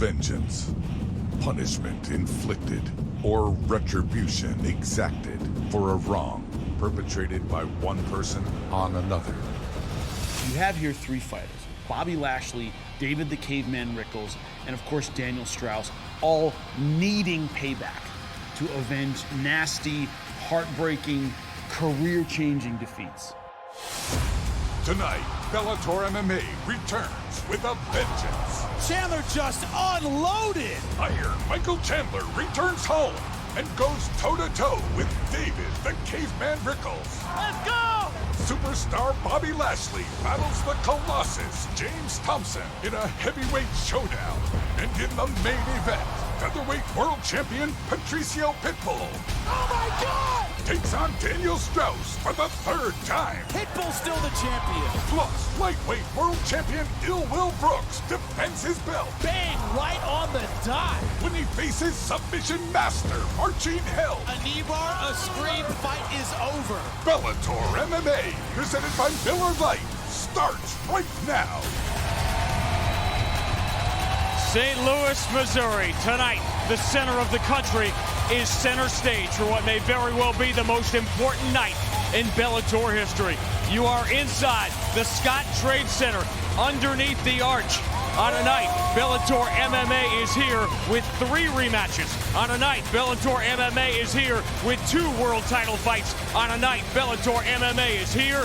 vengeance, punishment inflicted, or retribution exacted for a wrong perpetrated by one person on another. You have here three fighters: Bobby Lashley, David the Caveman Rickles, and of course Daniel Straus, all needing payback to avenge nasty, heartbreaking, career-changing defeats. Tonight, Bellator MMA returns with a vengeance. Chandler just unloaded! Iron Michael Chandler returns home and goes toe-to-toe with David the Caveman Rickles. Let's go! Superstar Bobby Lashley battles the Colossus James Thompson in a heavyweight showdown. And in the main event, featherweight world champion Patrício Pitbull Oh my God! takes on Daniel Straus for the third time. Pitbull's still the champion. Plus, lightweight world champion Ill Will Brooks defends his belt Bang, right on the dot. when he faces submission master Marcin. A knee bar, a scream, fight is over. Bellator MMA, presented by Miller Lite, starts right now. St. Louis, Missouri. Tonight, the center of the country is center stage for what may very well be the most important night in Bellator history. You are inside the Scott Trade Center, underneath the arch. On a night, Bellator MMA is here with 3 rematches. On a night, Bellator MMA is here with 2 world title fights. On a night, Bellator MMA is here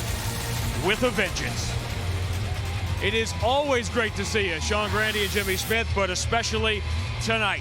with a vengeance. It is always great to see you, Sean Grande and Jimmy Smith, but especially tonight.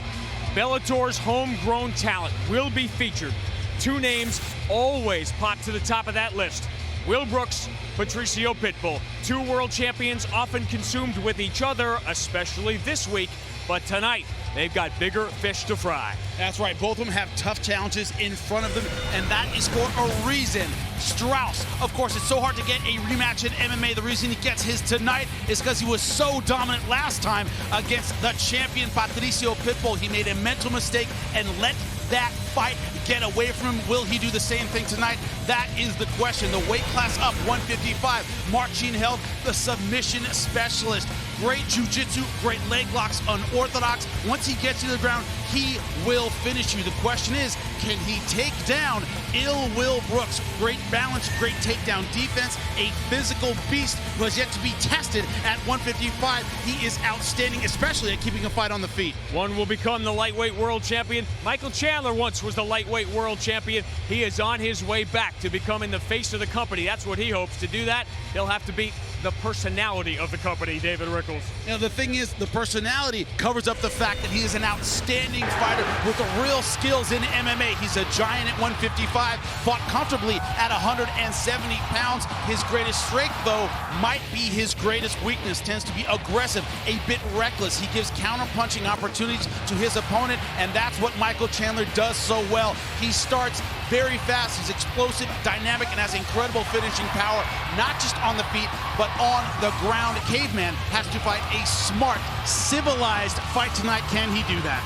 Bellator's homegrown talent will be featured. 2 names always pop to the top of that list: Will Brooks, Patrício Pitbull. 2 world champions often consumed with each other, especially this week, but tonight they've got bigger fish to fry. That's right, both of them have tough challenges in front of them, and that is for a reason. Straus, of course, it's so hard to get a rematch in MMA. The reason he gets his tonight is because he was so dominant last time against the champion Patrício Pitbull. He made a mental mistake and let that fight get away from him. Will he do the same thing tonight? That is the question. The weight class up, 155. Marcin held the submission specialist. Great jiu-jitsu, great leg locks, unorthodox. Once he gets you to the ground, he will finish you. The question is, can he take down Ill Will Brooks? Great balance, great takedown defense, a physical beast who has yet to be tested at 155. He is outstanding, especially at keeping a fight on the feet. One will become the lightweight world champion. Michael Chandler once was the lightweight world champion. He is on his way back to becoming the face of the company. That's what he hopes. To do that, he'll have to beat the personality of the company, David Rickles. You know, the thing is, the personality covers up the fact that he is an outstanding fighter with the real skills in MMA. He's a giant at 155, fought comfortably at 170 pounds. His greatest strength, though, might be his greatest weakness. Tends to be aggressive, a bit reckless. He gives counter-punching opportunities to his opponent, and that's what Michael Chandler does so well. He starts very fast, he's explosive, dynamic, and has incredible finishing power, not just on the feet, but on the ground. Caveman has to fight a smart, civilized fight tonight. Can he do that?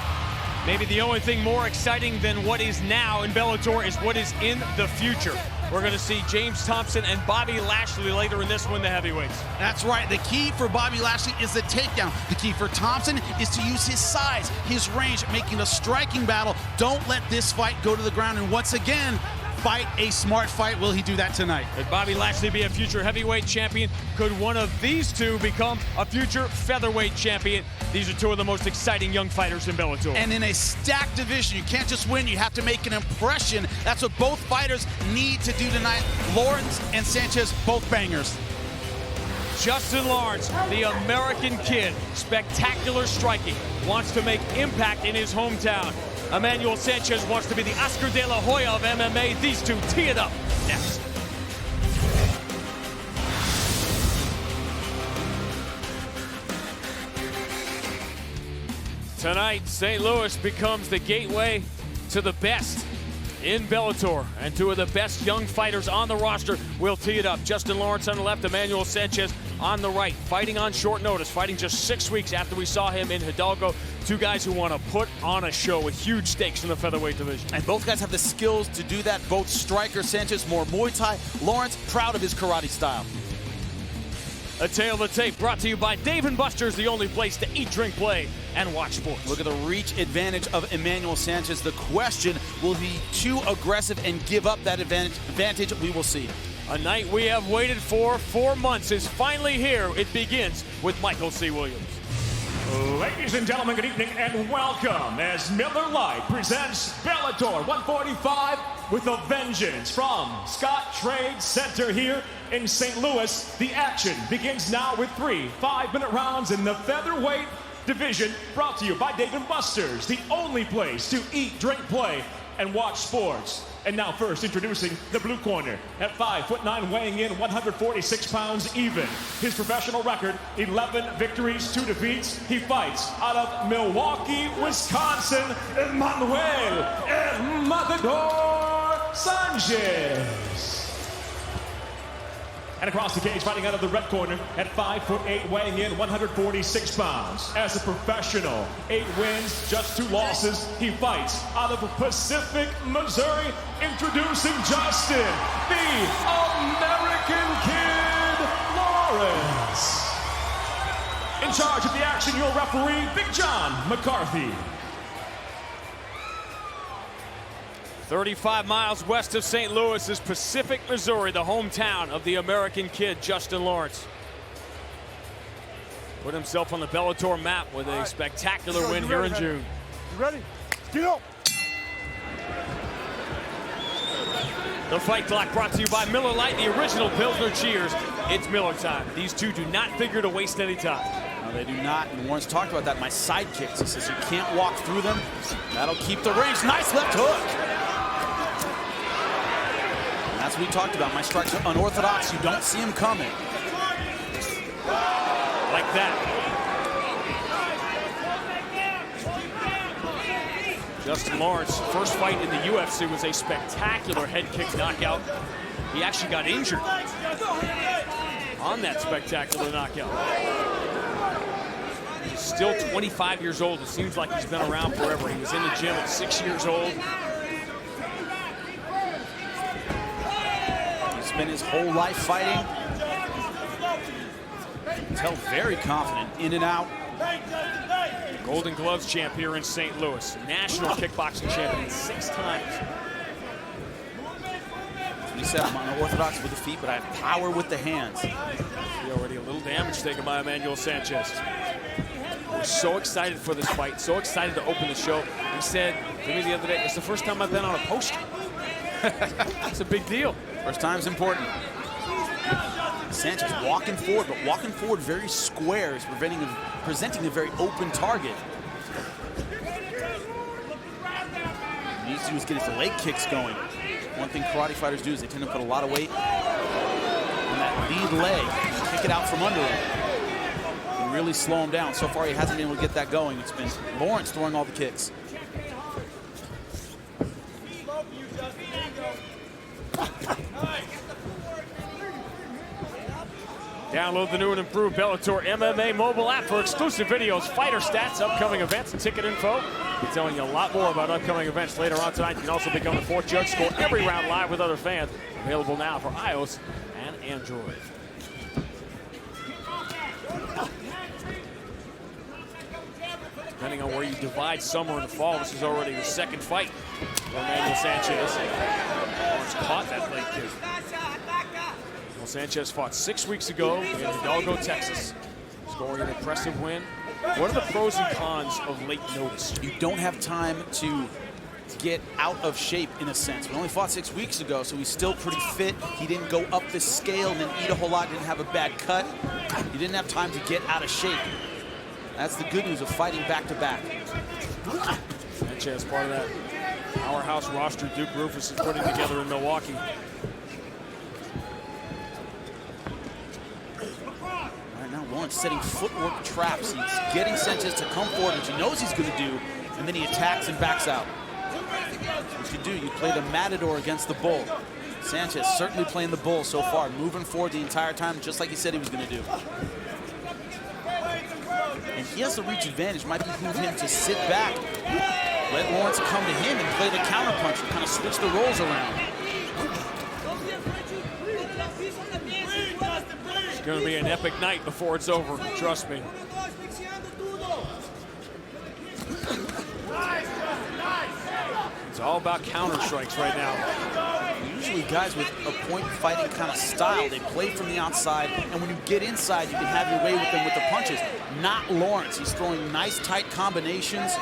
Maybe the only thing more exciting than what is now in Bellator is what is in the future. We're going to see James Thompson and Bobby Lashley later in this one, the heavyweights. That's right. The key for Bobby Lashley is the takedown. The key for Thompson is to use his size, his range, making a striking battle. Don't let this fight go to the ground. And once again, fight a smart fight. Will he do that tonight? Could Bobby Lashley be a future heavyweight champion? Could one of these two become a future featherweight champion? These are 2 of the most exciting young fighters in Bellator. And in a stacked division, you can't just win, you have to make an impression. That's what both fighters need to do tonight. Lawrence and Sanchez, both bangers. Justin Lawrence, the American kid, spectacular striking, wants to make impact in his hometown. Emmanuel Sanchez wants to be the Oscar de la Hoya of MMA. These 2 tee it up next. Tonight, St. Louis becomes the gateway to the best in Bellator, and 2 of the best young fighters on the roster will tee it up. Justin Lawrence on the left, Emmanuel Sanchez on the right, fighting on short notice, fighting just 6 weeks after we saw him in Hidalgo. 2 guys who want to put on a show with huge stakes in the featherweight division. And both guys have the skills to do that. Both striker. Sanchez more Muay Thai. Lawrence proud of his karate style. A Tale of the Tape brought to you by Dave & Buster's, the only place to eat, drink, play, and watch sports. Look at the reach advantage of Emmanuel Sanchez. The question, will he be too aggressive and give up that advantage? We will see. A night we have waited for 4 months is finally here. It begins with Michael C. Williams. Ladies and gentlemen, good evening and welcome as Miller Lite presents Bellator 145 with a vengeance from Scott Trade Center here in St. Louis. The action begins now with 3 5-minute rounds in the featherweight division, brought to you by Dave & Buster's, the only place to eat, drink, play, and watch sports. And now first introducing the blue corner at 5'9", weighing in 146 pounds even. His professional record, 11 victories, 2 defeats. He fights out of Milwaukee, Wisconsin, Emmanuel Sanchez. And across the cage, fighting out of the red corner at 5'8", weighing in 146 pounds. As a professional, 8 wins, just 2 losses. He fights out of Pacific, Missouri. Introducing Justin, the American Kid Lawrence. In charge of the action, your referee, Big John McCarthy. 35 miles west of St. Louis is Pacific, Missouri, the hometown of the American Kid, Justin Lawrence. Put himself on the Bellator map with a spectacular win here in June. You ready? Get up. The Fight Clock brought to you by Miller Lite, the original Pilsner Cheers. It's Miller time. These two do not figure to waste any time. No, they do not. And Lawrence talked about that. My side kicks. He says you can't walk through them. That'll keep the range. Nice left hook. That's what we talked about. My strikes are unorthodox. You don't see them coming. Like that. Justin Lawrence, first fight in the UFC was a spectacular head kick knockout. He actually got injured on that spectacular knockout. He's still 25 years old. It seems like he's been around forever. He was in the gym at 6 years old. Spent his whole life fighting. Tell very confident in and out. Golden Gloves champ here in St. Louis. National kickboxing champion 6 times. He said I'm unorthodox with the feet, but I have power with the hands. Already a little damage taken by Emmanuel Sanchez. We're so excited for this fight, so excited to open the show. He said to me the other day, it's the first time I've been on a poster. That's a big deal. First time's important. Sanchez walking forward, but walking forward very square is presenting a very open target. What he needs to do is get his leg kicks going. One thing karate fighters do is they tend to put a lot of weight on that lead leg, kick it out from under him, and really slow him down. So far, he hasn't been able to get that going. It's been Lawrence throwing all the kicks. Download the new and improved Bellator MMA mobile app for exclusive videos, fighter stats, upcoming events, and ticket info. We're telling you a lot more about upcoming events later on tonight. You can also become the 4th judge, score every round live with other fans. Available now for iOS and Android. Depending on where you divide summer and fall, this is already the 2nd fight for Emmanuel Sanchez. Lawrence caught that leg kick. Sanchez fought 6 weeks ago in Hidalgo, Texas, scoring an impressive win. What are the pros and cons of late notice? You don't have time to get out of shape, in a sense. We only fought 6 weeks ago, so he's still pretty fit. He didn't go up the scale and then eat a whole lot, didn't have a bad cut. He didn't have time to get out of shape. That's the good news of fighting back-to-back. Sanchez, part of that powerhouse roster Duke Rufus is putting together in Milwaukee. Lawrence setting footwork traps. He's getting Sanchez to come forward, which he knows he's going to do, and then he attacks and backs out. What you do, you play the matador against the bull. Sanchez certainly playing the bull so far, moving forward the entire time, just like he said he was going to do. And he has the reach advantage. Might behoove him to sit back, let Lawrence come to him and play the counter punch and kind of switch the roles around. going to be an epic night before it's over, trust me. It's all about counter strikes right now. Usually guys with a point fighting kind of style, they play from the outside, and when you get inside, you can have your way with them with the punches. Not Lawrence. He's throwing nice, tight combinations,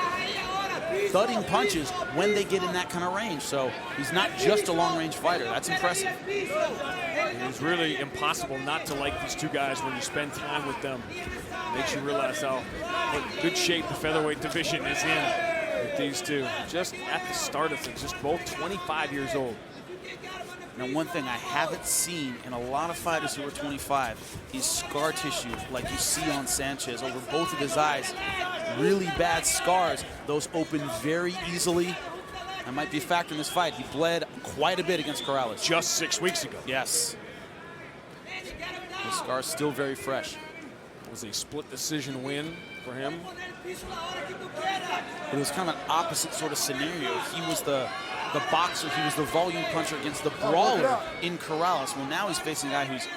thudding punches when they get in that kind of range. So he's not just a long-range fighter. That's impressive. It's really impossible not to like these two guys when you spend time with them. It makes you realize how what good shape the featherweight division is in with these two. Just at the start of things, just both 25 years old. Now, one thing I haven't seen in a lot of fighters who are 25 is scar tissue like you see on Sanchez over both of his eyes. Really bad scars. Those open very easily. That might be a factor in this fight. He bled quite a bit against Corrales. Just 6 weeks ago. Yes. The scar's still very fresh. It was a split decision win for him. But it was kind of an opposite sort of scenario. He was the boxer, he was the volume puncher against the brawler in Corrales. Well, now he's facing a guy who's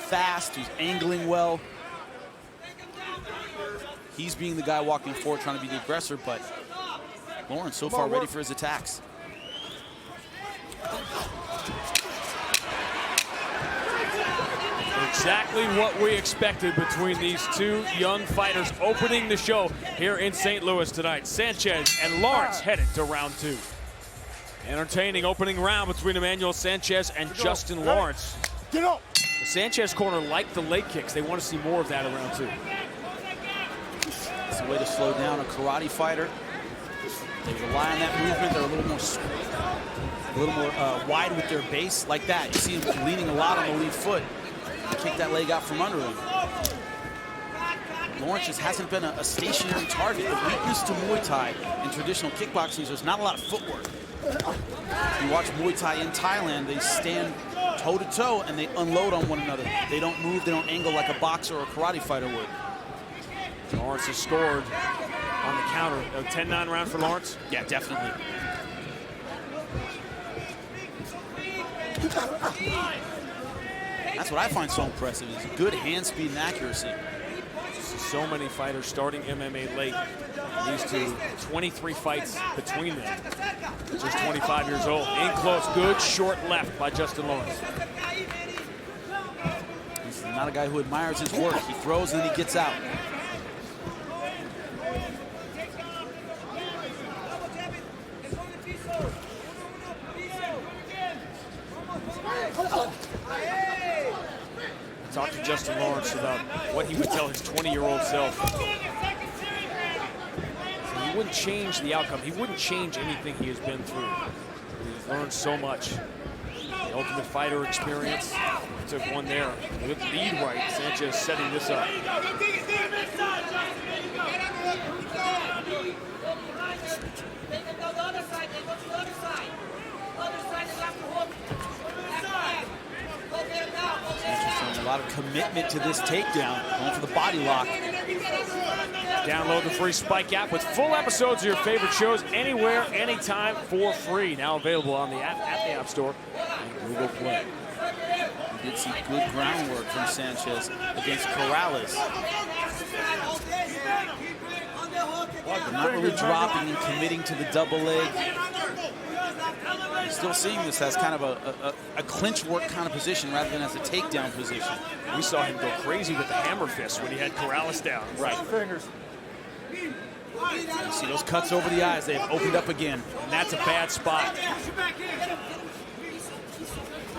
fast, who's angling well. He's being the guy walking forward, trying to be the aggressor, but Lawrence so far ready for his attacks. Exactly what we expected between these two young fighters opening the show here in St. Louis tonight. Sanchez and Lawrence headed to round 2. Entertaining opening round between Emmanuel Sanchez and Justin Lawrence. Get up. The Sanchez corner liked the leg kicks. They want to see more of that in round 2. It's a way to slow down a karate fighter. They rely on that movement. They're a little more wide with their base like that. You see him leaning a lot on the lead foot. Kick that leg out from under him. Lawrence just hasn't been a stationary target. The weakness to Muay Thai in traditional kickboxing is there's not a lot of footwork. You watch Muay Thai in Thailand, they stand toe-to-toe and they unload on one another. They don't move, they don't angle like a boxer or a karate fighter would. Lawrence has scored on the counter. A 10-9 round for Lawrence? Yeah, definitely. That's what I find so impressive is good hand speed and accuracy. So many fighters starting MMA late. These two, 23 fights between them. Just 25 years old. In close, good short left by Justin Lawrence. He's not a guy who admires his work. He throws and then he gets out. Talk to Justin Lawrence about what he would tell his 20-year-old self. He wouldn't change the outcome. He wouldn't change anything he has been through. He's learned so much. The Ultimate Fighter experience. He took one there. With lead right, Sanchez setting this up. A lot of commitment to this takedown, going for the body lock. Download the free Spike app with full episodes of your favorite shows anywhere, anytime for free. Now available on the app at the App Store and Google Play. We did see good groundwork from Sanchez against Corrales. But not really dropping and committing to the double leg. Still seeing this as kind of a clinch work kind of position rather than as a takedown position. We saw him go crazy with the hammer fist when he had Corrales down. Right. You see those cuts over the eyes. They've opened up again. And that's a bad spot. It's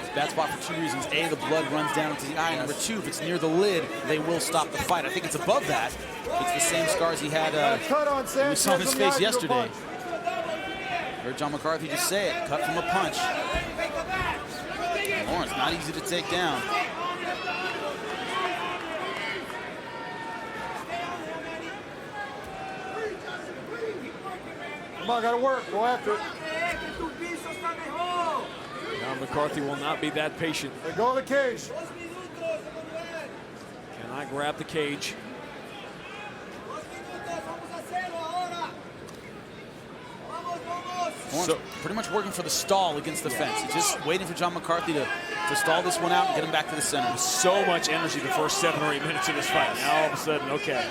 a bad spot for 2 reasons. A, the blood runs down into the eye. Number 2, if it's near the lid, they will stop the fight. I think it's above that. It's the same scars he had we saw on his face yesterday. Heard John McCarthy just say it, cut from a punch. Lawrence, not easy to take down. Come on, gotta work, go after it. John McCarthy will not be that patient. They go to the cage. Cannot grab the cage. Lawrence pretty much working for the stall against the fence. He's just waiting for John McCarthy to to stall this one out and get him back to the center. So much energy the first 7 or 8 minutes of this fight. Now all of a sudden, okay.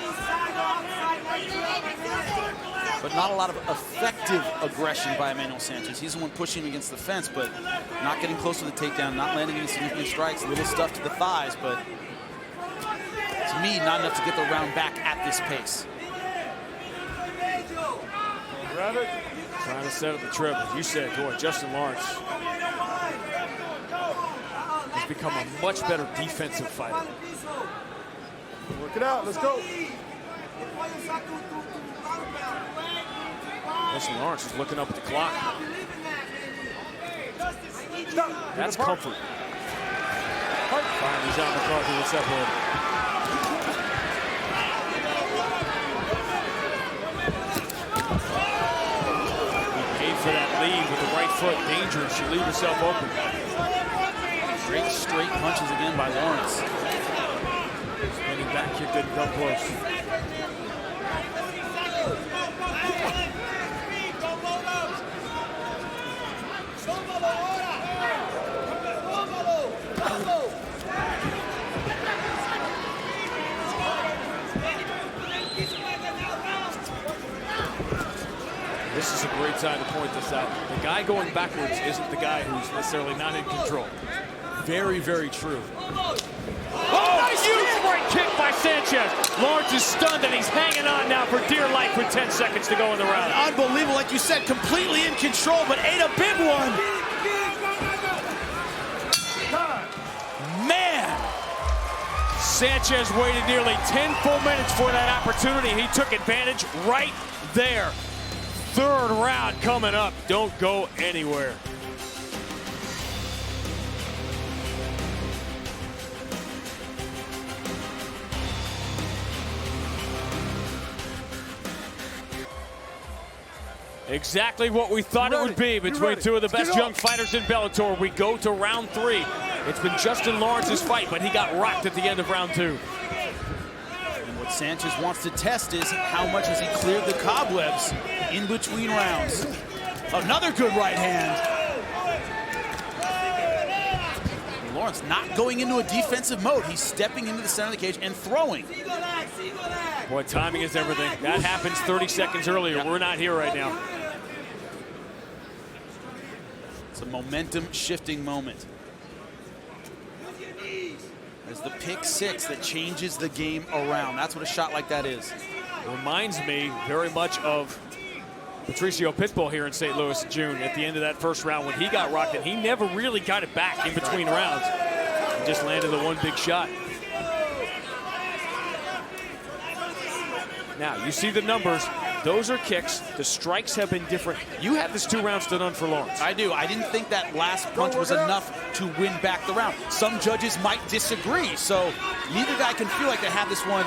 But not a lot of effective aggression by Emmanuel Sanchez. He's the one pushing him against the fence, but not getting close to the takedown, not landing any significant strikes, little stuff to the thighs, but to me, not enough to get the round back at this pace. Grab it. Trying to set up the trip. As you said, boy, Justin Lawrence has become a much better defensive fighter. Work it out. Let's go. Justin Lawrence is looking up at the clock. That's comfort. Finally, John McCarthy will separate. For that lead with the right foot, dangerous. She leaves herself open. Great straight punches again by Lawrence. Spinning back kick didn't come close. This is a great time to point this out. The guy going backwards isn't the guy who's necessarily not in control. Very, very true. Oh, nice huge right kick by Sanchez. Lawrence is stunned and he's hanging on now for dear life with 10 seconds to go in the round. Unbelievable, like you said, completely in control, but ate a big one. Man! Sanchez waited nearly 10 full minutes for that opportunity. He took advantage right there. Third round coming up. Don't go anywhere. Exactly what we thought it would be between two of the best young fighters in Bellator. We go to round 3. It's been Justin Lawrence's fight, but he got rocked at the end of round 2. What Sanchez wants to test is how much has he cleared the cobwebs in between rounds. Another good right hand. Lawrence not going into a defensive mode. He's stepping into the center of the cage and throwing. Boy, timing is everything. That happens 30 seconds earlier. We're not here right now. It's a momentum shifting moment. There's the pick 6 that changes the game around. That's what a shot like that is. Reminds me very much of Patrício Pitbull here in St. Louis in June at the end of that first round when he got rocked, and he never really got it back in between rounds. He just landed the one big shot. Now, you see the numbers. Those are kicks. The strikes have been different. You have this 2 rounds to none for Lawrence. I do. I didn't think that last punch was enough to win back the round. Some judges might disagree, so neither guy can feel like they have this one,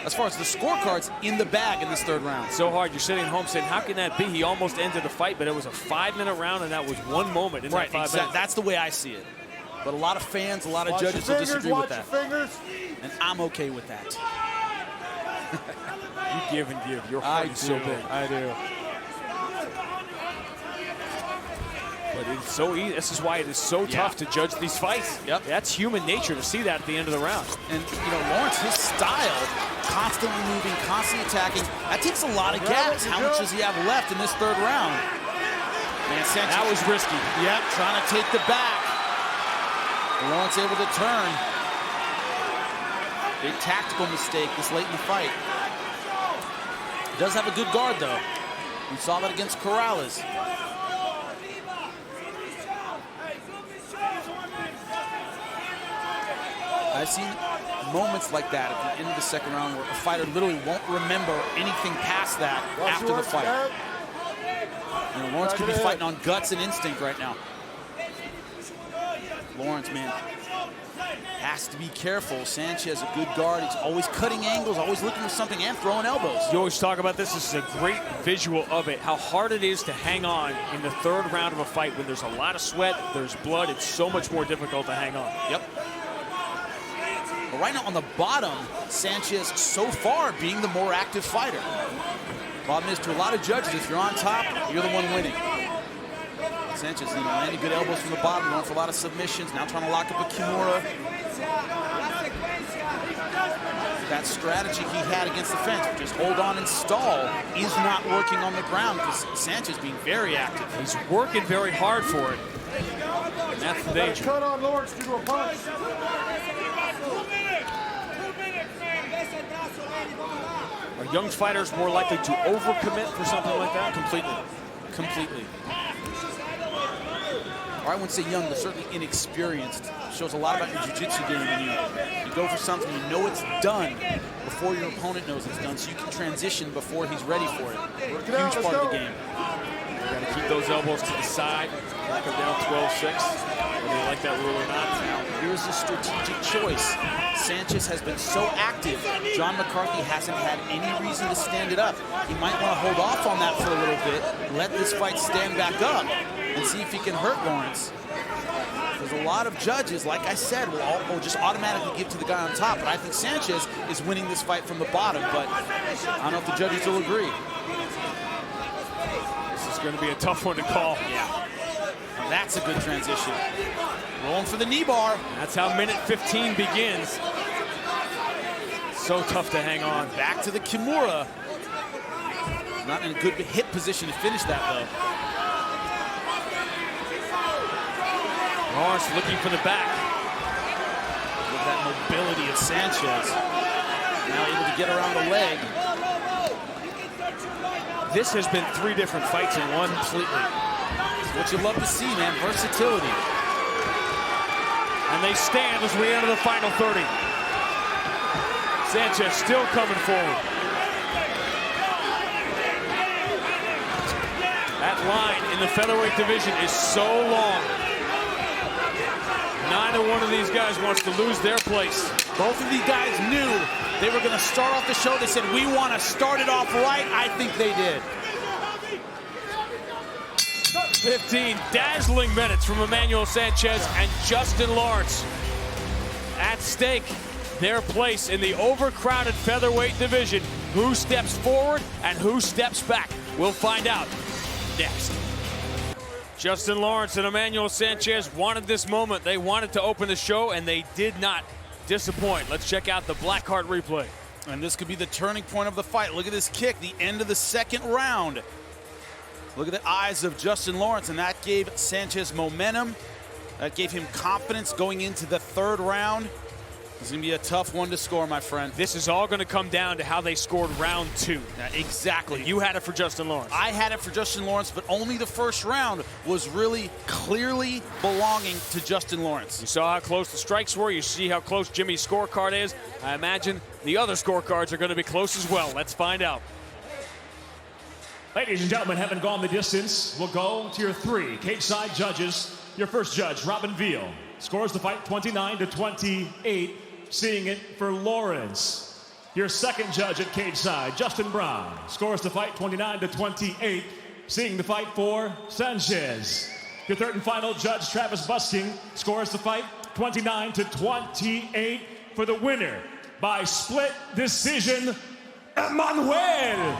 as far as the scorecards, in the bag in this 3rd round. So hard. You're sitting home saying, how can that be? He almost ended the fight, but it was a 5-minute round, and that was one moment in that 5 minutes. That's the way I see it. But a lot of fans, a lot of judges will disagree with that. And I'm okay with that. You give and give. Your heart is so big. I do. But it's so easy. This is why it is so tough to judge these fights. Yep. That's human nature to see that at the end of the round. And, you know, Lawrence, his style, constantly moving, constantly attacking, that takes a lot of gas. How much does he have left in this 3rd round? Man, Sanchez, that was risky. Yep, trying to take the back. Lawrence able to turn. Big tactical mistake this late in the fight. Does have a good guard, though. We saw that against Corrales. I've seen moments like that at the end of the 2nd round where a fighter literally won't remember anything past that after the fight. You know, Lawrence could be fighting on guts and instinct right now. Lawrence, man, has to be careful. Sanchez, a good guard. He's always cutting angles, always looking for something and throwing elbows. You always talk about this. This is a great visual of it, how hard it is to hang on in the 3rd round of a fight when there's a lot of sweat, there's blood. It's so much more difficult to hang on. Yep. But right now on the bottom, Sanchez so far being the more active fighter. Problem is, to a lot of judges, if you're on top, you're the one winning. Sanchez, landing good elbows from the bottom, going for a lot of submissions, now trying to lock up a Kimura. That strategy he had against the fence, which is hold on and stall, is not working on the ground because Sanchez being very active. He's working very hard for it. And that's the danger. Cut on Lawrence due to a punch. Are young fighters more likely to overcommit for something like that? Completely. Or I wouldn't say young, but certainly inexperienced. Shows a lot about your jiu-jitsu game when you go for something, you know it's done before your opponent knows it's done, so you can transition before he's ready for it. Huge part of the game. You got to keep those elbows to the side. Knock them down 12-6. Whether you like that rule or not. Now, here's a strategic choice. Sanchez has been so active, John McCarthy hasn't had any reason to stand it up. He might want to hold off on that for a little bit, let this fight stand back up, and see if he can hurt Lawrence. There's a lot of judges, like I said, will just automatically give to the guy on top, but I think Sanchez is winning this fight from the bottom, but I don't know if the judges will agree. This is going to be a tough one to call. Yeah. Now that's a good transition. Rolling for the knee bar. That's how minute 15 begins. So tough to hang on. Back to the Kimura. Not in a good hip position to finish that, though. Lawrence looking for the back. Look at that mobility of Sanchez. Now able to get around the leg. This has been 3 different fights in one. Completely. It's what you love to see, man. Versatility. And they stand as we enter the final 30. Sanchez still coming forward. That line in the featherweight division is so long. Neither one of these guys wants to lose their place. Both of these guys knew they were going to start off the show. They said, we want to start it off right. I think they did. 15 dazzling minutes from Emmanuel Sanchez and Justin Lawrence. At stake, their place in the overcrowded featherweight division. Who steps forward and who steps back? We'll find out next. Justin Lawrence and Emmanuel Sanchez wanted this moment. They wanted to open the show, and they did not disappoint. Let's check out the Blackheart replay. And this could be the turning point of the fight. Look at this kick, the end of the second round. Look at the eyes of Justin Lawrence, and that gave Sanchez momentum. That gave him confidence going into the third round. It's going to be a tough one to score, my friend. This is all going to come down to how they scored round 2. Exactly. You had it for Justin Lawrence. I had it for Justin Lawrence, but only the first round was really clearly belonging to Justin Lawrence. You saw how close the strikes were. You see how close Jimmy's scorecard is. I imagine the other scorecards are going to be close as well. Let's find out. Ladies and gentlemen, having gone the distance, we'll go to your 3 cage-side judges. Your first judge, Robin Veal, scores the fight 29-28, seeing it for Lawrence. Your second judge at cage-side, Justin Brown, scores the fight 29-28, seeing the fight for Sanchez. Your third and final judge, Travis Busking, scores the fight 29-28 for the winner by split decision, Emmanuel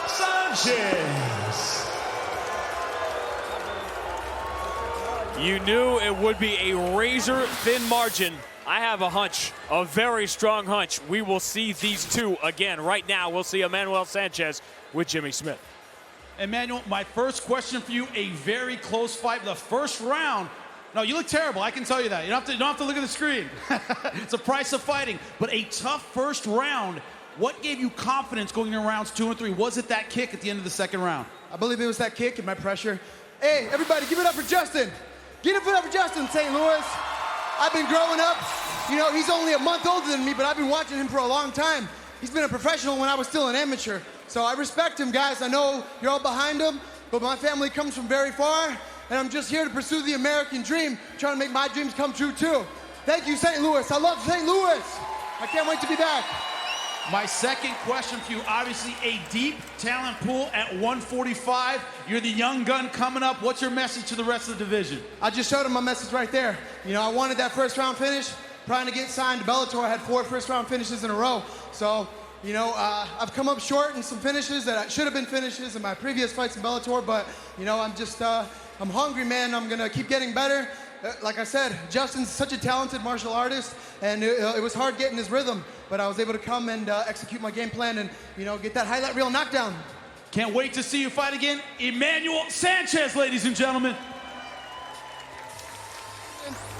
Sanchez. You knew it would be a razor-thin margin. I have a hunch, a very strong hunch. We will see these two again. Right now, we'll see Emmanuel Sanchez with Jimmy Smith. Emmanuel, my first question for you, a very close fight. The first round, no, you look terrible, I can tell you that. You don't have to look at the screen. It's a price of fighting. But a tough first round. What gave you confidence going into rounds 2 and 3? Was it that kick at the end of the second round? I believe it was that kick and my pressure. Hey, everybody, give it up for Justin. Give it up for Justin, St. Louis. I've been growing up. You know, he's only a month older than me, but I've been watching him for a long time. He's been a professional when I was still an amateur. So I respect him, guys. I know you're all behind him, but my family comes from very far, and I'm just here to pursue the American dream, trying to make my dreams come true, too. Thank you, St. Louis. I love St. Louis. I can't wait to be back. My second question for you, obviously a deep talent pool at 145. You're the young gun coming up. What's your message to the rest of the division? I just showed him my message right there. You know, I wanted that first round finish. Trying to get signed to Bellator. I had 4 first round finishes in a row. So You know, I've come up short in some finishes that should have been finishes in my previous fights in Bellator, but, you know, I'm just, I'm hungry, man. I'm gonna keep getting better. Like I said, Justin's such a talented martial artist, and it was hard getting his rhythm, but I was able to come and execute my game plan and, you know, get that highlight reel knockdown. Can't wait to see you fight again. Emmanuel Sanchez, ladies and gentlemen.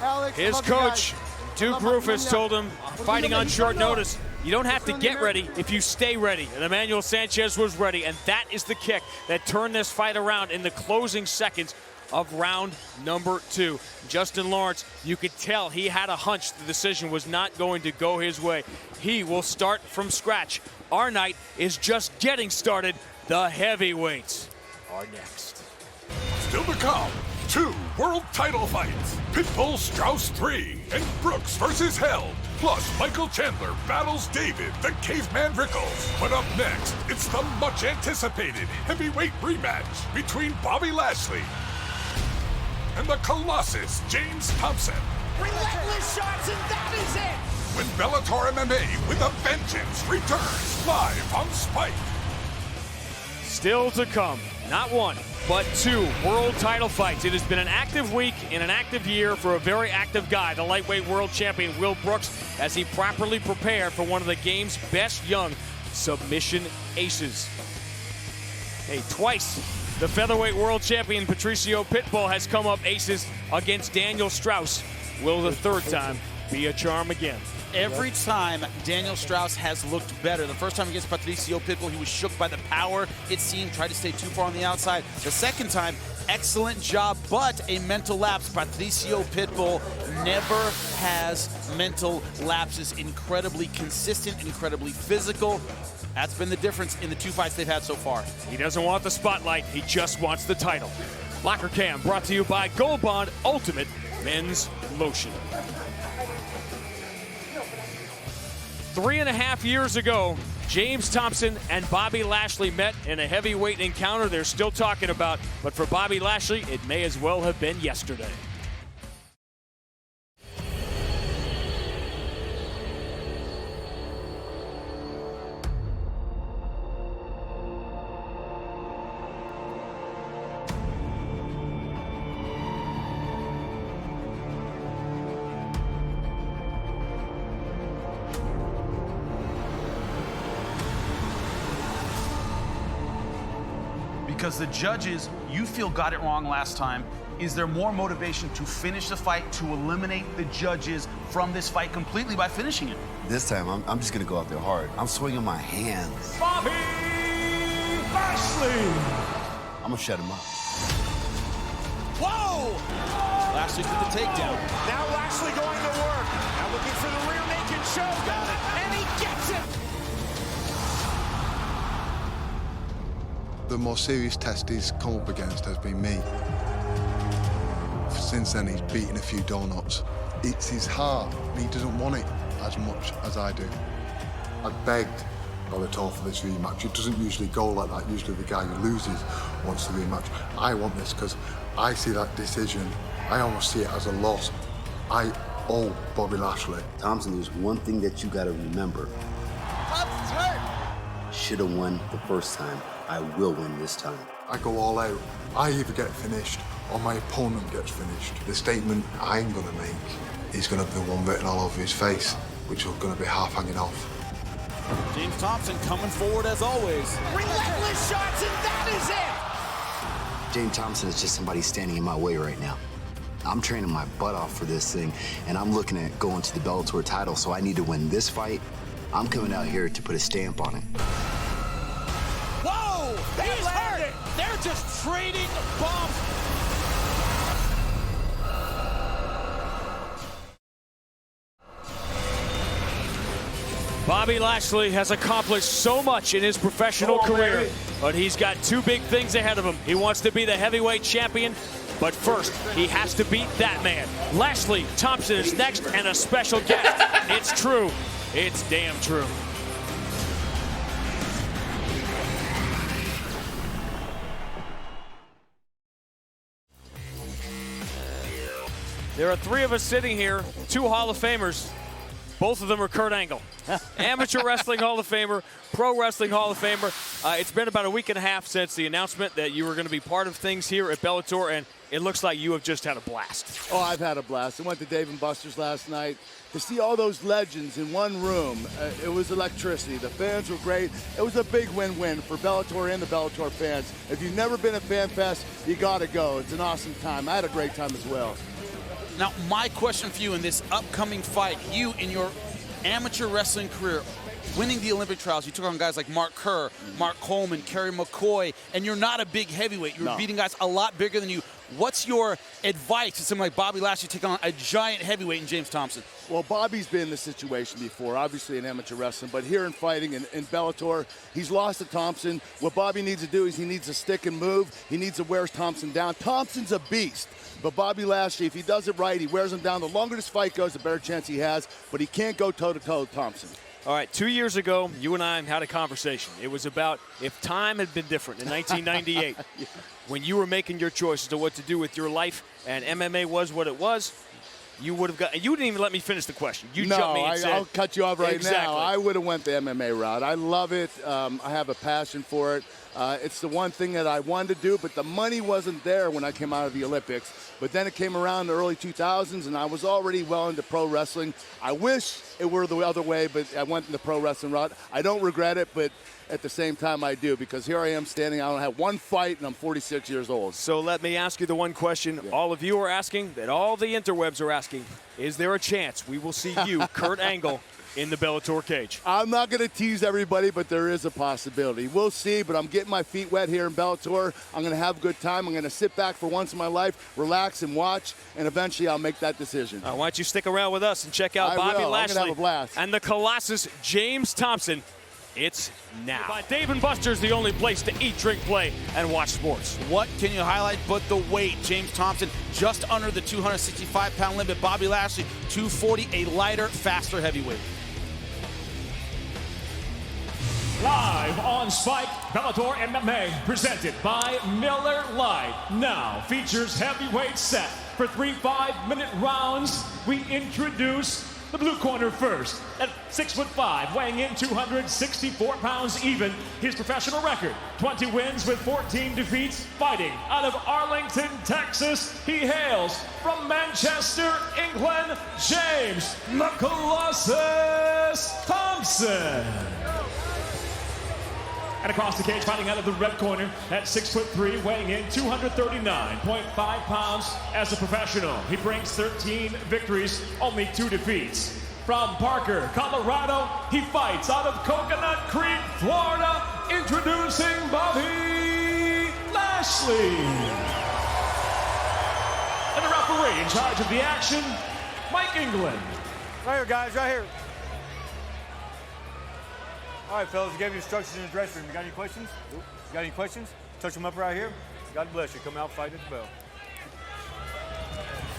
Alex, His coach, Duke Rufus, told him, fighting on short notice, you don't have to get ready if you stay ready. And Emmanuel Sanchez was ready, and that is the kick that turned this fight around in the closing seconds of round number 2. Justin Lawrence, you could tell he had a hunch the decision was not going to go his way. He will start from scratch. Our night is just getting started. The heavyweights are next. Still to come, 2 world title fights. Pitbull Straus 3 and Brooks versus Held. Plus, Michael Chandler battles David, the caveman Rickles. But up next, it's the much anticipated heavyweight rematch between Bobby Lashley and the Colossus, James Thompson. Relentless shots, and that is it! When Bellator MMA with a Vengeance returns live on Spike. Still to come, not 1, but 2 world title fights. It has been an active week and an active year for a very active guy, the lightweight world champion, Will Brooks, as he properly prepared for one of the game's best young submission aces. Hey, twice the featherweight world champion Patrício Pitbull has come up aces against Daniel Straus. Will the 3rd time be a charm again? Every time Daniel Straus has looked better. The first time against Patrício Pitbull, he was shook by the power. It seemed, tried to stay too far on the outside. The second time, excellent job, but a mental lapse. Patrício Pitbull never has mental lapses. Incredibly consistent, incredibly physical. That's been the difference in the 2 fights they've had so far. He doesn't want the spotlight, he just wants the title. Locker Cam brought to you by Gold Bond Ultimate Men's Lotion. 3.5 years ago, James Thompson and Bobby Lashley met in a heavyweight encounter they're still talking about, but for Bobby Lashley, it may as well have been yesterday. Because the judges, you feel, got it wrong last time. Is there more motivation to finish the fight, to eliminate the judges from this fight completely by finishing it? This time, I'm just gonna go out there hard. I'm swinging my hands. Bobby Lashley! I'm gonna shut him up. Whoa! Lashley took the takedown. Now Lashley going to work. Now looking for the rear naked choke. Got it. And he gets it! The more serious test he's come up against has been me. Since then, he's beaten a few donuts. It's his heart. He doesn't want it as much as I do. I begged Bellator for this rematch. It doesn't usually go like that. Usually the guy who loses wants the rematch. I want this because I see that decision. I almost see it as a loss. I owe Bobby Lashley. Thompson, there's one thing that you gotta remember. Thompson's hurt. Should've won the first time. I will win this time. I go all out. I either get finished or my opponent gets finished. The statement I'm gonna make is gonna be the one written all over his face, which is gonna be half hanging off. James Thompson coming forward as always. Relentless shots, and that is it! James Thompson is just somebody standing in my way right now. I'm training my butt off for this thing, and I'm looking at going to the Bellator title, so I need to win this fight. I'm coming out here to put a stamp on it. Whoa! He's hurt! They're just trading bombs. Bobby Lashley has accomplished so much in his professional career, but he's got 2 big things ahead of him. He wants to be the heavyweight champion, but first, he has to beat that man. Lashley Thompson is next, and a special guest. It's true. It's damn true. There are 3 of us sitting here, 2 Hall of Famers. Both of them are Kurt Angle. Amateur Wrestling Hall of Famer, Pro Wrestling Hall of Famer. It's been about a week and a half since the announcement that you were going to be part of things here at Bellator, and it looks like you have just had a blast. Oh, I've had a blast. I went to Dave & Buster's last night. To see all those legends in one room, it was electricity. The fans were great. It was a big win-win for Bellator and the Bellator fans. If you've never been at Fan Fest, you got to go. It's an awesome time. I had a great time as well. Now, my question for you in this upcoming fight, you in your amateur wrestling career, winning the Olympic trials, you took on guys like Mark Kerr, Mark Coleman, Kerry McCoy, and you're not a big heavyweight. You're beating guys a lot bigger than you. What's your advice to someone like Bobby Lashley taking on a giant heavyweight in James Thompson? Well, Bobby's been in this situation before, obviously in amateur wrestling, but here in fighting in Bellator, he's lost to Thompson. What Bobby needs to do is he needs to stick and move. He needs to wear Thompson down. Thompson's a beast, but Bobby Lashley, if he does it right, he wears him down. The longer this fight goes, the better chance he has, but he can't go toe-to-toe with Thompson. All right, 2 years ago, you and I had a conversation. It was about if time had been different in 1998, when you were making your choice as to what to do with your life, and MMA was what it was. You would have got. You didn't even let me finish the question. You jumped me and said, I'll cut you off right exactly. now. I would have went the MMA route. I love it. I have a passion for it. It's the one thing that I wanted to do, but the money wasn't there when I came out of the Olympics. But then it came around the early 2000s, and I was already well into pro wrestling. I wish it were the other way, but I went in the pro wrestling route. I don't regret it, but at the same time I do, because here I am standing. I don't have one fight, and I'm 46 years old. So let me ask you the one question all of you are asking, that all the interwebs are asking. Is there a chance we will see you, Kurt Angle, in the Bellator cage? I'm not going to tease everybody, but there is a possibility. We'll see, but I'm getting my feet wet here in Bellator. I'm going to have a good time. I'm going to sit back for once in my life, relax and watch, and eventually I'll make that decision. Why don't you stick around with us and check out Bobby Lashley I'm gonna have a blast. And the Colossus James Thompson. It's now. By Dave & Buster's, the only place to eat, drink, play, and watch sports. What can you highlight but the weight? James Thompson just under the 265-pound limit. Bobby Lashley, 240, a lighter, faster heavyweight. Live on Spike, Bellator MMA, presented by Miller Lite. Now features heavyweight set for 3 5-minute rounds. We introduce the blue corner first. At 6'5", weighing in 264 pounds even. His professional record, 20 wins with 14 defeats. Fighting out of Arlington, Texas, he hails from Manchester, England, James the Colossus Thompson. And across the cage, fighting out of the red corner at 6'3", weighing in 239.5 pounds as a professional. He brings 13 victories, only 2 defeats. From Parker, Colorado, he fights out of Coconut Creek, Florida, introducing Bobby Lashley. And the referee in charge of the action, Mike England. Right here, guys, right here. All right, fellas, I gave you instructions in the dressing room. You got any questions? You got any questions? Touch them up right here. God bless you. Come out, fight at the bell.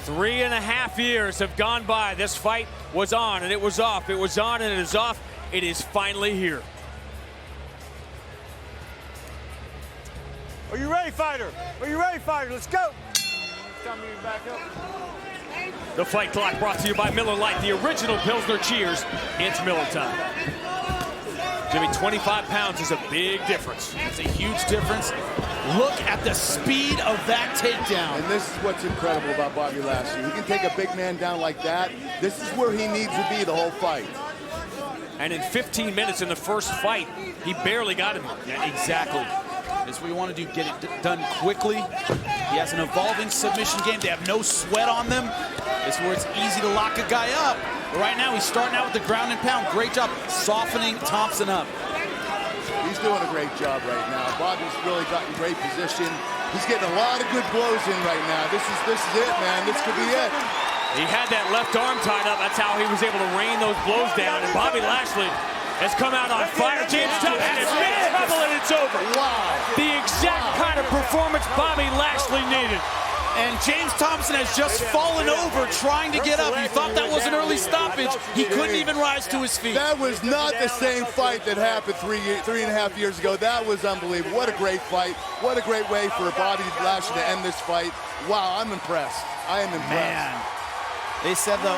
3.5 years have gone by. This fight was on and it was off. It was on and it is off. It is finally here. Are you ready, fighter? Are you ready, fighter? Let's go. It's time to back up. The fight clock brought to you by Miller Lite, the original Pilsner Cheers. It's Miller time. Jimmy, 25 pounds is a big difference. It's a huge difference. Look at the speed of that takedown. And this is what's incredible about Bobby Lashley. He can take a big man down like that. This is where he needs to be the whole fight. And in 15 minutes in the first fight, he barely got him. Yeah, exactly. That's what you want to do, get it done quickly. He has an evolving submission game. They have no sweat on them. It's where it's easy to lock a guy up. But right now, he's starting out with the ground and pound. Great job softening Thompson up. He's doing a great job right now. Bobby's really gotten great position. He's getting a lot of good blows in right now. This is it, man. This could be it. He had that left arm tied up. That's how he was able to rain those blows down. And Bobby Lashley has come out on fire. James Thompson is in trouble and it's over. Wow. The exact kind of performance Bobby Lashley needed. And James Thompson has just fallen over trying to get up. You thought that was an early stoppage. He couldn't even rise to his feet. That was not the same fight that happened 3.5 years ago. That was unbelievable. What a great fight. What a great way for Bobby Lashley to end this fight. Wow, I'm impressed. I am impressed. Man. They said the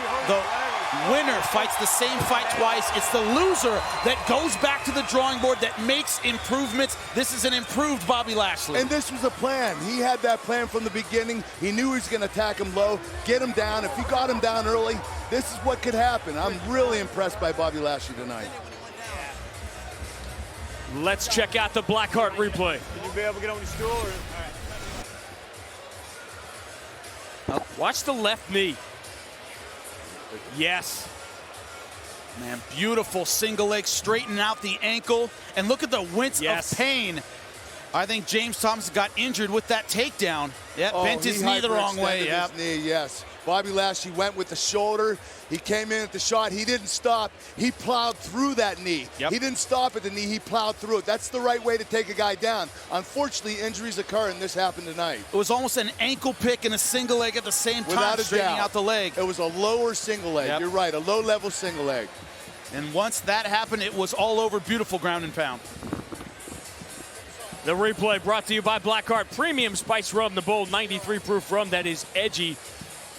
winner fights the same fight twice. It's the loser that goes back to the drawing board, that makes improvements. This is an improved Bobby Lashley. And this was a plan. He had that plan from the beginning. He knew he was going to attack him low, get him down. If he got him down early, this is what could happen. I'm really impressed by Bobby Lashley tonight. Let's check out the Blackheart replay. Can you be able to get on your stool? Or? All right. Watch the left knee. Yes. Man, beautiful single leg, straightening out the ankle. And look at the wince of pain. I think James Thompson got injured with that takedown. Yeah, bent his knee the wrong way. His knee, yes. Bobby Lashley went with the shoulder. He came in at the shot. He didn't stop. He plowed through that knee. He didn't stop at the knee. He plowed through it. That's the right way to take a guy down. Unfortunately, injuries occur, and this happened tonight. It was almost an ankle pick and a single leg at the same time, Without a straightening doubt. out the leg. It was a lower single leg. You're right, a low-level single leg. And once that happened, it was all over. Beautiful ground and pound. The replay brought to you by Blackheart Premium Spice Rum, the bold 93 proof rum that is edgy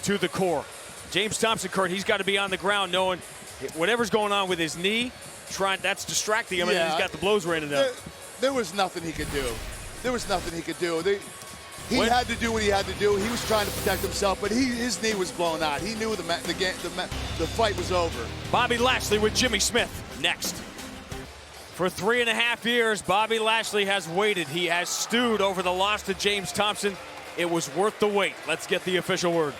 to the core. James Thompson, Kurt, he's got to be on the ground knowing whatever's going on with his knee, that's distracting him, and he's got the blows raining down. There was nothing he could do. There was nothing he could do. He had to do what he had to do. He was trying to protect himself, but his knee was blown out. He knew the fight was over. Bobby Lashley with Jimmy Smith next. For 3.5 years, Bobby Lashley has waited. He has stewed over the loss to James Thompson. It was worth the wait. Let's get the official word.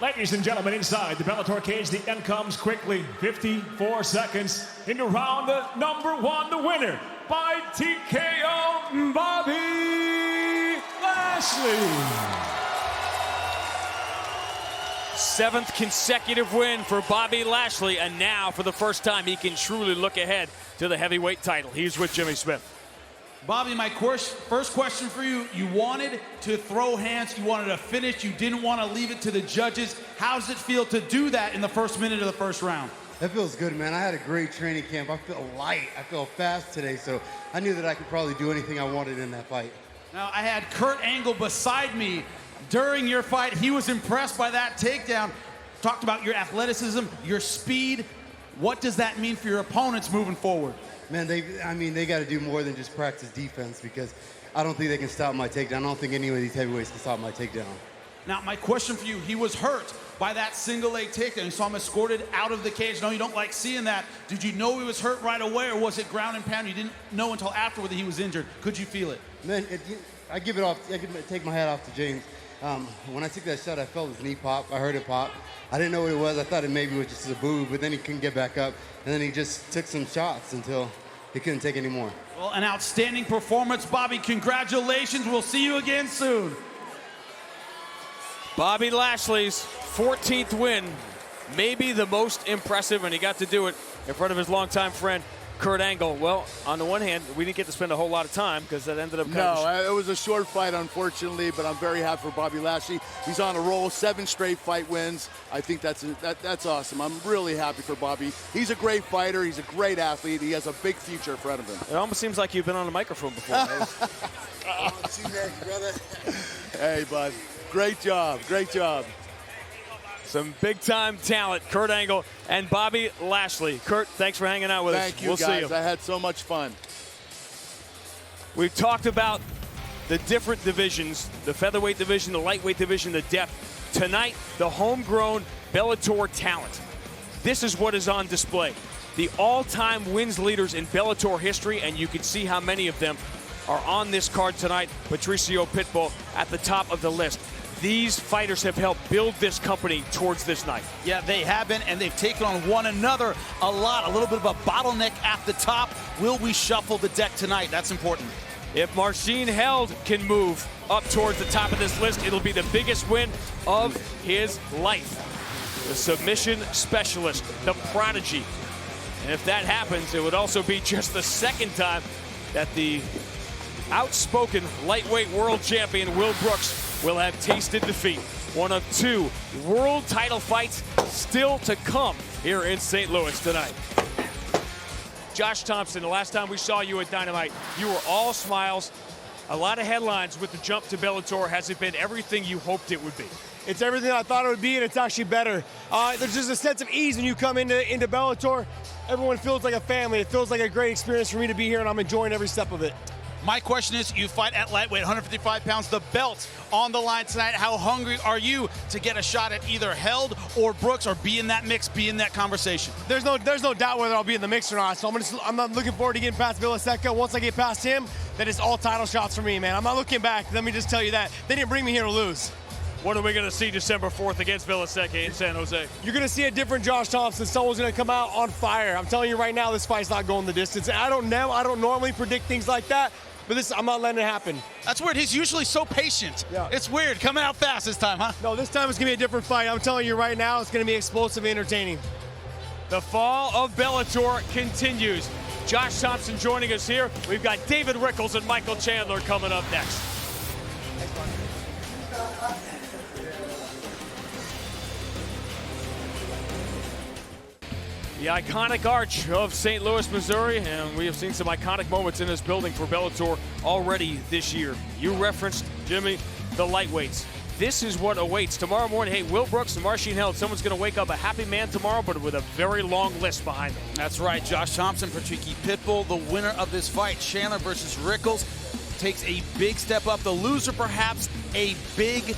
Ladies and gentlemen, inside the Bellator cage, the end comes quickly. 54 seconds into round number 1. The winner by TKO, Bobby Lashley. 7th consecutive win for Bobby Lashley, and now for the first time he can truly look ahead to the heavyweight title. He's with Jimmy Smith. Bobby, my first question for you. You wanted to throw hands, you wanted to finish, you didn't want to leave it to the judges. How does it feel to do that in the first minute of the first round? That feels good, man. I had a great training camp. I feel light. I feel fast today, so I knew that I could probably do anything I wanted in that fight. Now, I had Kurt Angle beside me during your fight. He was impressed by that takedown. Talked about your athleticism, your speed. What does that mean for your opponents moving forward? Man, they got to do more than just practice defense, because I don't think they can stop my takedown. I don't think any of these heavyweights can stop my takedown. Now, my question for you, he was hurt by that single leg takedown. You saw him escorted out of the cage. No, you don't like seeing that. Did you know he was hurt right away, or was it ground and pound? You didn't know until after whether he was injured. Could you feel it? Man, I give it off. I could take my hat off to James. When I took that shot, I felt his knee pop. I heard it pop. I didn't know what it was. I thought it maybe was just a boob, but then he couldn't get back up. And then he just took some shots until he couldn't take any more. Well, an outstanding performance, Bobby. Congratulations. We'll see you again soon. Bobby Lashley's 14th win, maybe the most impressive, and he got to do it in front of his longtime friend, Kurt Angle. Well, on the one hand, we didn't get to spend a whole lot of time because that ended up it was a short fight, unfortunately, but I'm very happy for Bobby Lashley. He's on a roll, 7 straight fight wins. I think that's awesome. I'm really happy for Bobby. He's a great fighter. He's a great athlete. He has a big future in front of him. It almost seems like you've been on a microphone before. Hey, bud. Great job. Great job. Some big-time talent, Kurt Angle and Bobby Lashley. Kurt, thanks for hanging out with us. Thank you, we'll guys. see you. I had so much fun. We've talked about the different divisions, the featherweight division, the lightweight division, the depth. Tonight, the homegrown Bellator talent. This is what is on display. The all-time wins leaders in Bellator history, and you can see how many of them are on this card tonight. Patrício Pitbull at the top of the list. These fighters have helped build this company towards this night. Yeah, they have been, and they've taken on one another a lot. A little bit of a bottleneck at the top. Will we shuffle the deck tonight? That's important. If Marcin Held can move up towards the top of this list, it'll be the biggest win of his life. The submission specialist, the prodigy. And if that happens, it would also be just the second time that the outspoken lightweight world champion Will Brooks will have tasted defeat. One of 2 world title fights still to come here in St. Louis tonight. Josh Thompson, the last time we saw you at Dynamite, you were all smiles. A lot of headlines with the jump to Bellator. Has it been everything you hoped it would be? It's everything I thought it would be, and it's actually better. There's just a sense of ease when you come into Bellator. Everyone feels like a family. It feels like a great experience for me to be here, and I'm enjoying every step of it. My question is, you fight at lightweight, 155 pounds, the belt on the line tonight. How hungry are you to get a shot at either Held or Brooks, or be in that mix, be in that conversation? There's no doubt whether I'll be in the mix or not. So I'm not looking forward to getting past Villaseca. Once I get past him, then it's all title shots for me, man. I'm not looking back. Let me just tell you that. They didn't bring me here to lose. What are we going to see December 4th against Villaseca in San Jose? You're going to see a different Josh Thompson. Someone's going to come out on fire. I'm telling you right now, this fight's not going the distance. And I don't normally predict things like that, but I'm not letting it happen. That's weird. He's usually so patient. Yeah. It's weird. Coming out fast this time, huh? No, this time it's going to be a different fight. I'm telling you right now, it's going to be explosive and entertaining. The fall of Bellator continues. Josh Thompson joining us here. We've got David Rickles and Michael Chandler coming up next. The iconic arch of St. Louis, Missouri, and we have seen some iconic moments in this building for Bellator already this year. You referenced, Jimmy, the lightweights. This is what awaits tomorrow morning. Hey, Will Brooks and Marcin Held, someone's going to wake up a happy man tomorrow, but with a very long list behind them. That's right. Josh Thompson, Patrício Pitbull, the winner of this fight, Chandler versus Rickles, takes a big step up. The loser, perhaps, a big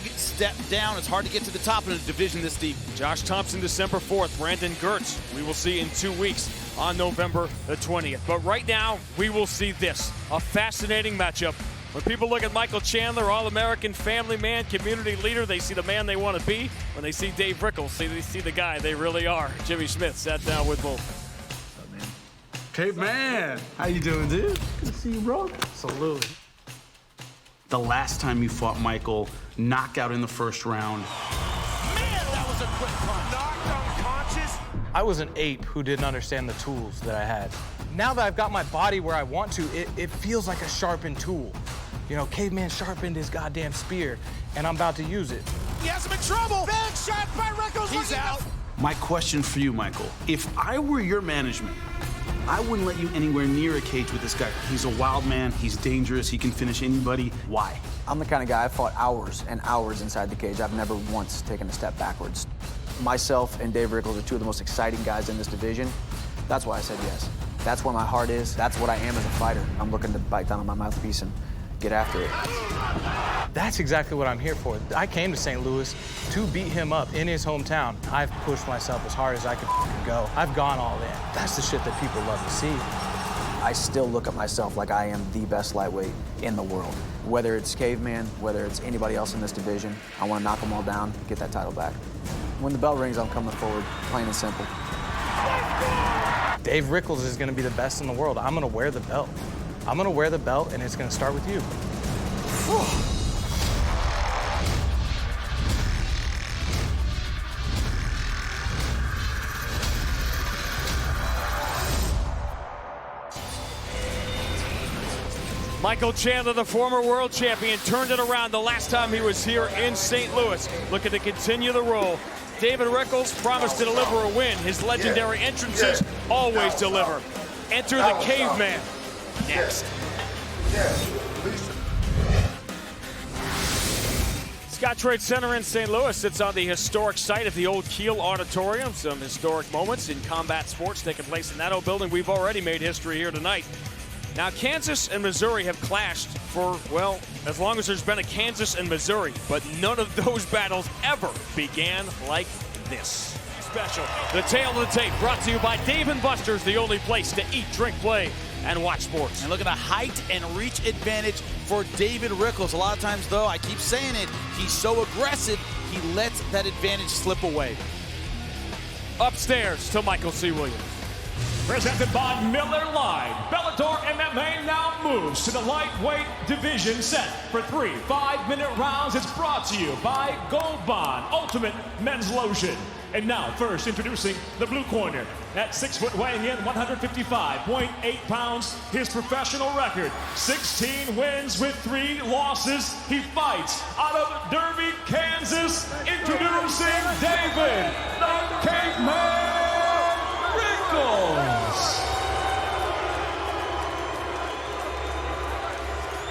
step down. It's hard to get to the top of the division this deep. Josh Thompson, December 4th. Brandon Gertz, we will see in 2 weeks on November the 20th. But right now, we will see this, a fascinating matchup. When people look at Michael Chandler, All-American, family man, community leader, they see the man they want to be. When they see Dave Rickles, they see the guy they really are. Jimmy Smith sat down with both. Hey, man. How you doing, dude? Good to see you, bro. Salute. The last time you fought Michael, knockout in the first round. Man, that was a quick punch. Knocked unconscious. I was an ape who didn't understand the tools that I had. Now that I've got my body where I want to, it feels like a sharpened tool. You know, Caveman sharpened his goddamn spear, and I'm about to use it. He has him in trouble. Big shot by Rickles. He's out. My question for you, Michael, if I were your management, I wouldn't let you anywhere near a cage with this guy. He's a wild man, he's dangerous, he can finish anybody. Why? I'm the kind of guy, I fought hours and hours inside the cage. I've never once taken a step backwards. Myself and Dave Rickles are two of the most exciting guys in this division. That's why I said yes. That's where my heart is. That's what I am as a fighter. I'm looking to bite down on my mouthpiece and get after it. That's exactly what I'm here for. I came to St. Louis to beat him up in his hometown. I've pushed myself as hard as I could go. I've gone all in. That's the shit that people love to see. I still look at myself like I am the best lightweight in the world. Whether it's Caveman, whether it's anybody else in this division, I want to knock them all down, get that title back. When the bell rings, I'm coming forward, plain and simple. Dave Rickles is going to be the best in the world. I'm going to wear the belt. I'm going to wear the belt, and it's going to start with you. Michael Chandler, the former world champion, turned it around the last time he was here in St. Louis, looking to continue the roll. David Rickles promised to deliver a win. His legendary entrances always deliver. Enter the Caveman next. Scott Trade Center in St. Louis sits on the historic site of the old Kiel Auditorium. Some historic moments in combat sports taking place in that old building. We've already made history here tonight. Now, Kansas and Missouri have clashed for, well, as long as there's been a Kansas and Missouri, but none of those battles ever began like this. Special, the tail of the tape, brought to you by Dave & Buster's, the only place to eat, drink, play, and watch sports. And look at the height and reach advantage for David Rickles. A lot of times, though, I keep saying it, he's so aggressive, he lets that advantage slip away. Upstairs to Michael C. Williams. Presented by Miller Lite, Bellator MMA now moves to the lightweight division set for 3 5-minute rounds. It's brought to you by Gold Bond Ultimate Men's Lotion. And now, first introducing the blue corner. At 6 foot, weighing in 155.8 pounds, his professional record, 16 wins with 3 losses. He fights out of Derby, Kansas. Introducing David, the Caveman Rickles.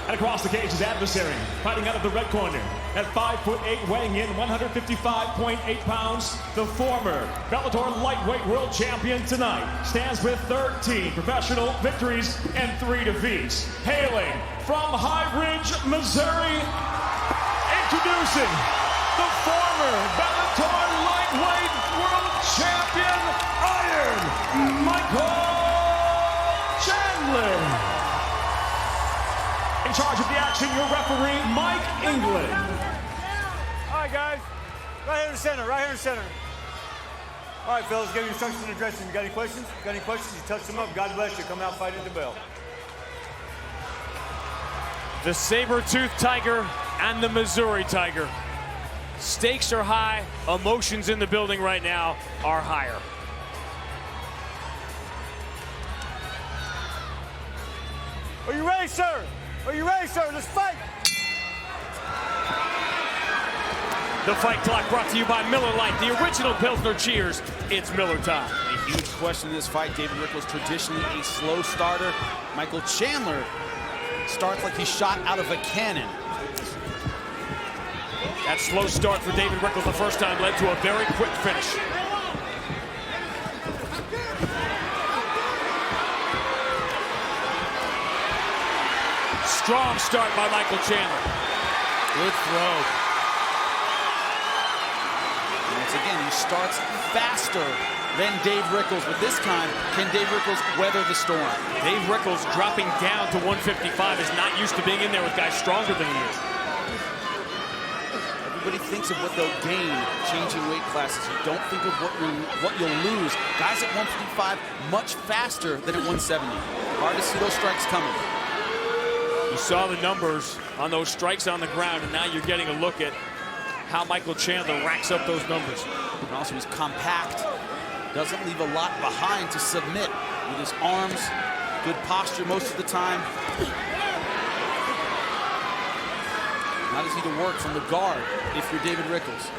And across the cage, his adversary, fighting out of the red corner, at 5'8", weighing in 155.8 pounds, the former Bellator lightweight world champion tonight stands with 13 professional victories and 3 defeats. Hailing from High Ridge, Missouri, introducing the former Bellator lightweight world champion, Iron Michael Chandler. In charge of the action, your referee, Mike England. All right, guys. Right here in the center, right here in the center. All right, fellas, give you instructions in the dressing room. You got any questions? Got any questions? You touch them up. God bless you. Come out fighting the bell. The saber-toothed tiger and the Missouri tiger. Stakes are high. Emotions in the building right now are higher. Are you ready, sir? Are you ready, sir? Let's fight! The fight clock brought to you by Miller Lite, the original Pilsner Cheers. It's Miller time. A huge question in this fight. David Rickles, traditionally a slow starter. Michael Chandler starts like he's shot out of a cannon. That slow start for David Rickles the first time led to a very quick finish. Strong start by Michael Chandler. Good throw. Once again, he starts faster than Dave Rickles, but this time, can Dave Rickles weather the storm? Dave Rickles dropping down to 155 is not used to being in there with guys stronger than he is. Everybody thinks of what they'll gain changing weight classes. You don't think of what you'll lose. Guys at 155 much faster than at 170. Hard to see those strikes coming. You saw the numbers on those strikes on the ground, and now you're getting a look at how Michael Chandler racks up those numbers. And also he's compact, doesn't leave a lot behind to submit with his arms, good posture most of the time. Not easy to work from the guard if you're David Rickles.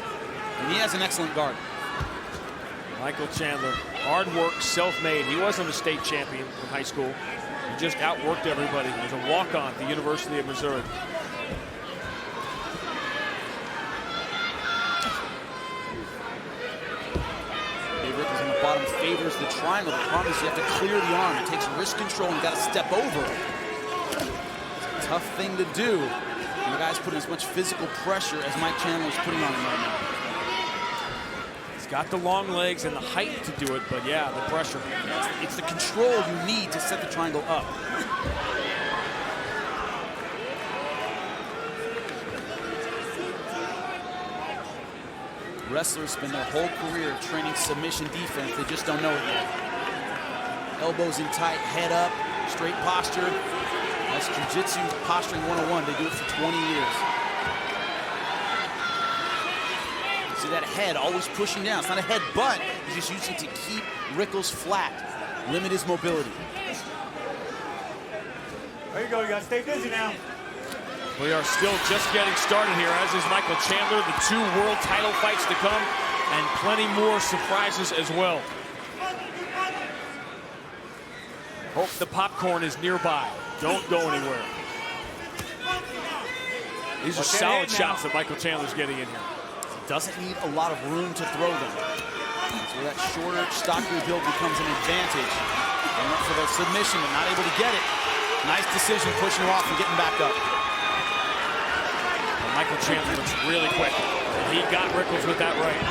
And he has an excellent guard. Michael Chandler, hard work, self-made. He wasn't a state champion in high school. He just outworked everybody. He was a walk-on at the University of Missouri. Dave Rickles on the bottom favors the triangle. The problem is you have to clear the arm. It takes wrist control and you got to step over it. It's a tough thing to do. And the guy's putting as much physical pressure as Mike Chandler's putting on him right now. Got the long legs and the height to do it, but yeah, the pressure. It's the control you need to set the triangle up. Wrestlers spend their whole career training submission defense. They just don't know it yet. Elbows in tight, head up, straight posture. That's jiu-jitsu posturing 101. They do it for 20 years. See that head always pushing down. It's not a head butt. He's just using it to keep Rickles flat, limit his mobility. There you go. You got to stay busy now. We are still just getting started here, as is Michael Chandler. The 2 world title fights to come, and plenty more surprises as well. Hope the popcorn is nearby. Don't go anywhere. These are solid shots that Michael Chandler's getting in here. Doesn't need a lot of room to throw them. So that shorter, stockier build becomes an advantage. They went for the submission, but not able to get it. Nice decision pushing him off and getting back up. And Michael Chandler looks really quick. And he got Rickles with that right.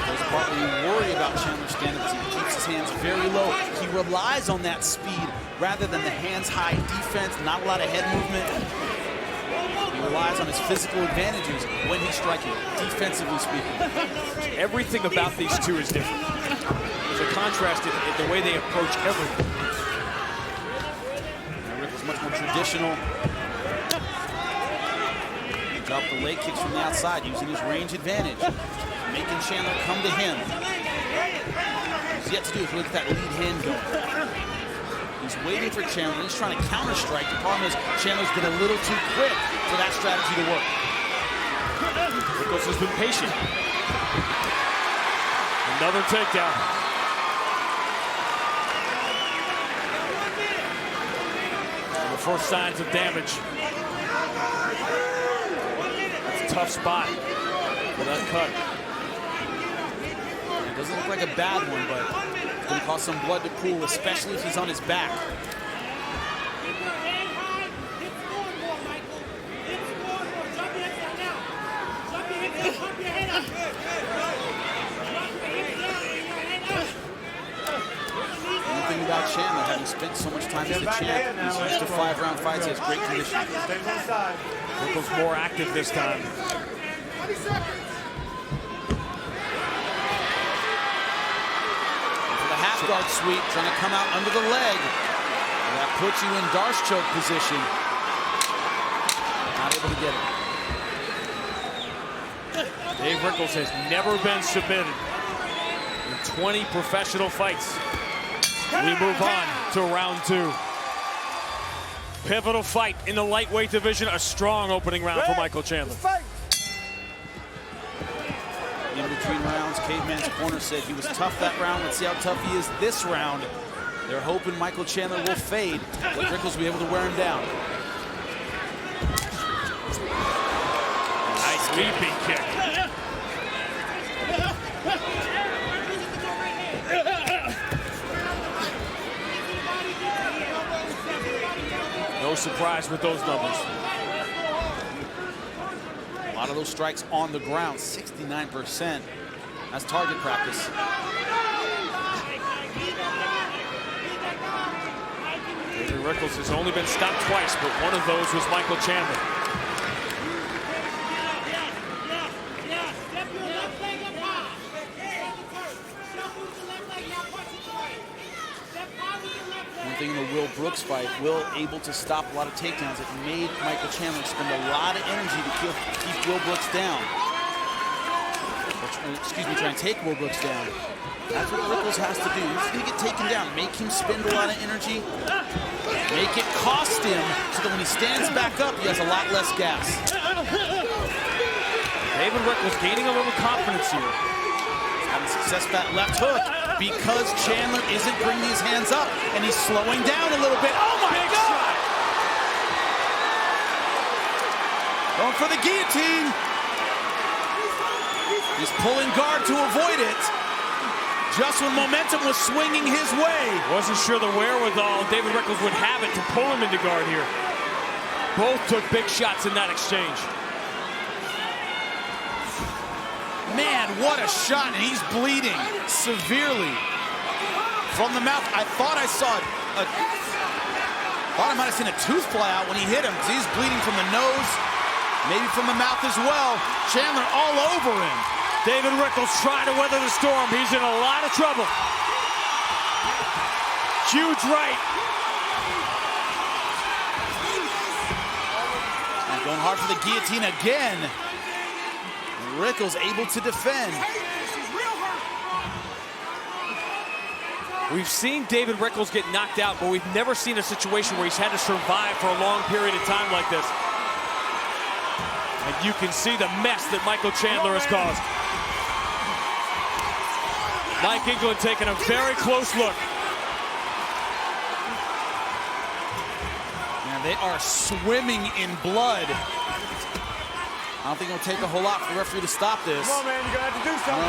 There's a part where you worry about Chandler's stand-up. He keeps his hands very low. He relies on that speed rather than the hands-high defense, not a lot of head movement. He relies on his physical advantages when he's striking, defensively speaking. Everything about these 2 is different. There's a contrast in the way they approach everything. Rickles much more traditional. Drop the leg kicks from the outside, using his range advantage. Making Chandler come to him. What he's yet to do is look at that lead hand going. He's waiting for Chandler. He's trying to counter-strike. The problem is Chandler's been a little too quick for that strategy to work. Rickles has been patient. Another takedown. first signs of damage. That's a tough spot for that cut. It doesn't look like a bad one, but it's going to cause some blood to pool, especially if he's on his back. One thing about Chandler, having spent so much time as the champ, he's used to 5-round fights, he has great condition. Rickles more active this time. Half guard sweep, trying to come out under the leg. And that puts you in Darce choke position. Not able to get it. Dave Rickles has never been submitted in 20 professional fights. We move on to round 2. Pivotal fight in the lightweight division. A strong opening round for Michael Chandler. In between rounds, Caveman's corner said he was tough that round. Let's see how tough he is this round. They're hoping Michael Chandler will fade, but Rickles will be able to wear him down. Nice leaping kick. No surprise with those numbers. A lot of those strikes on the ground, 69%. That's target practice. David Rickles has only been stopped twice, but one of those was Michael Chandler. One thing in the Will Brooks fight, Will able to stop a lot of takedowns. It made Michael Chandler spend a lot of energy to keep Will Brooks down. Excuse me, try and take Will Brooks down. That's what Rickles has to do. He's going to get taken down. Make him spend a lot of energy. Make it cost him so that when he stands back up, he has a lot less gas. David Rickles gaining a little confidence here. Having success with that left hook because Chandler isn't bringing his hands up and he's slowing down a little bit. Oh my God! Going for the guillotine. He's pulling guard to avoid it. Just when momentum was swinging his way. Wasn't sure the wherewithal David Rickles would have it to pull him into guard here. Both took big shots in that exchange. Man, what a shot, and he's bleeding severely from the mouth. I thought I might have seen a tooth fly out when he hit him. He's bleeding from the nose, maybe from the mouth as well. Chandler all over him. David Rickles trying to weather the storm. He's in a lot of trouble. Huge right. And going hard for the guillotine again. Rickles able to defend. We've seen David Rickles get knocked out, but we've never seen a situation where he's had to survive for a long period of time like this. And you can see the mess that Michael Chandler has caused. Mike England taking a very close look. Man, they are swimming in blood. I don't think it'll take a whole lot for the referee to stop this. Come on, man, you're gonna have to do something.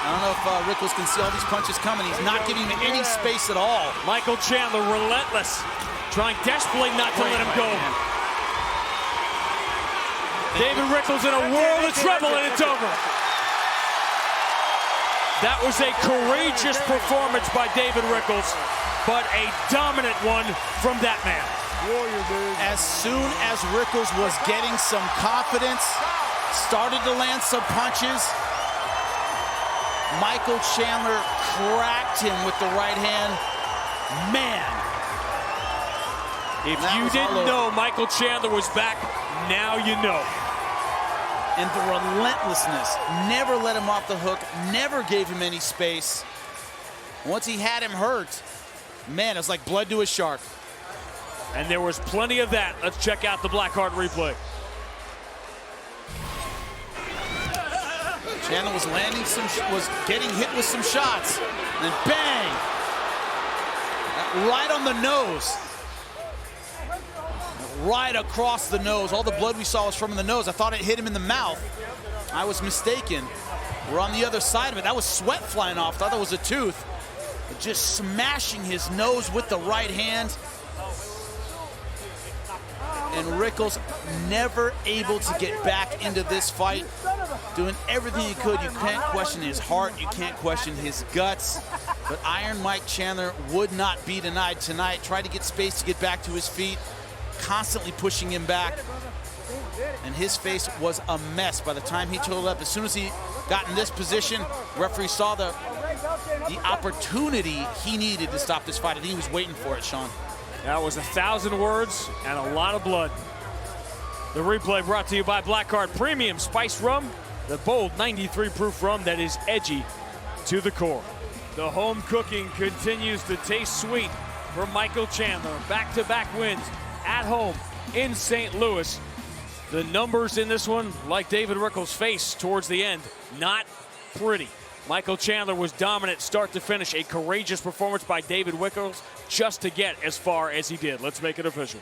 I don't know if Rickles can see all these punches coming. He's not giving him any space at all. Michael Chandler relentless, trying desperately not to let him go. David Rickles in a world of trouble, and it's over. That was a courageous performance by David Rickles, but a dominant one from that man. As soon as Rickles was getting some confidence, started to land some punches, Michael Chandler cracked him with the right hand. Man. If you didn't know Michael Chandler was back, now you know. And the relentlessness, never let him off the hook, never gave him any space. Once he had him hurt, man, it's like blood to a shark. And there was plenty of that. Let's check out the Blackheart replay. Chandler was was getting hit with some shots, and bang! Right on the nose. right across the nose. All the blood we saw was from the nose. I thought it hit him in the mouth. I was mistaken. We're on the other side of it. That was sweat flying off. Thought that was a tooth. But just smashing his nose with the right hand. And Rickles never able to get back into this fight. Doing everything he could. You can't question his heart. You can't question his guts. But Iron Mike Chandler would not be denied tonight. Tried to get space to get back to his feet. Constantly pushing him back. And his face was a mess by the time he totaled up. As soon as he got in this position, referee saw the opportunity he needed to stop this fight. I think he was waiting for it, Sean. That was 1,000 words and a lot of blood. The replay brought to you by Black Card Premium Spiced Rum, the bold 93 proof rum that is edgy to the core. The home cooking continues to taste sweet for Michael Chandler. Back-to-back wins at home in St. Louis. The numbers in this one, like David Rickles' face towards the end, not pretty. Michael Chandler was dominant start to finish. A courageous performance by David Rickles just to get as far as he did. Let's make it official.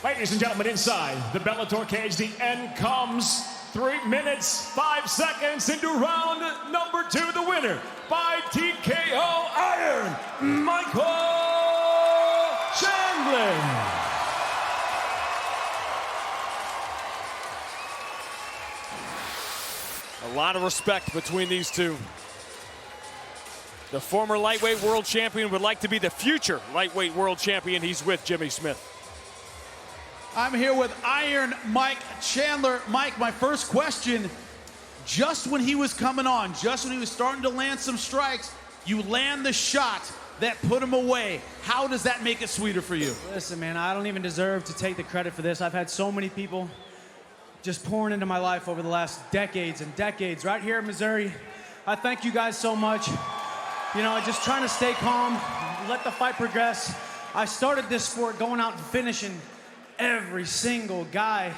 Ladies and gentlemen, inside the Bellator cage, the end comes. 3 minutes, 5 seconds into round number 2. The winner by TKO Iron, Michael Chandler. A lot of respect between these two. The former lightweight world champion would like to be the future lightweight world champion. He's with Jimmy Smith. I'm here with Iron Mike Chandler. Mike, my first question, just when he was coming on, just when he was starting to land some strikes, you land the shot that put him away. How does that make it sweeter for you? Listen, man, I don't even deserve to take the credit for this. I've had so many people just pouring into my life over the last decades and decades. Right here in Missouri, I thank you guys so much. You know, just trying to stay calm, let the fight progress. I started this sport going out and finishing every single guy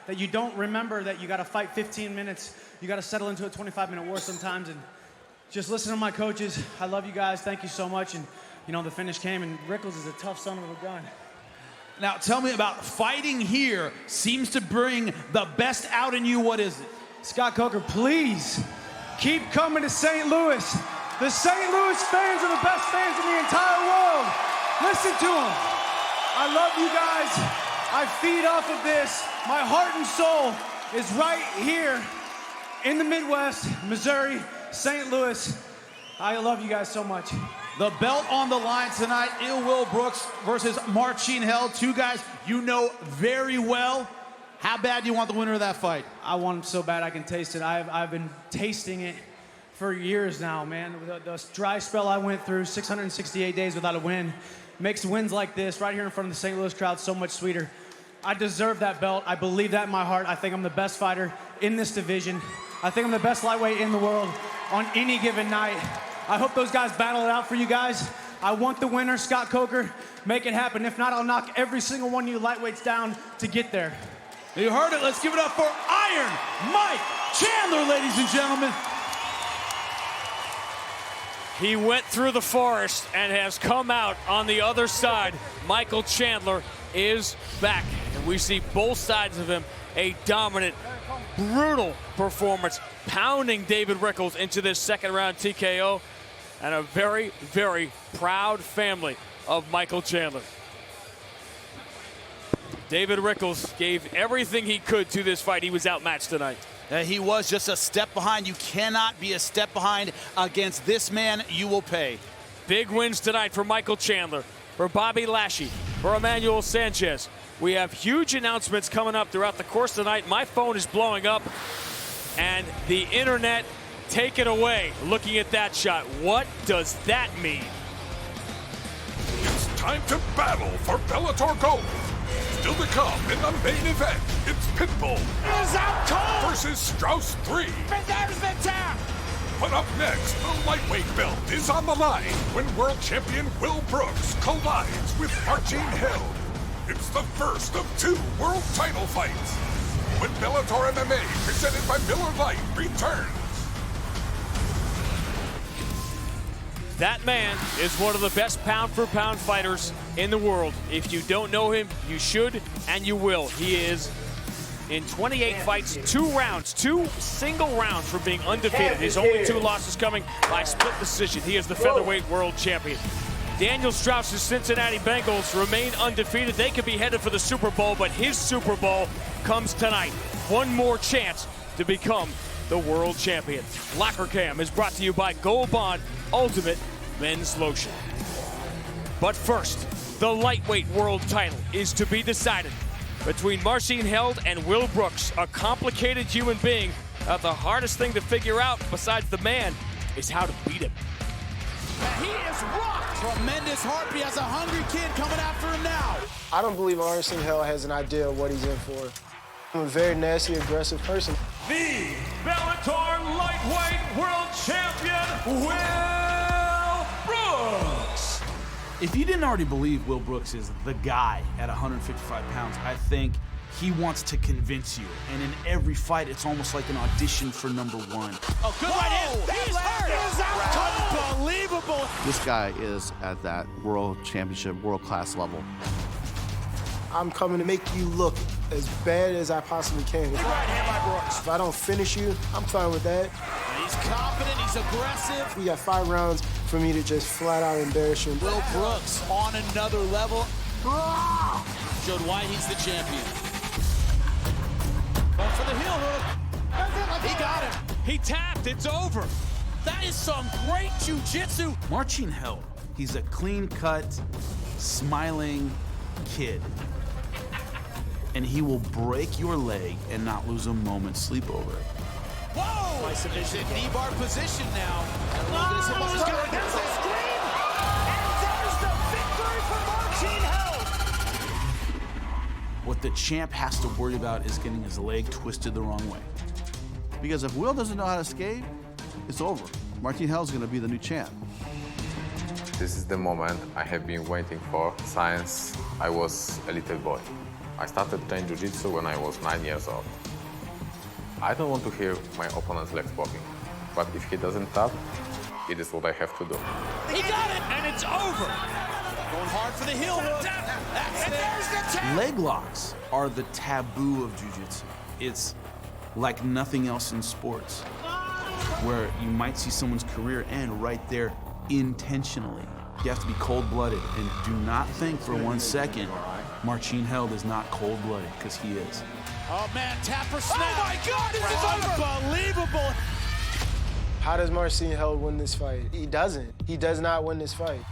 that you don't remember, that you got to fight 15 minutes. You got to settle into a 25-minute war sometimes. And just listen to my coaches. I love you guys. Thank you so much. And, you know, the finish came, and Rickles is a tough son of a gun. Now, tell me about fighting here seems to bring the best out in you. What is it? Scott Coker, please keep coming to St. Louis. The St. Louis fans are the best fans in the entire world. Listen to them. I love you guys. I feed off of this. My heart and soul is right here in the Midwest, Missouri, St. Louis. I love you guys so much. The belt on the line tonight, Ill Will Brooks versus Marcin Held. Two guys you know very well. How bad do you want the winner of that fight? I want him so bad I can taste it. I've been tasting it for years now, man. The dry spell I went through, 668 days without a win, makes wins like this right here in front of the St. Louis crowd so much sweeter. I deserve that belt. I believe that in my heart. I think I'm the best fighter in this division. I think I'm the best lightweight in the world on any given night. I hope those guys battle it out for you guys. I want the winner, Scott Coker. Make it happen. If not, I'll knock every single one of you lightweights down to get there. You heard it. Let's give it up for Iron Mike Chandler, ladies and gentlemen. He went through the forest and has come out on the other side. Michael Chandler is back. And we see both sides of him. A dominant, brutal performance, pounding David Rickles into this second round TKO. And a very, very proud family of Michael Chandler. David Rickles gave everything he could to this fight. He was outmatched tonight. He was just a step behind. You cannot be a step behind against this man. You will pay. Big wins tonight for Michael Chandler, for Bobby Lashley, for Emmanuel Sanchez. We have huge announcements coming up throughout the course of the night. My phone is blowing up, and the internet, take it away. Looking at that shot, what does that mean? It's time to battle for Bellator Gold. Still to come in the main event, it's Pitbull is out cold versus Straus 3. There's the tap. But up next, the lightweight belt is on the line when world champion Will Brooks collides with Marcin Held. It's the first of 2 world title fights when Bellator MMA, presented by Miller Lite, returns. That man is one of the best pound-for-pound fighters in the world. If you don't know him, you should, and you will. He is in 28 fights, 2 rounds, 2 single rounds from being undefeated. His only 2 losses coming by split decision. He is the featherweight world champion. Daniel Straus' Cincinnati Bengals remain undefeated. They could be headed for the Super Bowl, but his Super Bowl comes tonight. One more chance to become the world champion. Locker Cam is brought to you by Gold Bond Ultimate Men's Lotion. But first, the lightweight world title is to be decided between Marcin and Will Brooks, a complicated human being. The hardest thing to figure out, besides the man, is how to beat him. He is rocked. Tremendous heart. He has a hungry kid coming after him now. I don't believe Marcin has an idea of what he's in for. I'm a very nasty, aggressive person. The Bellator lightweight world champion, Will Brooks. If you didn't already believe Will Brooks is the guy at 155 pounds, I think he wants to convince you. And in every fight, it's almost like an audition for #1. Oh, good right hand. He's hurt. Unbelievable. This guy is at that world championship, world-class level. I'm coming to make you look as bad as I possibly can. Right hand by Brooks. If I don't finish you, I'm fine with that. He's confident. He's aggressive. We got 5 rounds for me to just flat out embarrass you. Will Brooks on another level. Showed why he's the champion. Going for the heel hook. He got him. He tapped. It's over. That is some great jiu-jitsu. Marcin, he's a clean-cut, smiling kid. And he will break your leg and not lose a moment's sleep over it. Whoa! He's in knee bar position now. There's a scream! And there's the victory for Marcin. What the champ has to worry about is getting his leg twisted the wrong way. Because if Will doesn't know how to skate, it's over. Marcin is going to be the new champ. This is the moment I have been waiting for since I was a little boy. I started playing jiu-jitsu when I was 9 years old. I don't want to hear my opponent's legs popping, but if he doesn't tap, it is what I have to do. He got it, and it's over. Going hard for the heel hook. And there's the tap. Leg locks are the taboo of jiu-jitsu. It's like nothing else in sports, where you might see someone's career end right there intentionally. You have to be cold-blooded, and do not think for 1 second Marcin is not cold-blooded, because he is. Oh man, tap for snap. Oh my God, this is unbelievable. How does Marcin win this fight? He doesn't. He does not win this fight.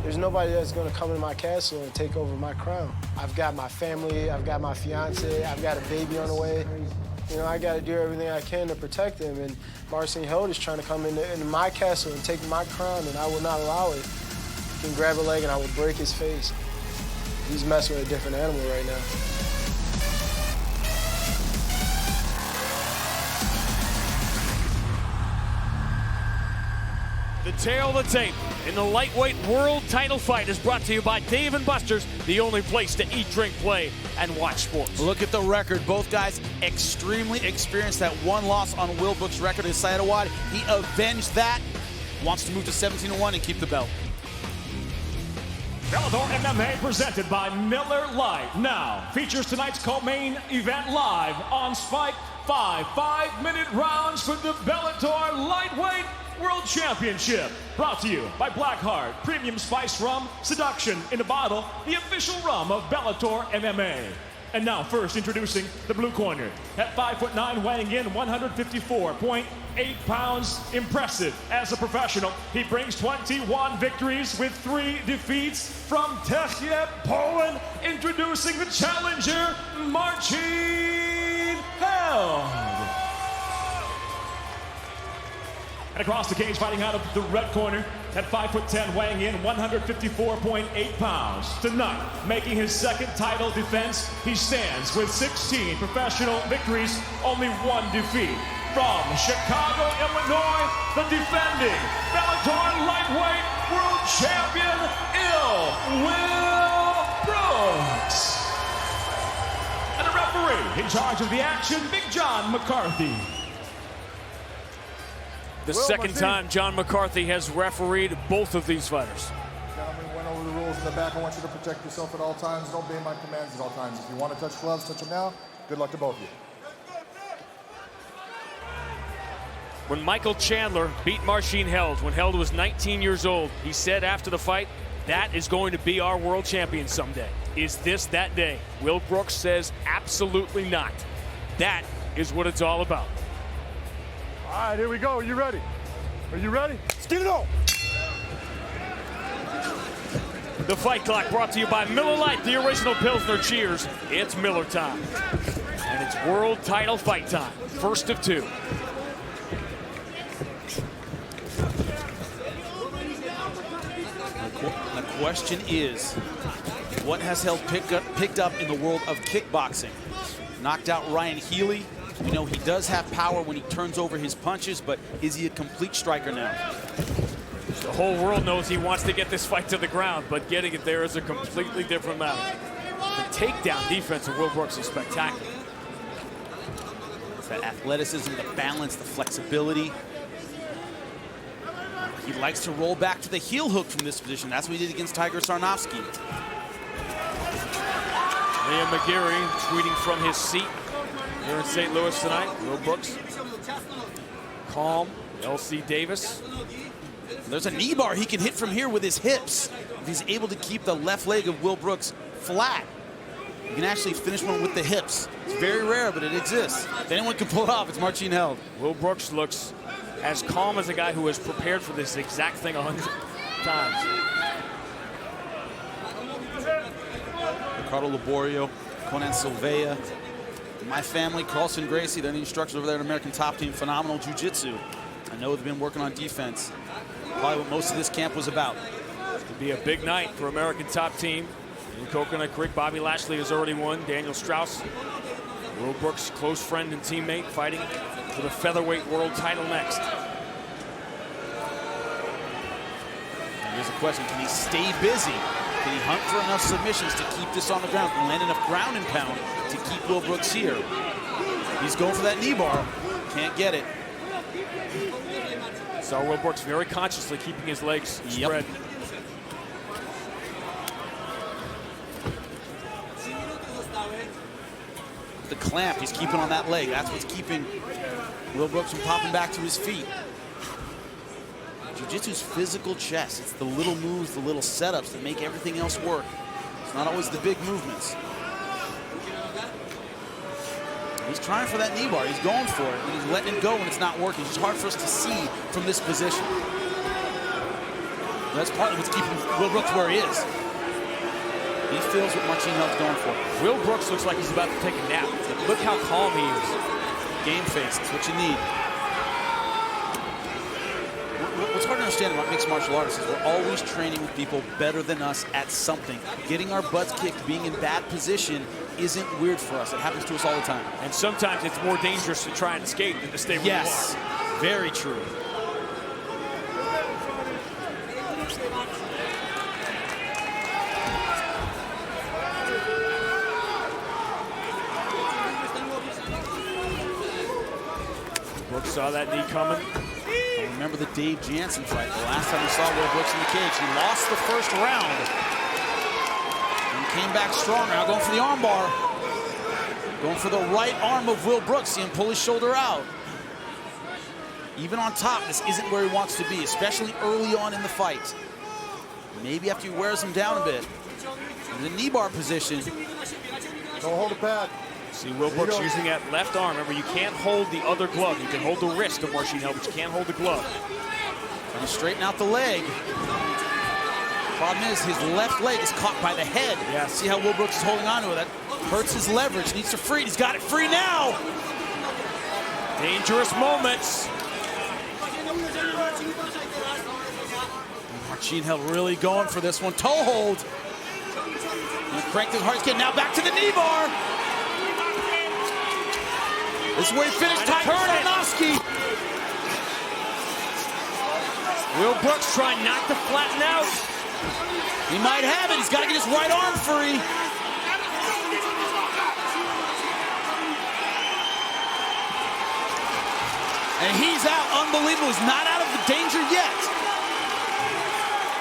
There's nobody that's gonna come in my castle and take over my crown. I've got my family, I've got my fiance, I've got a baby on the way. You know, I gotta do everything I can to protect him, and Marcin is trying to come into my castle and take my crown, and I will not allow it. He can grab a leg and I will break his face. He's messing with a different animal right now. The tail of the tape in the lightweight world title fight is brought to you by Dave & Buster's, the only place to eat, drink, play, and watch sports. Look at the record. Both guys extremely experienced. That 1 loss on Will Brooks' record is Sayadawad. He avenged that. Wants to move to 17-1 and keep the belt. Bellator MMA presented by Miller Lite now features tonight's co-main event live on Spike. 5 5-minute rounds for the Bellator Lightweight World Championship. Brought to you by Blackheart Premium Spice Rum, Seduction in a Bottle, the official rum of Bellator MMA. And now first introducing the blue corner. At 5'9", weighing in 154.8 pounds. Impressive as a professional. He brings 21 victories with 3 defeats from Czechia, Poland. Introducing the challenger, Marcin Held. And across the cage, fighting out of the red corner, at 5'10", weighing in 154.8 pounds. Tonight, making his second title defense, he stands with 16 professional victories, only 1 defeat. From Chicago, Illinois, the defending Bellator Lightweight World Champion, Will Brooks. And the referee in charge of the action, Big John McCarthy. The second time John McCarthy has refereed both of these fighters. Gentlemen, went over the rules in the back. I want you to protect yourself at all times. Don't obey my commands at all times. If you want to touch gloves, touch them now. Good luck to both of you. When Michael Chandler beat Marcin Held when Held was 19 years old, he said after the fight, that is going to be our world champion someday. Is this that day? Will Brooks says absolutely not. That is what it's all about. All right, here we go. Are you ready? Are you ready? Let's get it on. The fight clock brought to you by Miller Lite, the original Pilsner. Cheers. It's Miller time. And it's world title fight time. First of two. The question is, what has Held picked up in the world of kickboxing? Knocked out Ryan Healy. We know he does have power when he turns over his punches, but is he a complete striker now? The whole world knows he wants to get this fight to the ground, but getting it there is a completely different matter. The takedown defense of Will Brooks is spectacular. It's that athleticism, the balance, the flexibility. He likes to roll back to the heel hook from this position. That's what he did against Tiger Sarnofsky. Liam McGeary tweeting from his seat here in St. Louis tonight. Will Brooks, calm. LC Davis. There's a knee bar he can hit from here with his hips. If he's able to keep the left leg of Will Brooks flat, you can actually finish one with the hips. It's very rare, but it exists. If anyone can pull it off, it's Marcin Held. Will Brooks looks as calm as a guy who has prepared for this exact thing 100 times. Ricardo Laborio, Conan Silveira, my family, Carlson Gracie, they're the instructors over there at American Top Team. Phenomenal jiu-jitsu. I know they've been working on defense. Probably what most of this camp was about. It could be a big night for American Top Team. In Coconut Creek, Bobby Lashley has already won. Daniel Straus, Will Brooks' close friend and teammate, fighting for the featherweight world title next. Here's a question, can he stay busy? Can he hunt for enough submissions to keep this on the ground? Can he land enough ground and pound to keep Will Brooks here? He's going for that knee bar. Can't get it. So Will Brooks very consciously keeping his legs spread. The clamp he's keeping on that leg. That's what's keeping Will Brooks from popping back to his feet. Jiu-jitsu's physical chess. It's the little moves, the little setups that make everything else work. It's not always the big movements. He's trying for that knee bar. He's going for it, and he's letting it go when it's not working. It's hard for us to see from this position. That's partly what's keeping Will Brooks where he is. He feels what Marcin Held's going for. Will Brooks looks like he's about to take a nap. Look how calm he is. Game face, that's what you need. What's hard to understand about mixed martial artists is we're always training with people better than us at something. Getting our butts kicked, being in bad position isn't weird for us. It happens to us all the time. And sometimes it's more dangerous to try and escape than to stay where you are. Yes, very true. Brooks saw that knee coming. I remember the Dave Jansen fight. The last time we saw Will Brooks in the cage, he lost the first round. And came back stronger. Now going for the arm bar. Going for the right arm of Will Brooks. See him pull his shoulder out. Even on top, this isn't where he wants to be, especially early on in the fight. Maybe after he wears him down a bit. In the knee bar position. Don't hold the pad. See Will Brooks using that left arm. Remember, you can't hold the other glove. You can hold the wrist of Marcin Held, but you can't hold the glove. And straighten out the leg. Problem is, his left leg is caught by the head. Yeah. See how Will Brooks is holding on to it? That hurts his leverage. Needs to free it. He's got it free now. Dangerous moments. Marcin Held really going for this one. Toe hold. Cranked his heart again. Now back to the knee bar. This is where he finished Tiger Sarnofsky. Will Brooks trying not to flatten out. He might have it. He's got to get his right arm free. And he's out. Unbelievable. He's not out of the danger yet.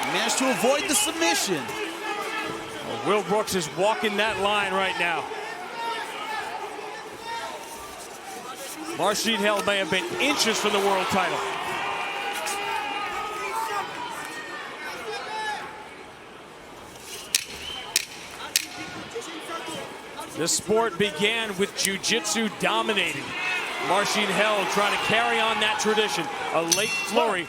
He managed to avoid the submission. Well, Will Brooks is walking that line right now. Marcin Held may have been inches from the world title. This sport began with jiu-jitsu dominating. Marcin Held trying to carry on that tradition. A late flurry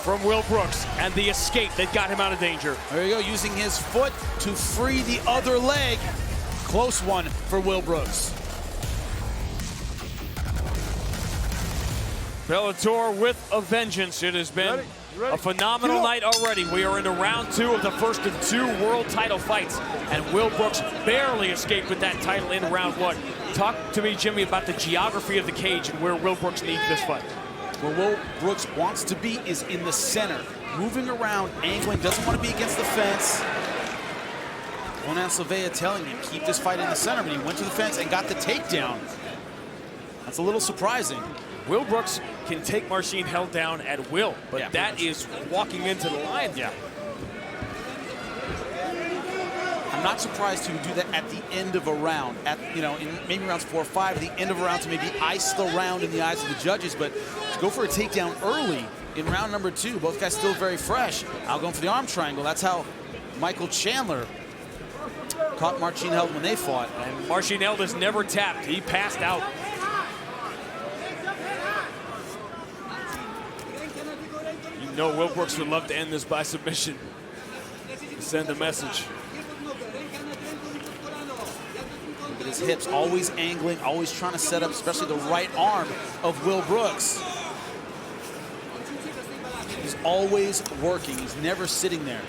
from Will Brooks and the escape that got him out of danger. There you go, using his foot to free the other leg. Close one for Will Brooks. Bellator with a vengeance. It has been a phenomenal night already. We are into round 2 of the first of 2 world title fights. And Will Brooks barely escaped with that title in round 1. Talk to me, Jimmy, about the geography of the cage and where Will Brooks needs this fight. Where Will Brooks wants to be is in the center. Moving around, angling, doesn't want to be against the fence. Onan Silveira telling him, keep this fight in the center, but he went to the fence and got the takedown. That's a little surprising. Will Brooks can take Marcin Held down at will, but that is walking into the line. Yeah. I'm not surprised he would do that at the end of a round, in maybe rounds 4 or 5, at the end of a round to maybe ice the round in the eyes of the judges, but to go for a takedown early in round number 2, both guys still very fresh. Now going for the arm triangle. That's how Michael Chandler caught Marcin Held when they fought. And Marcin Held has never tapped. He passed out. You know Will Brooks would love to end this by submission. Send a message. Look at his hips, always angling, always trying to set up, especially the right arm of Will Brooks. He's always working. He's never sitting there.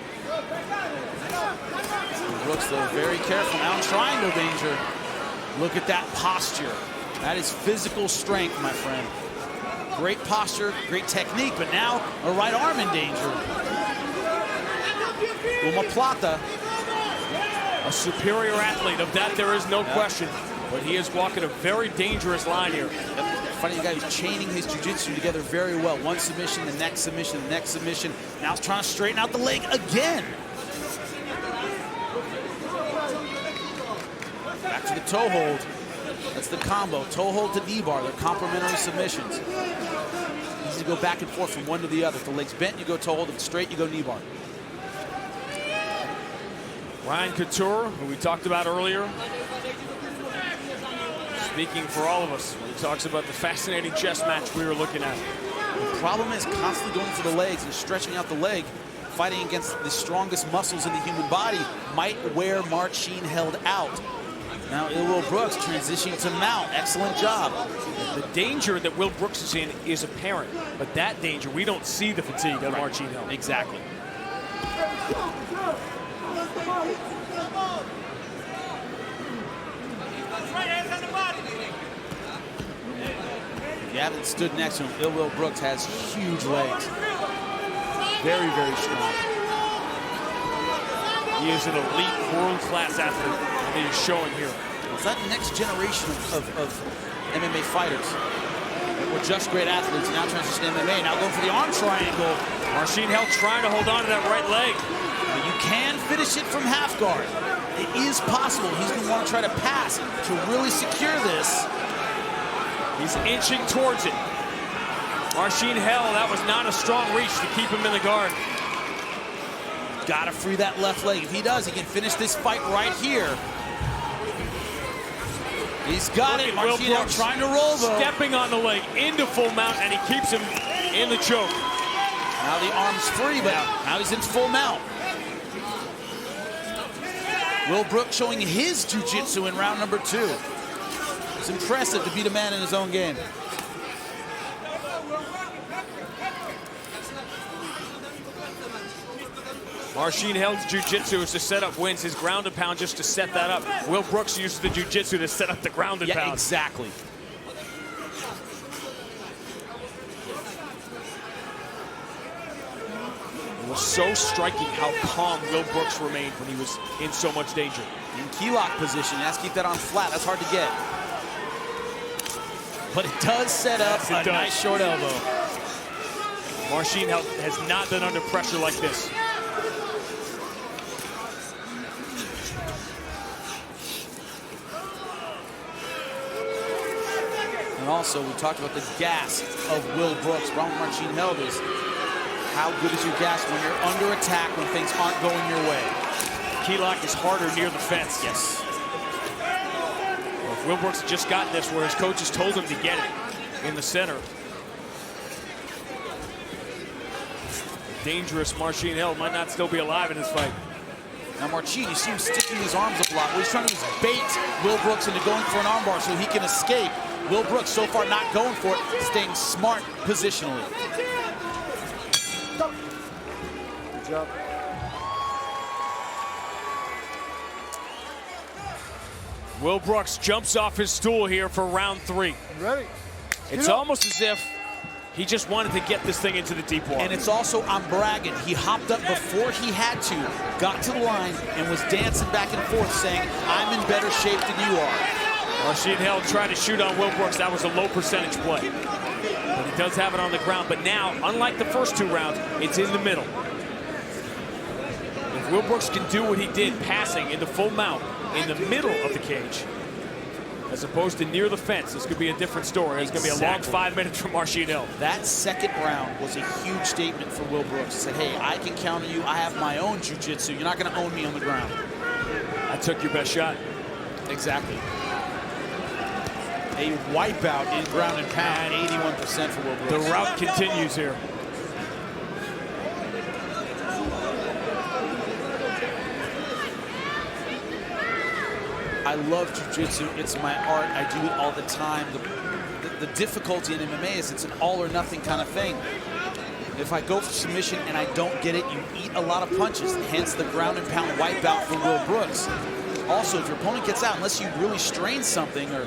Brooks, though, very careful. Now in triangle danger. Look at that posture. That is physical strength, my friend. Great posture, great technique, but now a right arm in danger. Plata. A superior athlete, of that there is no question. But he is walking a very dangerous line here. Funny guy who's chaining his jiu-jitsu together very well. One submission, the next submission, the next submission. Now he's trying to straighten out the leg again. Back to the toe hold. That's the combo. Toe hold to knee bar. They're complementary submissions. Easy to go back and forth from one to the other. If the leg's bent, you go toe hold. If it's straight, you go knee bar. Ryan Couture, who we talked about earlier, speaking for all of us when he talks about the fascinating chess match we were looking at. The problem is constantly going for the legs and stretching out the leg. Fighting against the strongest muscles in the human body might wear Marcin Held out. Now Will Brooks transitioning to mount. Excellent job. The danger that Will Brooks is in is apparent, but that danger, we don't see the fatigue on Marcin Held. Exactly. If you haven't stood next to him, Will Brooks has huge legs. Very, very strong. He is an elite world-class athlete that he is showing here. It's that next generation of MMA fighters. We're just great athletes, now transition to MMA. Now going for the arm triangle. Marcin Held trying to hold on to that right leg. You can finish it from half guard. It is possible. He's going to want to try to pass to really secure this. He's inching towards it. Marcin Held, that was not a strong reach to keep him in the guard. Got to free that left leg. If he does, he can finish this fight right here. He's got it. Marcin Held trying to roll, though. Stepping on the leg into full mount, and he keeps him in the choke. Now the arm's free, but now he's in full mount. Will Brooks showing his jiu-jitsu in round number 2. It's impressive to beat a man in his own game. Marcin Held's jiu-jitsu is to set up wins, his ground and pound just to set that up. Will Brooks uses the jiu-jitsu to set up the ground and pound. Yeah, exactly. It was so striking how calm Will Brooks remained when he was in so much danger. In key lock position, he has to keep that arm flat. That's hard to get. but it does set up a nice short elbow. Marcin has not been under pressure like this. And also, we talked about the gas of Will Brooks. Problem with Marcin Held is how good is your gas when you're under attack, when things aren't going your way. Key lock is harder near the fence. Yes. Well, if Will Brooks had just gotten this where his coaches told him to get it in the center. Dangerous Marcin Held might not still be alive in this fight. Now Marcin, you see him sticking his arms up a lot. What he's trying to do is bait Will Brooks into going for an armbar so he can escape. Will Brooks so far not going for it, staying smart positionally. Good job. Will Brooks jumps off his stool here for round 3. Ready? It's almost as if he just wanted to get this thing into the deep water. And it's also, I'm bragging, he hopped up before he had to, got to the line, and was dancing back and forth saying, I'm in better shape than you are. Marcin Held tried to shoot on Will Brooks. That was a low percentage play. But he does have it on the ground. But now, unlike the first 2 rounds, it's in the middle. If Will Brooks can do what he did, passing into full mount in the middle of the cage, as opposed to near the fence, this could be a different story. It's going to be a long 5 minutes from Marcin Held. That second round was a huge statement for Will Brooks. He said, hey, I can counter you. I have my own jiu-jitsu. You're not going to own me on the ground. I took your best shot. Exactly. A wipeout in ground and pound, 81% for Will Brooks. The route continues here. I love jiu-jitsu. It's my art. I do it all the time. The difficulty in MMA is it's an all or nothing kind of thing. If I go for submission and I don't get it, you eat a lot of punches. Hence the ground and pound wipeout for Will Brooks. Also, if your opponent gets out, unless you really strain something or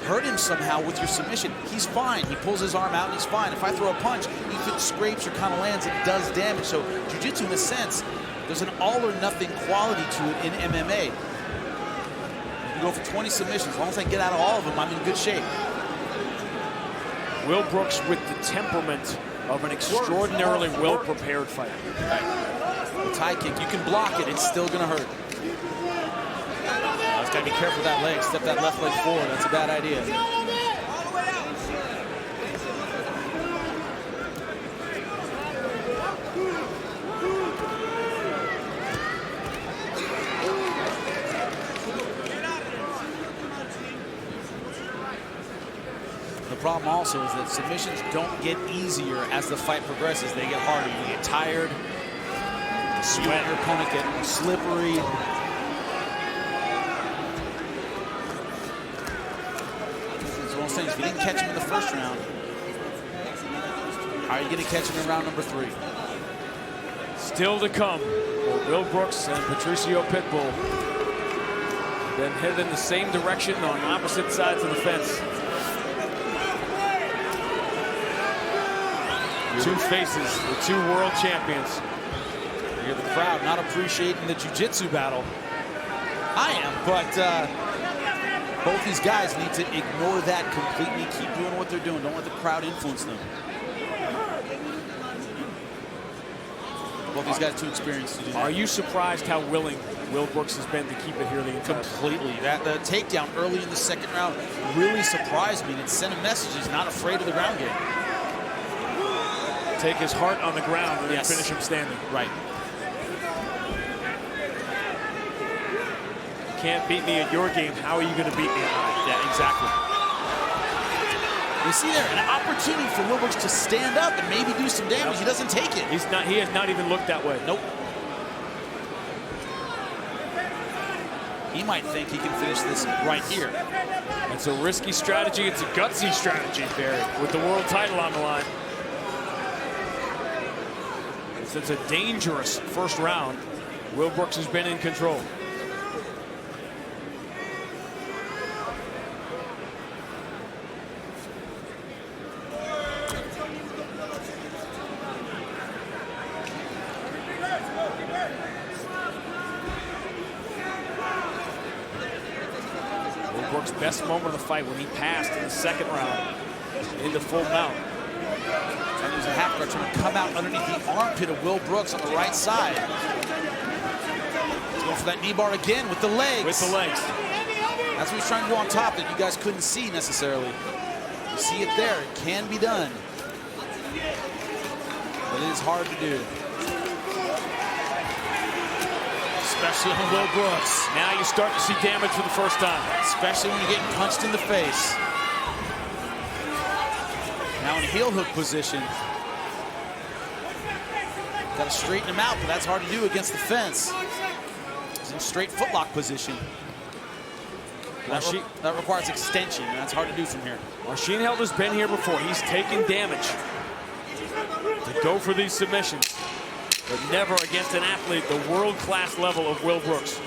hurt him somehow with your submission, he's fine. He pulls his arm out and he's fine. If I throw a punch, if it scrapes or kind of lands, it does damage. So jiu-jitsu, in a sense, there's an all or nothing quality to it in MMA. You can go for 20 submissions. As long as I get out of all of them, I'm in good shape. Will Brooks with the temperament of an extraordinarily well-prepared fighter. Right. The tie kick, you can block it, it's still gonna hurt. Just gotta be careful with that leg. Step that left leg forward. That's a bad idea. The problem also is that submissions don't get easier as the fight progresses. They get harder. You get tired. The sweat, your opponent get slippery. If you didn't catch him in the first round, how are you going to catch him in round number 3? Still to come for Will Brooks and Patrício Pitbull. Then headed in the same direction on opposite sides of the fence. Two faces, the 2 world champions. You hear the crowd not appreciating the jiu-jitsu battle. I am, but both these guys need to ignore that completely. Keep doing what they're doing. Don't let the crowd influence them. Both these guys too experienced to do that. Are you surprised how willing Will Brooks has been to keep it here the entire time? Completely. The takedown early in the second round really surprised me. And it sent a message he's not afraid of the ground game. Take his heart on the ground and then finish him standing. Right. Can't beat me at your game. How are you going to beat me? Yeah, exactly. You see there an opportunity for Will Brooks to stand up and maybe do some damage. He doesn't take it. He's not. He has not even looked that way. Nope. He might think he can finish this right here. It's a risky strategy. It's a gutsy strategy, Barry, with the world title on the line. It's a dangerous first round. Will Brooks has been in control. Brooks' best moment of the fight when he passed in the second round into full mount. And there's a half guard trying to come out underneath the armpit of Will Brooks on the right side. He's going for that knee bar again with the legs. With the legs. That's what he's trying to do on top that you guys couldn't see necessarily. You see it there. It can be done. But it is hard to do. Especially on Will Brooks. Now you start to see damage for the first time. Especially when you're getting punched in the face. Now in heel hook position. Got to straighten him out, but that's hard to do against the fence. He's in straight footlock position. That requires extension, and that's hard to do from here. Marcin Held has been here before. He's taken damage to go for these submissions, but never against an athlete the world-class level of Will Brooks.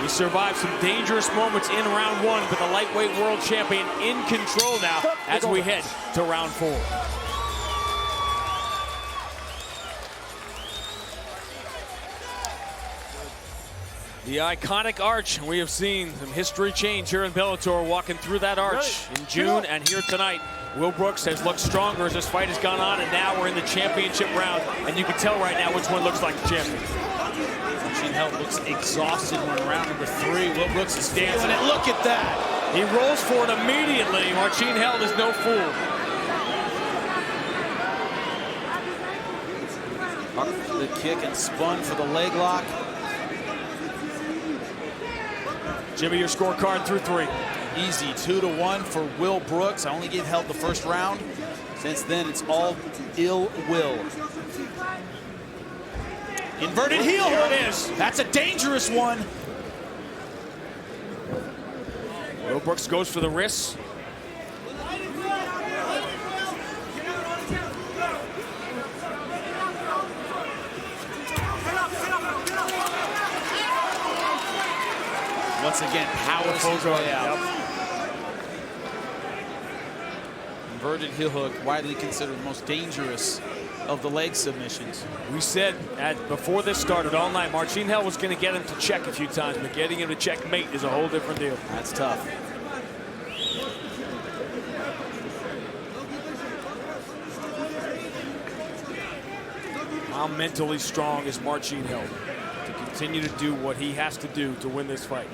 He survived some dangerous moments in round one, but the lightweight world champion in control now as we head to round 4. The iconic arch. We have seen some history change here in Bellator, walking through that arch in June and here tonight. Will Brooks has looked stronger as this fight has gone on, and now we're in the championship round, and you can tell right now which one looks like the champion. Marcin Held looks exhausted when round number 3. Will Brooks is dancing it. Look at that. He rolls for it immediately. Marcin Held is no fool. The kick and spun for the leg lock. Jimmy, your scorecard through 3. Easy, 2-1 for Will Brooks. I only gave Held the first round. Since then, it's all ill will. Inverted heel. Here it is. That's a dangerous one. Will Brooks goes for the wrists. Once again, powerful way out. Inverted heel hook, widely considered the most dangerous of the leg submissions. We said before this started all night, Marcin Held was going to get him to check a few times, but getting him to checkmate is a whole different deal. That's tough. How mentally strong is Marcin Held to continue to do what he has to do to win this fight?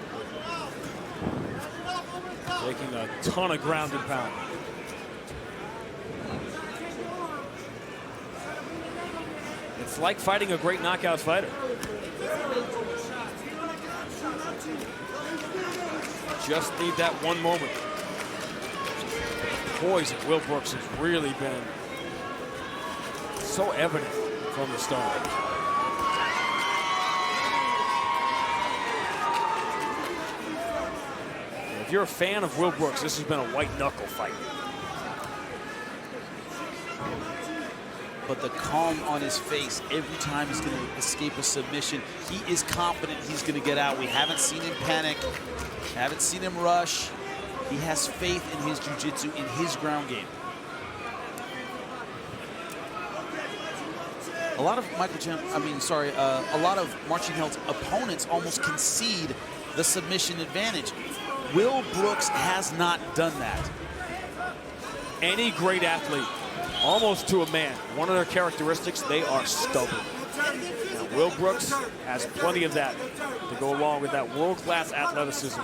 Taking a ton of ground and pound. It's like fighting a great knockout fighter. Just need that one moment. The poise of Will Brooks has really been so evident from the start. If you're a fan of Will Brooks, this has been a white knuckle fight. But the calm on his face every time he's going to escape a submission, he is confident he's going to get out. We haven't seen him panic, haven't seen him rush. He has faith in his jiu-jitsu, in his ground game. A lot of a lot of Marcin Held's opponents almost concede the submission advantage. Will Brooks has not done that. Any great athlete, almost to a man, one of their characteristics, they are stubborn. Now, Will Brooks has plenty of that to go along with that world-class athleticism.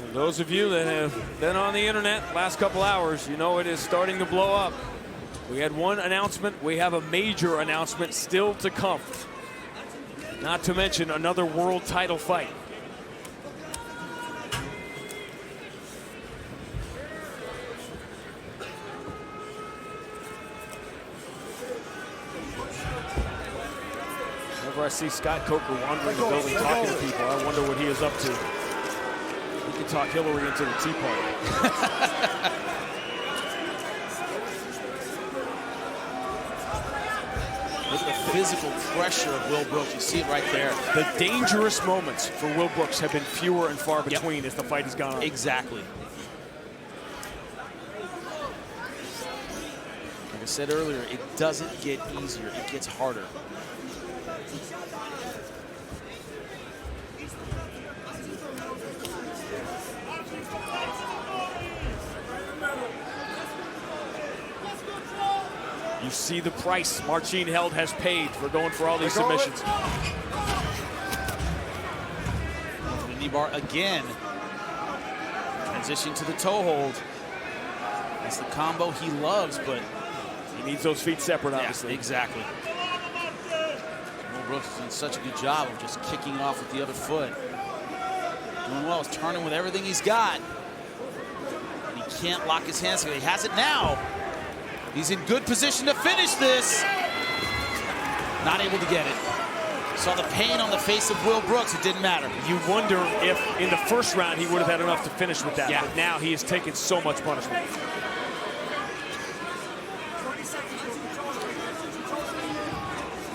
And those of you that have been on the internet last couple hours, you know it is starting to blow up. We had one announcement. We have a major announcement still to come. Not to mention another world title fight. Whenever I see Scott Coker wandering the building talking to people, I wonder what he is up to. He can talk Hillary into the Tea Party. Look at the physical pressure of Will Brooks. You see it right there. The dangerous moments for Will Brooks have been fewer and far between as the fight has gone on. Exactly. Like I said earlier, it doesn't get easier, it gets harder. You see the price Marcin Held has paid for going for all these submissions. The knee bar again. Transition to the toe hold. That's the combo he loves, but he needs those feet separate, obviously. Yeah, exactly. Will Brooks has done such a good job of just kicking off with the other foot. Doing well, he's turning with everything he's got. And he can't lock his hands together. He has it now. He's in good position to finish this. Not able to get it. Saw the pain on the face of Will Brooks. It didn't matter. You wonder if in the first round he would have had enough to finish with that. Yeah. But now he has taken so much punishment.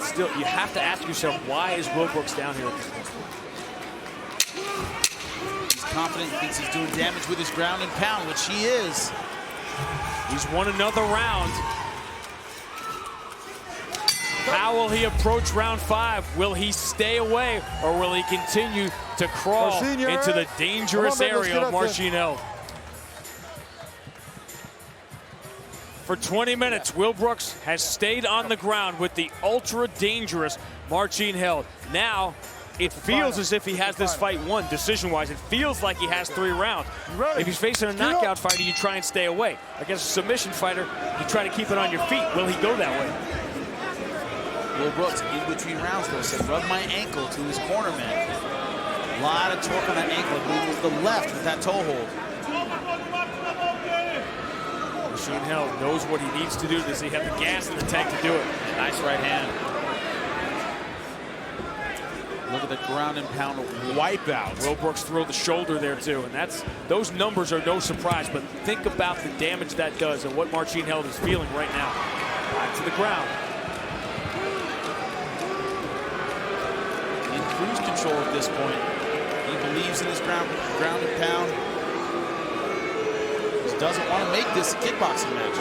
Still, you have to ask yourself, why is Will Brooks down here at this point? He's confident. He thinks he's doing damage with his ground and pound, which he is. He's won another round. How will he approach round 5? Will he stay away, or will he continue to crawl into the dangerous area of Marcin Held? For 20 minutes, Will Brooks has stayed on the ground with the ultra-dangerous Marcin Held. Now, it feels as if he has this fight won, decision-wise. It feels like he has 3 rounds. If he's facing a knockout fighter, you try and stay away. Against a submission fighter, you try to keep it on your feet. Will he go that way? Will Brooks, in between rounds, though, said, rub my ankle to his corner man. A lot of torque on that ankle. I believe it was the left with that toe hold. Marcin Held knows what he needs to do. Does he have the gas in the tank to do it? Nice right hand. Look at the ground and pound wipeout. Will Brooks throw the shoulder there too, and those numbers are no surprise, but think about the damage that does and what Marcin Held is feeling right now. Back to the ground. In cruise control at this point. He believes in his ground and pound. Just doesn't want to make this a kickboxing match.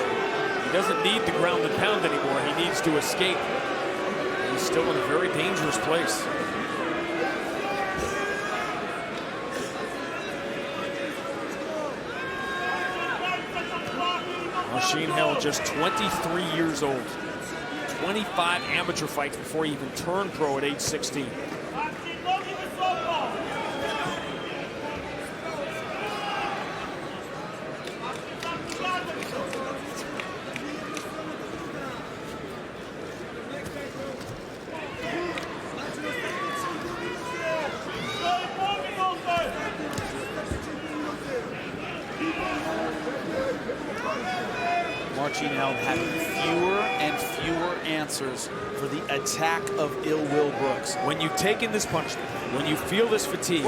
He doesn't need the ground and pound anymore. He needs to escape. He's still in a very dangerous place. Marcin Held, just 23 years old. 25 amateur fights before he even turned pro at age 16. Marcin Held having fewer and fewer answers for the attack of ill Will Brooks. When you take in this punishment, when you feel this fatigue,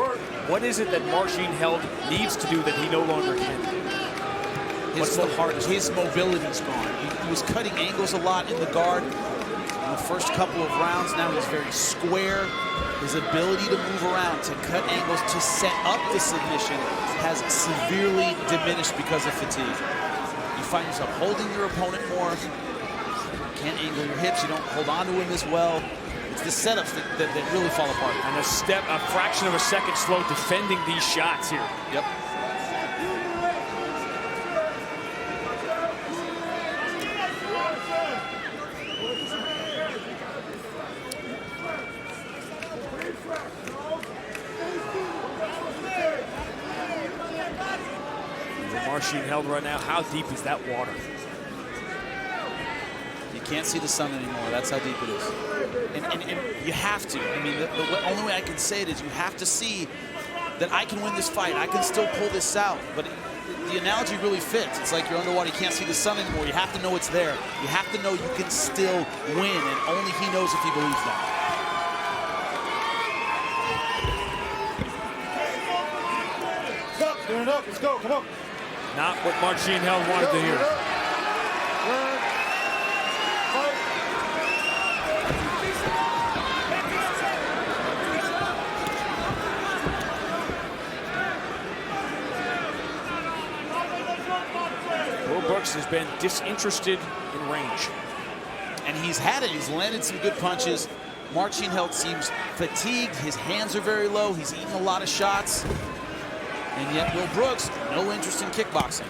what is it that Marcin Held needs to do that he no longer can do? What's the hardest? His mobility's gone. He was cutting angles a lot in the guard in the first couple of rounds. Now he's very square. His ability to move around, to cut angles, to set up the submission has severely diminished because of fatigue. You find yourself holding your opponent more. You can't angle your hips. You don't hold on to him as well. It's the setups that really fall apart. And a fraction of a second slow defending these shots here. Yep. Marcin Held right now. How deep is that water? You can't see the sun anymore. That's how deep it is. And you have to. I mean, the only way I can say it is you have to see that I can win this fight. I can still pull this out. But the analogy really fits. It's like you're underwater. You can't see the sun anymore. You have to know it's there. You have to know you can still win. And only he knows if he believes that. Turn it up. Let's go. Come on. Not what Marcin Held wanted to hear. Brooks has been disinterested in range. And he's had it. He's landed some good punches. Marcin Held seems fatigued. His hands are very low. He's eaten a lot of shots. And yet Will Brooks, no interest in kickboxing.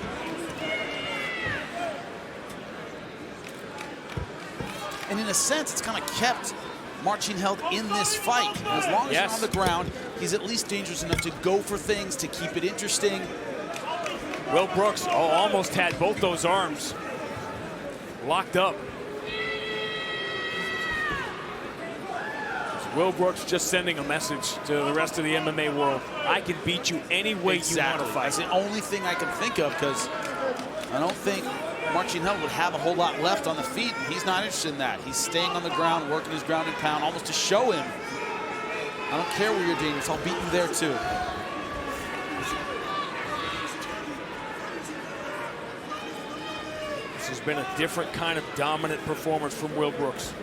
And in a sense, it's kind of kept Marcin Held in this fight. And as long as he's on the ground, he's at least dangerous enough to go for things, to keep it interesting. Will Brooks almost had both those arms locked up. Will Brooks just sending a message to the rest of the MMA world. I can beat you any way you want to fight. That's the only thing I can think of, because I don't think Marcin Held would have a whole lot left on the feet. He's not interested in that. He's staying on the ground, working his ground and pound, almost to show him, I don't care where you're dangerous, I'll beat you there too. This has been a different kind of dominant performance from Will Brooks.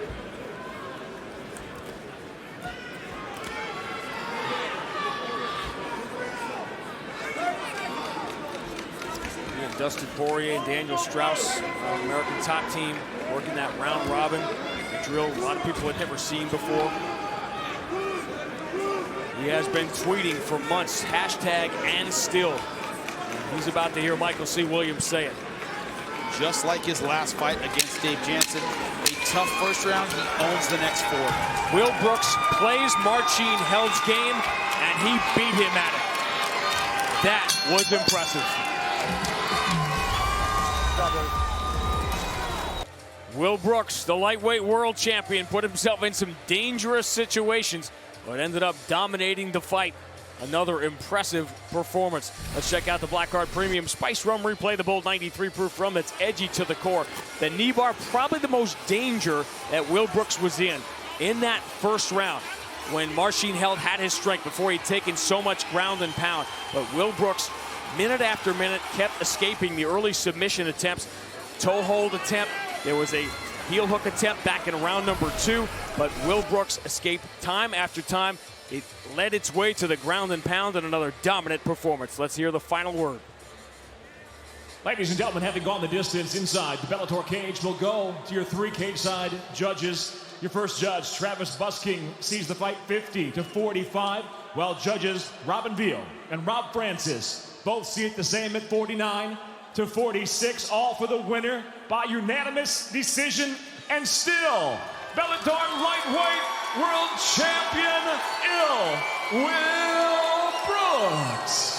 Dustin Poirier and Daniel Straus, American top team, working that round robin, a drill a lot of people had never seen before. He has been tweeting for months, hashtag and still. He's about to hear Michael C. Williams say it. Just like his last fight against Dave Jansen, a tough first round, he owns the next 4. Will Brooks plays Marcin Held's game, and he beat him at it. That was impressive. Will Brooks, the lightweight world champion, put himself in some dangerous situations, but ended up dominating the fight. Another impressive performance. Let's check out the Black Card Premium Spice Rum Replay, the bold 93 proof rum that's edgy to the core. The knee bar, probably the most danger that Will Brooks was in that first round, when Marcin Held had his strength before he'd taken so much ground and pound. But Will Brooks, minute after minute, kept escaping the early submission attempts. Toe hold attempt. There was a heel hook attempt back in round number 2, but Will Brooks escaped time after time. It led its way to the ground and pound and another dominant performance. Let's hear the final word. Ladies and gentlemen, having gone the distance inside the Bellator cage, we'll go to your 3 cage-side judges. Your first judge, Travis Busking, sees the fight 50-45, while judges Robin Veal and Rob Francis both see it the same at 49-46, all for the winner by unanimous decision, and still Bellator lightweight world champion, Will Brooks.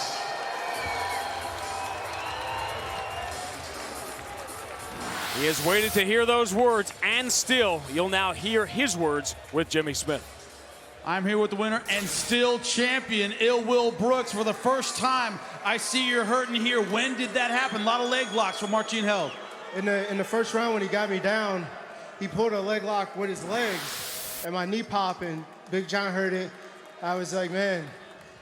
He has waited to hear those words, and still you'll now hear his words with Jimmy Smith. I'm here with the winner and still champion, Will Brooks. For the first time, I see you're hurting here. When did that happen? A lot of leg locks from Marcin Held. In the first round, when he got me down, he pulled a leg lock with his legs, and my knee popped, and Big John heard it. I was like, man,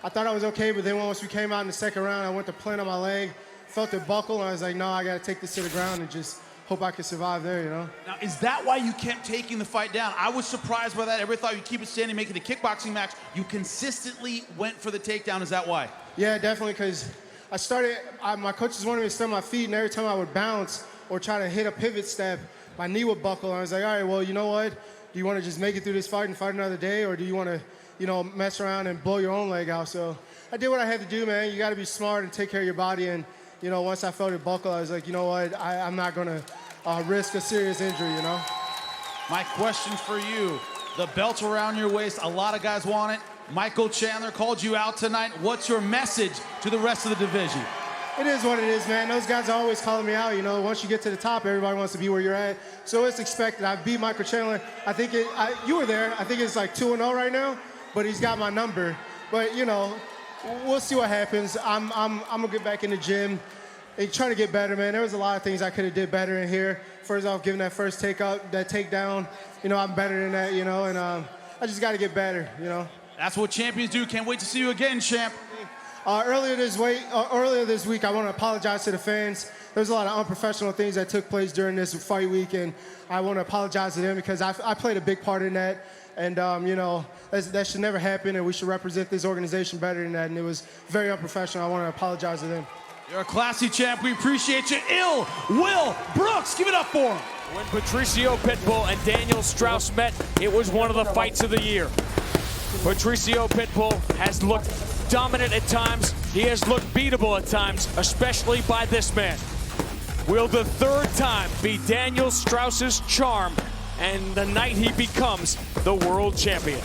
I thought I was okay, but then once we came out in the second round, I went to plant on my leg, felt it buckle, and I was like, no, I got to take this to the ground and just hope I can survive there, you know? Now, is that why you kept taking the fight down? I was surprised by that. Everybody thought you'd keep it standing, make it a kickboxing match. You consistently went for the takedown. Is that why? Yeah, definitely, because my coaches wanted me to stand on my feet, and every time I would bounce or try to hit a pivot step, my knee would buckle. And I was like, all right, well, you know what? Do you want to just make it through this fight and fight another day, or do you want to, mess around and blow your own leg out? So I did what I had to do, man. You got to be smart and take care of your body. And, once I felt it buckle, I was like, you know what? I'm not going to risk a serious injury, My question for you, the belt around your waist, a lot of guys want it. Michael Chandler called you out tonight. What's your message to the rest of the division? It is what it is, man. Those guys are always calling me out. Once you get to the top, everybody wants to be where you're at. So it's expected. I beat Michael Chandler. I think you were there. I think it's like 2-0 right now, but he's got my number. But, we'll see what happens. I'm going to get back in the gym and try to get better, man. There was a lot of things I could have did better in here. First off, giving that first takedown, I'm better than that, and I just got to get better, That's what champions do. Can't wait to see you again, champ. Earlier this week, I want to apologize to the fans. There's a lot of unprofessional things that took place during this fight week, and I want to apologize to them because I played a big part in that. And, that should never happen, and we should represent this organization better than that. And it was very unprofessional. I want to apologize to them. You're a classy champ. We appreciate you. Will Brooks, give it up for him. When Patrício Pitbull and Daniel Straus met, it was one of the fights of the year. Patrício Pitbull has looked dominant at times. He has looked beatable at times, especially by this man. Will the third time be Daniel Straus's charm and the night he becomes the world champion?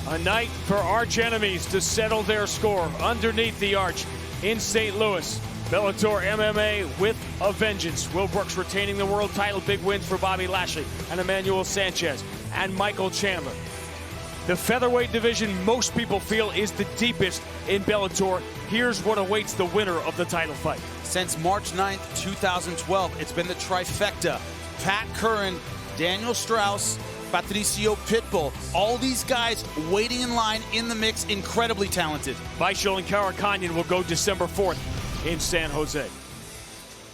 A night for arch enemies to settle their score underneath the arch in St. Louis. Bellator MMA with a vengeance. Will Brooks retaining the world title. Big wins for Bobby Lashley and Emmanuel Sanchez and Michael Chandler. The featherweight division most people feel is the deepest in Bellator. Here's what awaits the winner of the title fight. Since March 9th, 2012, it's been the trifecta. Pat Curran, Daniel Straus, Patrício Pitbull. All these guys waiting in line in the mix, incredibly talented. Vaishal and Cara Kanyan will go December 4th in San Jose.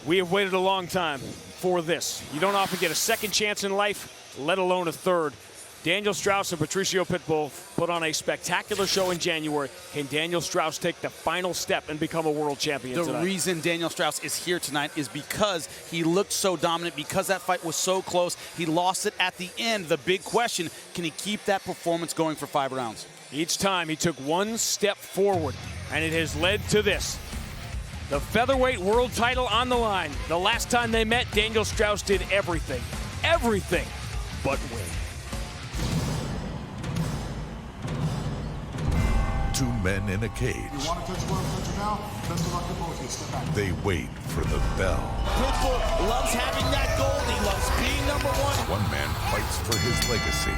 We have waited a long time for this. You don't often get a second chance in life, let alone a third. Daniel Straus and Patrício Pitbull put on a spectacular show in January. Can Daniel Straus take the final step and become a world champion tonight? The reason Daniel Straus is here tonight is because he looked so dominant, because that fight was so close. He lost it at the end. The big question, can he keep that performance going for 5 rounds? Each time he took one step forward, and it has led to this. The featherweight world title on the line. The last time they met, Daniel Straus did everything but win. Two men in a cage. You want to touch well, touch him now. Best of luck to both of you. Step back. They wait for the bell. Pitbull loves having that gold. He loves being number one. One man fights for his legacy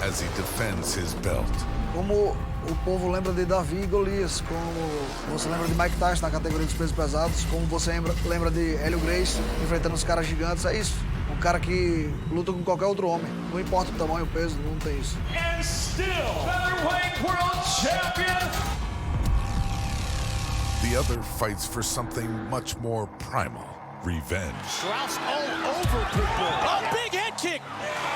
as he defends his belt. Como o povo lembra de Davi e Golias, como você lembra de Mike Tyson na categoria dos pesos pesados, como você lembra de Hélio Gracie enfrentando os caras gigantes, é isso. Um cara que luta com qualquer outro homem. Não importa o tamanho, o peso, não tem isso. And still, featherweight world champion. The other fights for something much more primal. Revenge. Straus all over Pitbull. Oh, big head kick.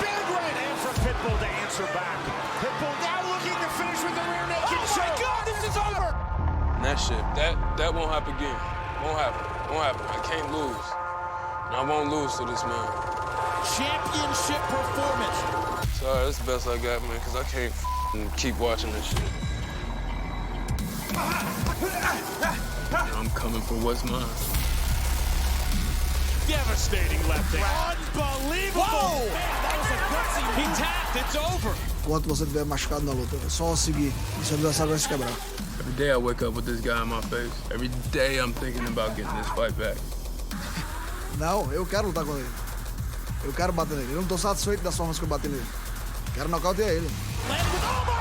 Big right hand from Pitbull to answer back. Pitbull now looking to finish with the rear naked choke. Oh my God, this is over. That shit, that won't happen again. Won't happen. I can't lose. And I won't lose to this man. Championship performance. Sorry, that's the best I got, man, because I can't keep watching this shit. I'm coming for what's mine. Devastating left hand. Unbelievable. Whoa. Man, that was a gutsy move. He tapped. It's over. Enquanto você estiver machucado na luta, é só seguir e seu adversário vai se quebrar. Every day I wake up with this guy in my face. Every day I'm thinking about getting this fight back. Não, eu quero lutar com ele. Eu quero bater nele. Eu não tô satisfeito das formas que eu bati nele. Quero nocautear ele.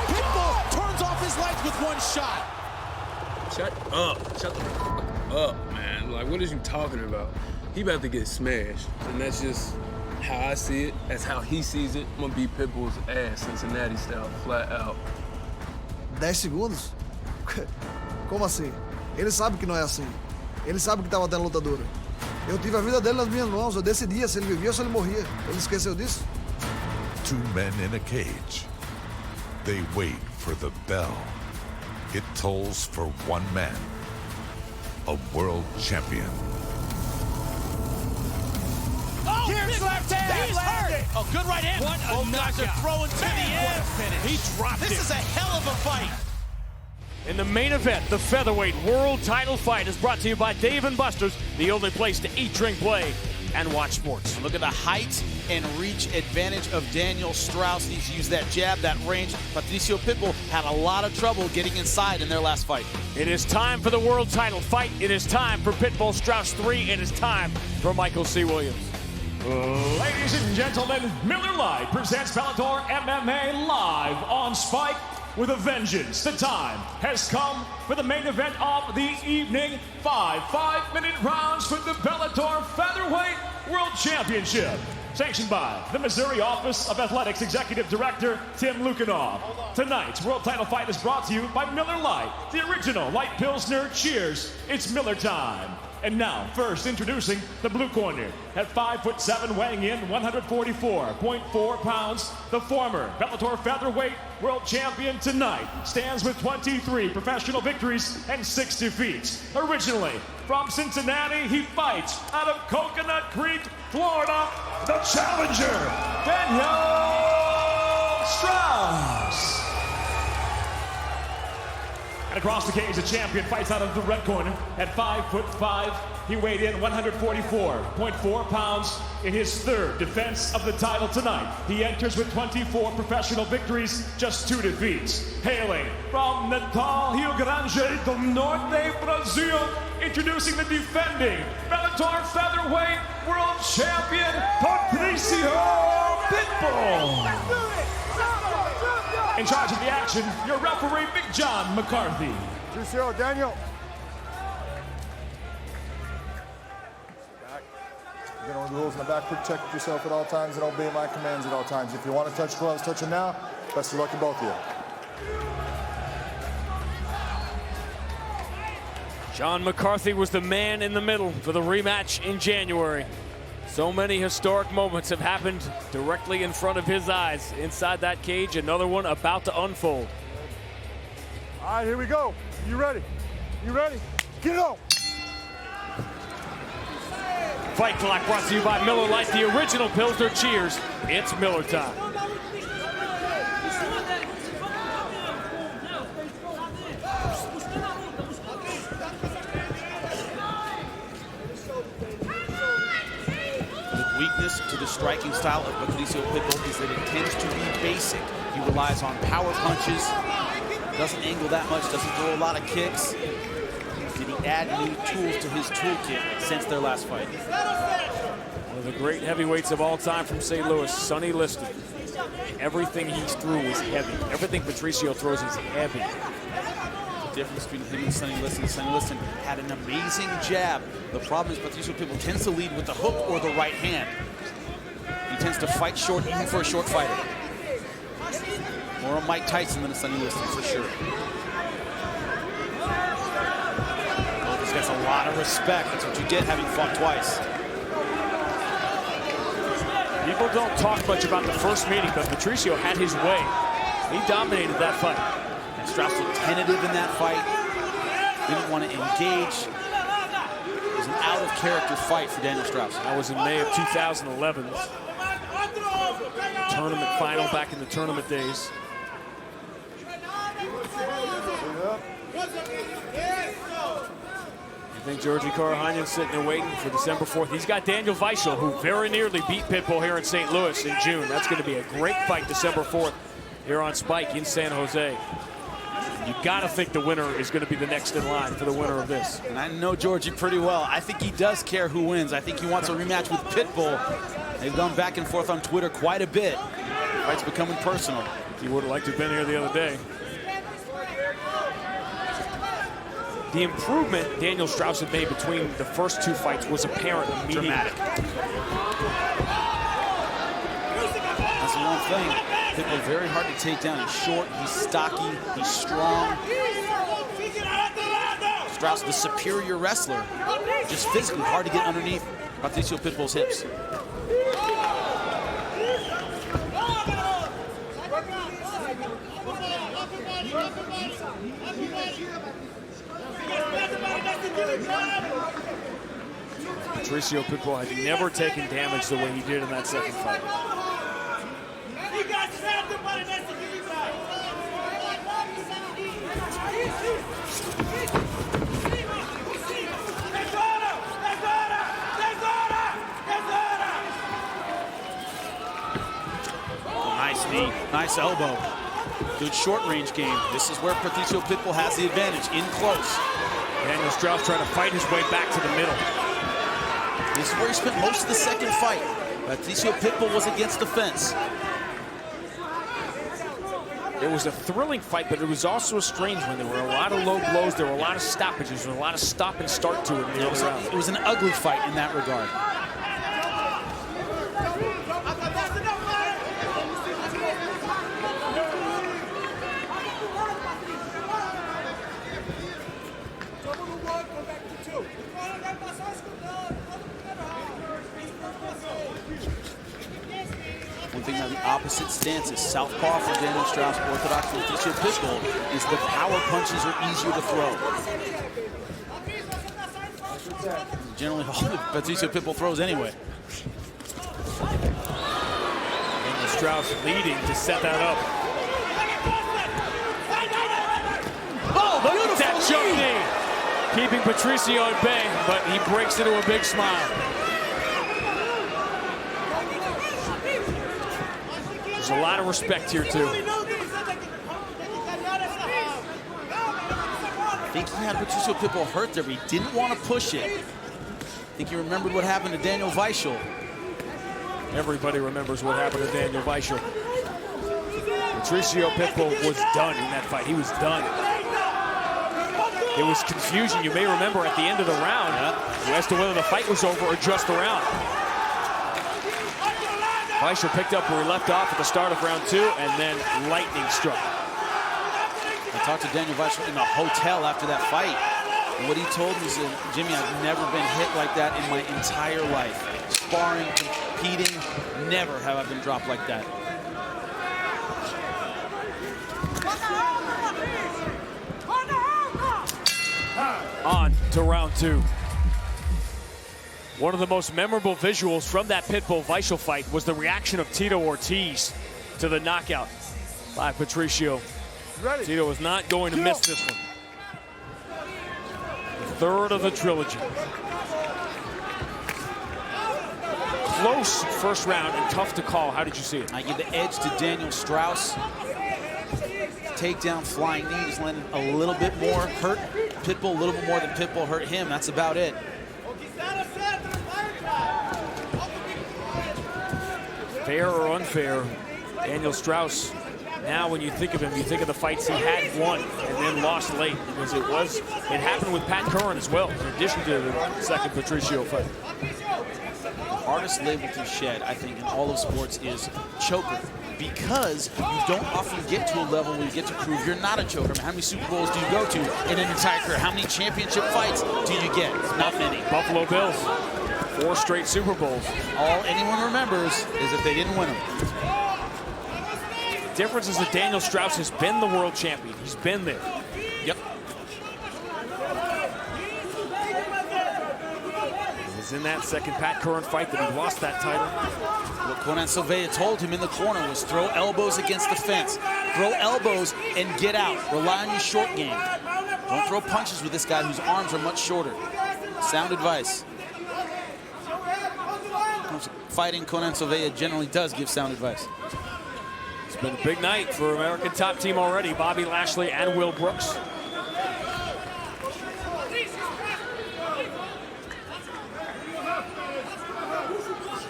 Pitbull turns off his legs with one shot. Shut up. Shut the fuck up, man. Like, what is you talking about? He about to get smashed. And that's just how I see it. That's how he sees it. I'm gonna beat Pitbull's ass, Cincinnati style, flat out. 10 segundos? Como assim? Ele sabe que não é assim. Ele sabe que tava tendo luta dura. Eu tive a vida dele nas minhas mãos. Eu decidia se ele vivia ou se ele morria. Ele esqueceu disso? Two men in a cage. They wait for the bell. It tolls for one man. A world champion. Oh, here's left hand. He's hurt. Oh, good right hand. What a knockout. Throwing to the end. He dropped it. This is a hell of a fight. In the main event, the featherweight world title fight is brought to you by Dave & Buster's, the only place to eat, drink, play, and watch sports. Look at the height and reach advantage of Daniel Straus. He's used that jab, that range. Patrício Pitbull had a lot of trouble getting inside in their last fight. It is time for the world title fight. It is time for Pitbull Straus 3. It is time for Michael C. Williams. Ladies and gentlemen, Miller Lite presents Bellator MMA live on Spike with a vengeance. The time has come for the main event of the evening. 5-minute rounds for the Bellator Featherweight World Championship. Sanctioned by the Missouri Office of Athletics Executive Director Tim Lukanov. Tonight's world title fight is brought to you by Miller Lite, the original light Pilsner. Cheers, it's Miller time. And now, first introducing the blue corner. At 5'7", weighing in 144.4 pounds, the former Bellator featherweight world champion tonight stands with 23 professional victories and 6 defeats. Originally from Cincinnati, he fights out of Coconut Creek, Florida, the challenger, Daniel Straus. And across the cage, the champion fights out of the red corner. At 5'5", he weighed in 144.4 pounds in his 3rd defense of the title tonight. He enters with 24 professional victories, just 2 defeats. Hailing from Natal, Rio Grande do Norte, Brazil, introducing the defending Bellator featherweight world champion, Patrício Pitbull. In charge of the action, your referee, Big John McCarthy. 2-0, Daniel. Again, on the rules in the back, protect yourself at all times and obey my commands at all times. If you want to touch gloves, touch them now. Best of luck to both of you. John McCarthy was the man in the middle for the rematch in January. So many historic moments have happened directly in front of his eyes. Inside that cage, another one about to unfold. All right, here we go. You ready? You ready? Get it on. Fight Clock brought to you by Miller Lite, the original Pilsner cheers. It's Miller time. Weakness to the striking style of Patrício Pitbull is that it tends to be basic. He relies on power punches, doesn't angle that much, doesn't throw a lot of kicks. Did he add new tools to his toolkit since their last fight? One of the great heavyweights of all time from St. Louis, Sonny Liston. Everything he threw is heavy. Everything Patrício throws is heavy. The difference between him and Sonny Liston. Sonny Liston had an amazing jab. The problem is Patrício Pitbull tends to lead with the hook or the right hand. He tends to fight short, even for a short fighter. More on Mike Tyson than a Sonny Liston, for sure. Oh, this guy's a lot of respect. That's what you get having fought twice. People don't talk much about the first meeting, but Patrício had his way. He dominated that fight. And Straus looked tentative in that fight. Didn't want to engage. It was an out-of-character fight for Daniel Straus. That was in May of 2011. Tournament final back in the tournament days. I think Georgie Karahanyan's sitting there waiting for December 4th. He's got Daniel Weichel, who very nearly beat Pitbull here in St. Louis in June. That's going to be a great fight December 4th here on Spike in San Jose. You got to think the winner is going to be the next in line for the winner of this. And I know Georgie pretty well. I think he does care who wins. I think he wants a rematch with Pitbull. They've gone back and forth on Twitter quite a bit. The fight's becoming personal. He would have liked to have been here the other day. The improvement Daniel Straus had made between the first 2 fights was apparent immediately. Dramatic. That's the one thing. Pitbull very hard to take down. He's short, he's stocky, he's strong. Straus, the superior wrestler. Just physically hard to get underneath Patrício Pitbull's hips. Patrício Pitbull had never taken damage the way he did in that second fight. Nice knee, nice elbow. Good short-range game. This is where Patrício Pitbull has the advantage, in close. Daniel Straus trying to fight his way back to the middle. This is where he spent most of the second fight. Patrício Pitbull was against the fence. It was a thrilling fight, but it was also a strange one. There were a lot of low blows. There were a lot of stoppages. There were a lot of stop and start to it in the other round. It was an ugly fight in that regard. think now the opposite stance is southpaw for Daniel Straus, orthodox for Patrício Pitbull, is the power punches are easier to throw. Generally, all that Patrício Pitbull throws anyway. Daniel Straus leading to set that up. Oh, look at that jump knee. Keeping Patrício at bay, but he breaks into a big smile. There's a lot of respect here, too. I think he had Patrício Pitbull hurt there, but he didn't want to push it. I think he remembered what happened to Daniel Weichel. Everybody remembers what happened to Daniel Weichel. Patrício Pitbull was done in that fight. He was done. There was confusion, you may remember, at the end of the round as to whether the fight was over or just around. Weichel picked up where he left off at the start of round 2, and then lightning struck. I talked to Daniel Weichel in the hotel after that fight. And what he told me is, Jimmy, I've never been hit like that in my entire life. Sparring, competing, never have I been dropped like that. On to round 2. One of the most memorable visuals from that Pitbull-Weichel fight was the reaction of Tito Ortiz to the knockout by Patrício. Tito was not going to miss this one. The third of the trilogy. Close first round and tough to call. How did you see it? I give the edge to Daniel Straus. Takedown, flying knee, just landed a little bit more. Hurt Pitbull a little bit more than Pitbull hurt him. That's about it. Fair or unfair, Daniel Straus, now when you think of him, you think of the fights he had won and then lost late, because it happened with Pat Curran as well, in addition to the second Patrício fight. The hardest label to shed, I think, in all of sports is choker, because you don't often get to a level where you get to prove you're not a choker. I mean, how many Super Bowls do you go to in an entire career? How many championship fights do you get? Not many. Buffalo Bills, 4 straight Super Bowls. All anyone remembers is that they didn't win them. The difference is that Daniel Straus has been the world champion. He's been there. Yep. It was in that second Pat Curran fight that he lost that title. What Conan Silveira told him in the corner was throw elbows against the fence. Throw elbows and get out. Rely on your short game. Don't throw punches with this guy whose arms are much shorter. Sound advice. Fighting, Conan Silveira generally does give sound advice. It's been a big night for American top team already. Bobby Lashley and Will Brooks.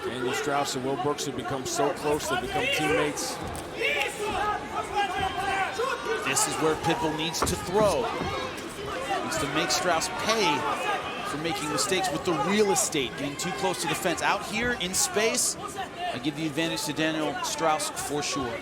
Daniel Straus and Will Brooks have become so close, they've become teammates. This is where Pitbull needs to throw. Needs to make Straus pay for making mistakes with the real estate, getting too close to the fence. Out here in space, I give the advantage to Daniel Straus for sure.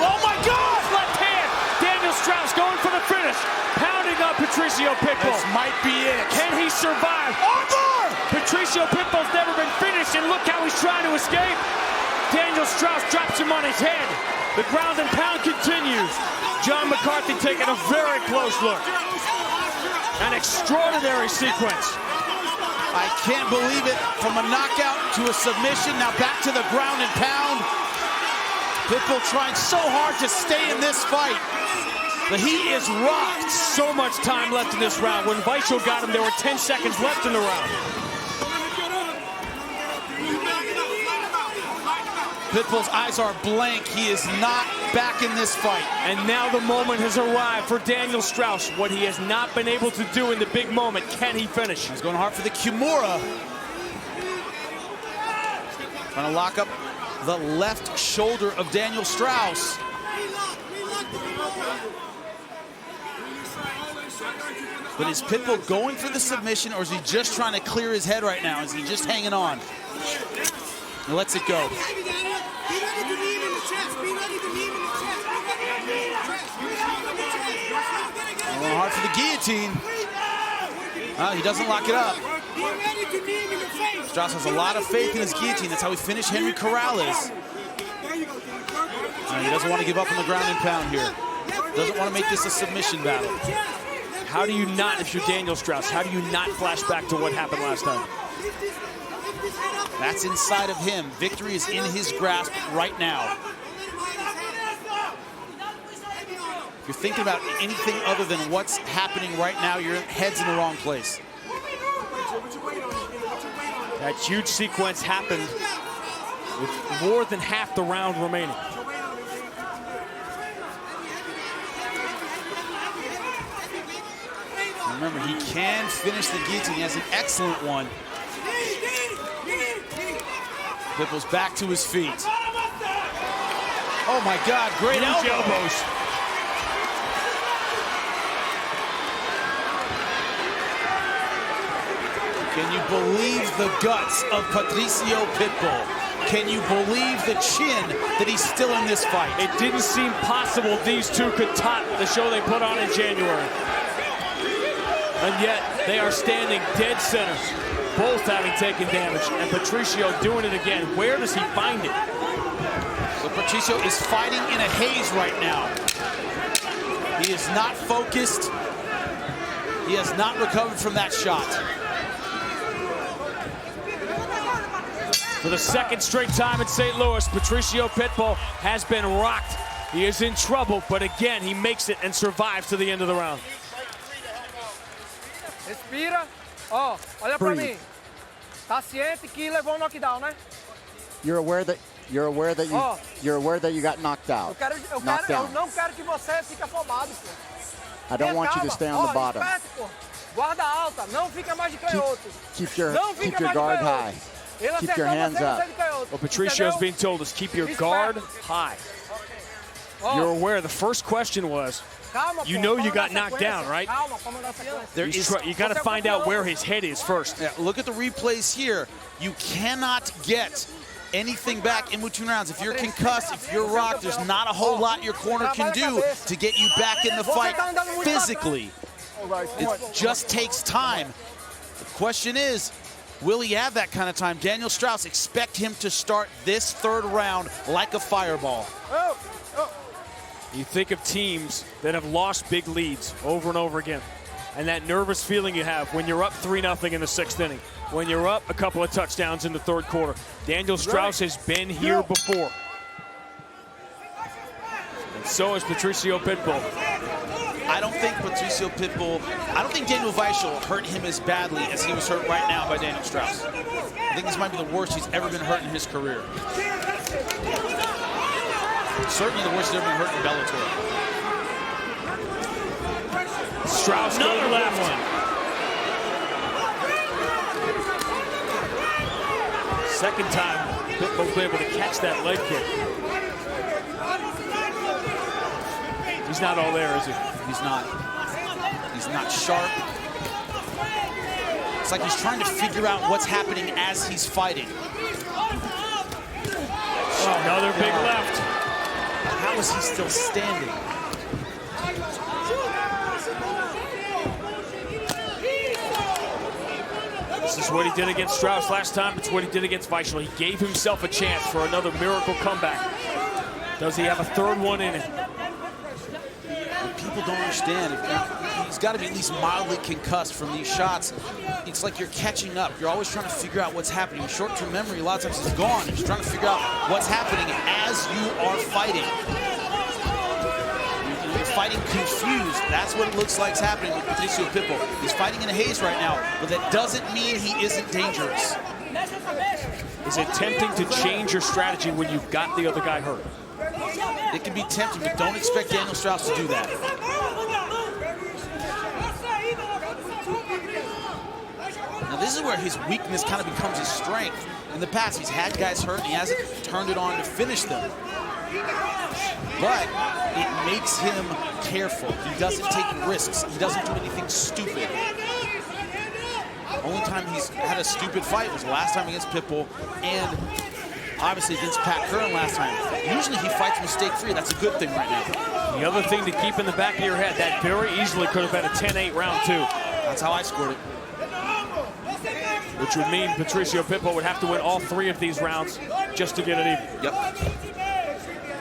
Oh my God! Left hand! Daniel Straus going for the finish. Pounding up Patrício Pitbull. This might be it. Can he survive? Over! Patrício Pitbull's never been finished, and look how he's trying to escape. Daniel Straus drops him on his head. The ground and pound continues. John McCarthy taking a very close look. An extraordinary sequence. I can't believe it. From a knockout to a submission, now back to the ground and pound. Pitbull trying so hard to stay in this fight, but he is rocked. So much time left in this round. When Weichel got him, there were 10 seconds left in the round. Pitbull's eyes are blank. He is not back in this fight. And now the moment has arrived for Daniel Straus. What he has not been able to do in the big moment, can he finish? He's going hard for the Kimura. Trying to lock up the left shoulder of Daniel Straus. But is Pitbull going for the submission, or is he just trying to clear his head right now? Is he just hanging on? He lets it go. Going hard for the guillotine. He doesn't lock it up. Straus has a lot of faith in his guillotine. That's how he finished Henry Corrales. He doesn't want to give up on the ground and pound here. Doesn't want to make this a submission battle. How do you not, if you're Daniel Straus, how do you not flash back to what happened last time? That's inside of him. Victory is in his grasp right now. If you're thinking about anything other than what's happening right now, your head's in the wrong place. That huge sequence happened with more than half the round remaining. Remember, he can finish the guillotine. He has an excellent one. Pitbull's back to his feet. Oh my God, great elbows. Can you believe the guts of Patrício Pitbull? Can you believe the chin that he's still in this fight? It didn't seem possible these two could top the show they put on in January. And yet, they are standing dead center, both having taken damage, and Patrício doing it again. Where does he find it? So Patrício is fighting in a haze right now. He is not focused. He has not recovered from that shot. For the second straight time in St. Louis, Patrício Pitbull has been rocked. He is in trouble, but again, he makes it and survives to the end of the round. Respira. Ó, olha pra mim. Tá ciente que levou um knockdown, né? You're aware that you got knocked out. Eu não quero que você fique afobado, pô. I don't want you to stay on the bottom. Espete, pô. Guarda alta, não fica mais de canhoto. Keep your guard high. Keep your hands up. What Patricio's being told is keep your guard high. You're aware the first question was, you know you got knocked down, right? You got to find out where his head is first. Yeah, look at the replays here. You cannot get anything back in between rounds. If you're concussed, if you're rocked, there's not a whole lot your corner can do to get you back in the fight physically. It just takes time. The question is, will he have that kind of time? Daniel Straus, expect him to start this third round like a fireball. You think of teams that have lost big leads over and over again, and that nervous feeling you have when you're up 3-0 in the 6th inning, when you're up a couple of touchdowns in the 3rd quarter. Daniel Straus has been here before. And so has Patrício Pitbull. I don't think Daniel Weichel hurt him as badly as he was hurt right now by Daniel Straus. I think this might be the worst he's ever been hurt in his career. Certainly the worst he's ever been hurt in Bellator. Straus, another left one. Second time, Pitbull's been able to catch that leg kick. He's not all there, is he? He's not. He's not sharp. It's like he's trying to figure out what's happening as he's fighting. Oh, another big left. How is he still standing? This is what he did against Straus last time. It's what he did against Weichel. He gave himself a chance for another miracle comeback. Does he have a third one in it? What people don't understand, he's got to be at least mildly concussed from these shots. It's like you're catching up. You're always trying to figure out what's happening. Short-term memory, a lot of times, is gone. You're just trying to figure out what's happening as you are fighting. You're fighting confused. That's what it looks like is happening with Patrício Pitbull. He's fighting in a haze right now, but that doesn't mean he isn't dangerous. Is it tempting to change your strategy when you've got the other guy hurt? It can be tempting, but don't expect Daniel Straus to do that. Now this is where his weakness kind of becomes his strength. In the past, he's had guys hurt and he hasn't turned it on to finish them. But it makes him careful. He doesn't take risks. He doesn't do anything stupid. Only time he's had a stupid fight was last time against Pitbull and obviously against Pat Curran last time. Usually he fights mistake-free. That's a good thing right now. The other thing to keep in the back of your head, that very easily could have been a 10-8 round too. That's how I scored it. which would mean Patrício Pitbull would have to win all 3 of these rounds just to get it even. Yep.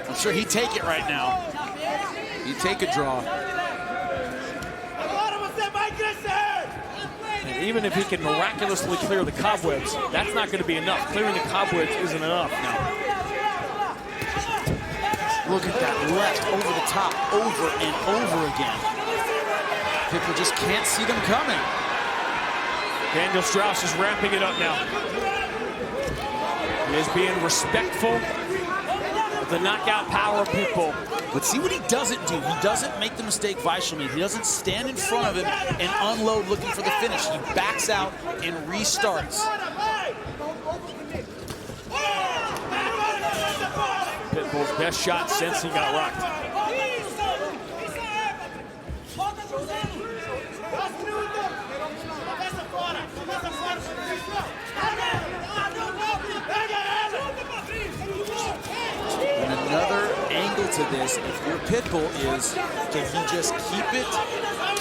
I'm sure he'd take it right now. He'd take a draw. And even if he can miraculously clear the cobwebs, that's not going to be enough. Clearing the cobwebs isn't enough. No. Look at that left over the top, over and over again. Pitbull just can't see them coming. Daniel Straus is ramping it up now. He is being respectful of the knockout power of Pitbull. But see what he doesn't do. He doesn't make the mistake Weichel made. He doesn't stand in front of him and unload looking for the finish. He backs out and restarts. Pitbull's best shot since he got rocked. And another angle to this, if you're Pitbull, is can he just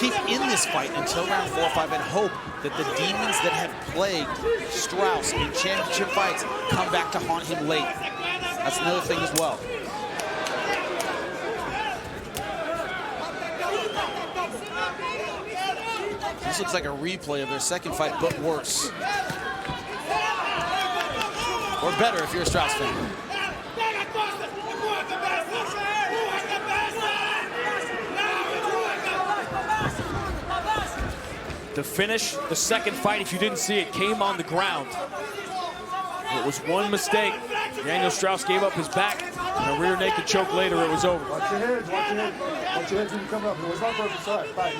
keep in this fight until round 4 or 5 and hope that the demons that have plagued Straus in championship fights come back to haunt him late. That's another thing as well. This looks like a replay of their second fight, but worse. Or better if you're a Straus fan. The finish, the second fight, if you didn't see it, came on the ground. It was one mistake. Daniel Straus gave up his back, and a rear naked choke later, it was over. Watch your heads, watch your heads. Watch your heads when you come up. It was not perfect. All right, fight.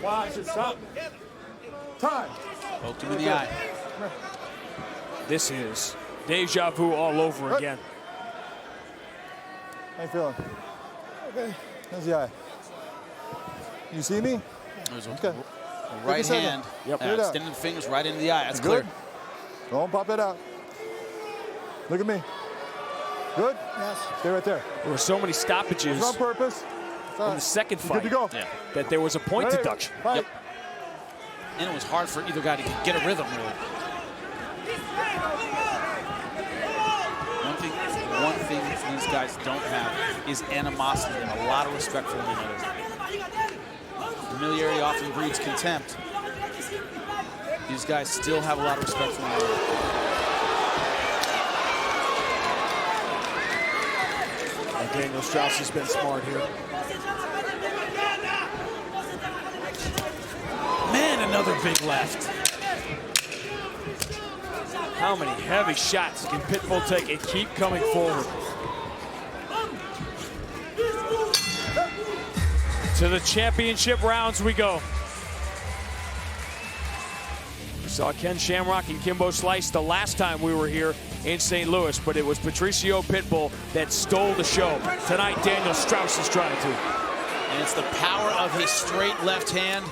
Watch it, stop. Time. Poked him in the eye. This is deja vu all over again. How you feeling? Okay. How's the eye? You see me? Okay. Right hand. Yep. Extending the fingers right into the eye. That's clear. Don't pop that out. Look at me. Good? Yes. Stay right there. There were so many stoppages on purpose. in the second fight good to go. that there was a point deduction. Yep. And it was hard for either guy to get a rhythm, really. One thing these guys don't have is animosity and a lot of respect for one another. Familiarity often breeds contempt. These guys still have a lot of respect for one another. And Daniel Straus has been smart here. Man, another big left. How many heavy shots can Pitbull take and keep coming forward? To the championship rounds we go. We saw Ken Shamrock and Kimbo Slice the last time we were here in St. Louis, but it was Patrício Pitbull that stole the show. Tonight, Daniel Straus is trying to. And it's the power of his straight left hand.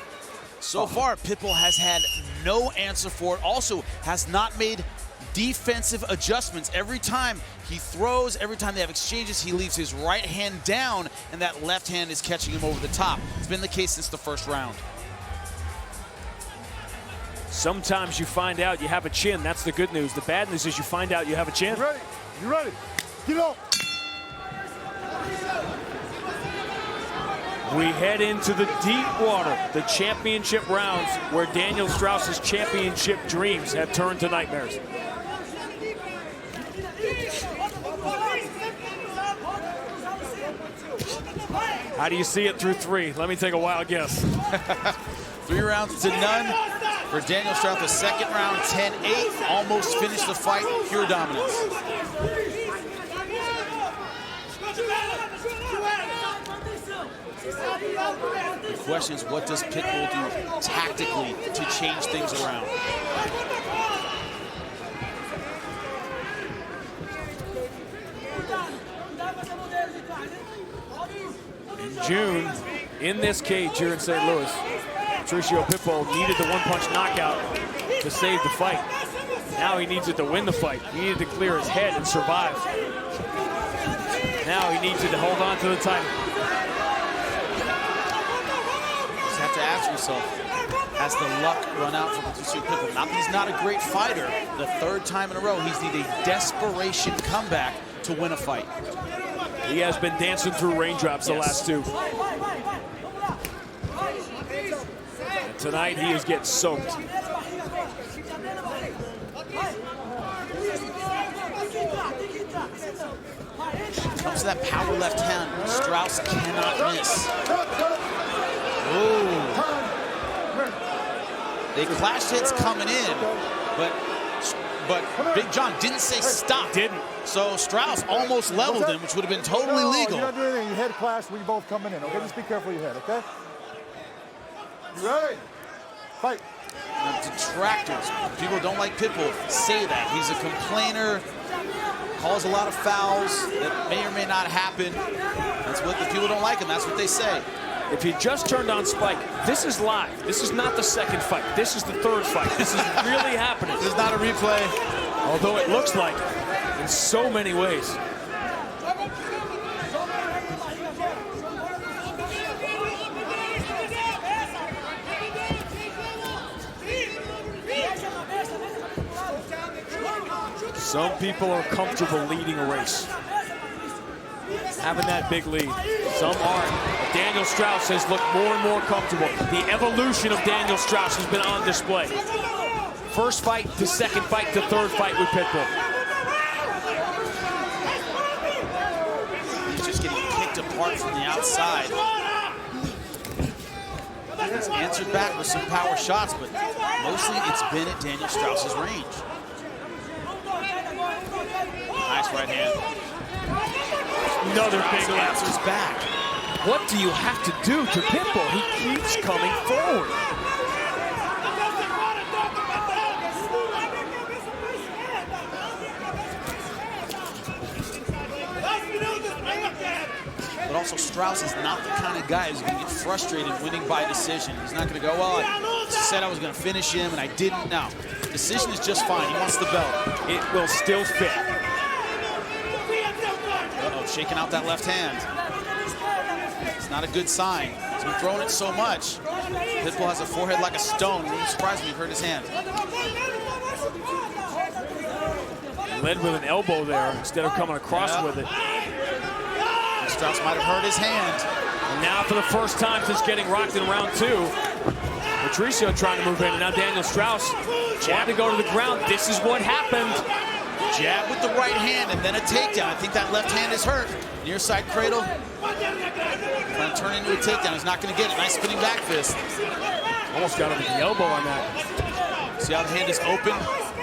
So far, Pitbull has had no answer for it. Also, has not made defensive adjustments. Every time he throws, every time they have exchanges, he leaves his right hand down, and that left hand is catching him over the top. It's been the case since the first round. Sometimes you find out you have a chin. That's the good news. The bad news is you find out you have a chin. You ready? You ready? Get up. We head into the deep water, the championship rounds, where Daniel Straus's championship dreams have turned to nightmares. How do you see it through 3? Let me take a wild guess. 3 rounds to none for Daniel Straus. The second round, 10-8. Almost finished the fight, pure dominance. The question is, what does Pitbull do tactically to change things around? In June, in this cage here in St. Louis, Patrício Pitbull needed the one-punch knockout to save the fight. Now he needs it to win the fight. He needed to clear his head and survive. Now he needs to hold on to the title. You just have to ask yourself, has the luck run out for Patrício Pitbull? Not that he's not a great fighter. The third time in a row, he's needed a desperation comeback to win a fight. He has been dancing through raindrops the last two. And tonight, he is getting soaked. Comes to that power left hand. Straus cannot miss. Ooh. They clashed hits coming in, but Big John didn't say stop. Didn't. So Straus almost leveled him, which would have been totally legal. You're not doing anything. Your head clashed when you both coming in, okay? Just be careful of your head, okay? You ready? Fight. Now, detractors, people who don't like Pitbull, say that. He's a complainer, calls a lot of fouls that may or may not happen. That's what the people don't like him. That's what they say. If you just turned on Spike, this is live. This is not the second fight. This is the third fight. This is really happening. This is not a replay. Although it looks like in so many ways. Some people are comfortable leading a race, having that big lead. Some aren't. But Daniel Straus has looked more and more comfortable. The evolution of Daniel Straus has been on display. First fight to second fight to third fight with Pitbull. He's just getting kicked apart from the outside. He's answered back with some power shots, but mostly it's been at Daniel Straus's range. Nice right hand. Another big answers back. What do you have to do to Pitbull? He keeps coming forward. But also Straus is not the kind of guy who's going to get frustrated winning by decision. He's not going to go, well, I said I was going to finish him and I didn't. No, decision is just fine. He wants the belt. It will still fit. Uh-oh, shaking out that left hand. It's not a good sign. He's been throwing it so much. Pitbull has a forehead like a stone. It wouldn't surprise me if he hurt his hand. Led with an elbow there instead of coming across with it. Straus might have hurt his hand. And now for the first time since getting rocked in round two, Patrício trying to move in, and now Daniel Straus wanted to go to the ground. This is what happened. Jab with the right hand and then a takedown. I think that left hand is hurt. Near side cradle. Trying to turn into a takedown. He's not going to get it. Nice spinning back fist. Almost got him with the elbow on that. See how the hand is open?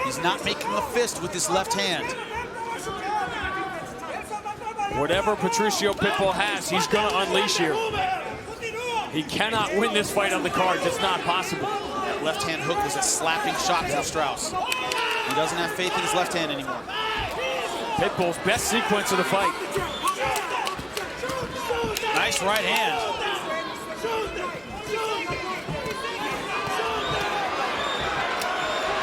He's not making a fist with this left hand. Whatever Patrício Pitbull has, he's going to unleash here. He cannot win this fight on the cards. It's not possible. That left hand hook was a slapping shot for Straus. He doesn't have faith in his left hand anymore. Pitbull's best sequence of the fight. Nice right hand.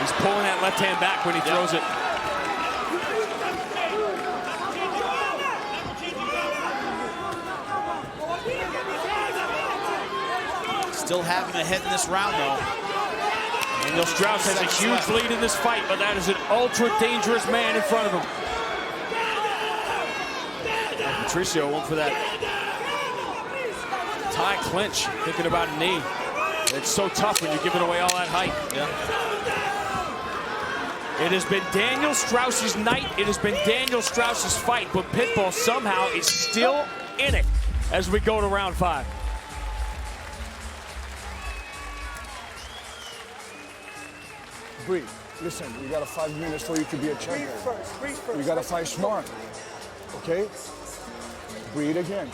He's pulling that left hand back when he throws it. Still have him ahead in this round, though. Daniel Straus has a huge lead in this fight, but that is an ultra-dangerous man in front of him. Patrício went for that tie clinch, thinking about a knee. It's so tough when you're giving away all that height. Yeah. It has been Daniel Straus's night. It has been Daniel Straus's fight, but Pitbull somehow is still in it as we go to round 5. Breathe. Listen, we got 5 minutes for you to be a champion. We got to fight smart. Okay? Breathe again.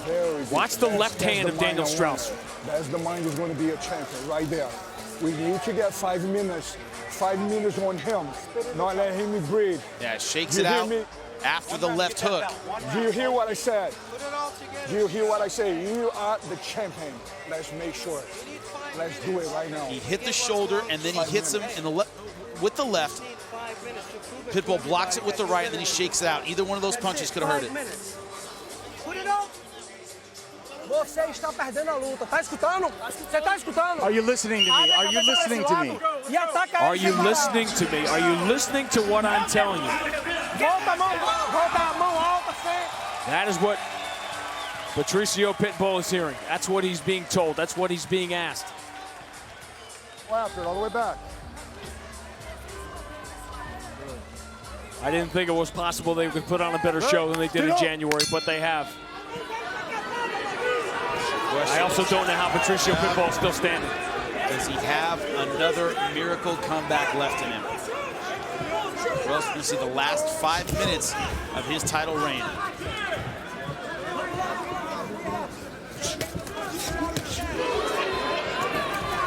Very good. Watch the left hand of Daniel Straus. That's the mind who's going to be a champion right there. We need to get 5 minutes. 5 minutes on him. Not let him breathe. Yeah, shakes it out after the left hook. Do you hear what I said? Do you hear what I say? You are the champion. Let's make sure. Let's do it right now. He hit the shoulder, and then he hits him in the with the left. Pitbull blocks it with the right, and then he shakes it out. Either one of those punches could have hurt it. Você está perdendo a luta. Tá escutando? Você tá escutando? Are you listening to me? Are you listening to me? Are you listening to me? Are you listening to what I'm telling you? Volta a mão alta, That is what Patrício Pitbull is hearing. That's what he's being told. That's what he's being asked. Go after it all the way back. I didn't think it was possible they could put on a better show than they did in January, but they have. I also don't know how Patrício Pitbull is still standing. Does he have another miracle comeback left in him? Or else we see the last 5 minutes of his title reign.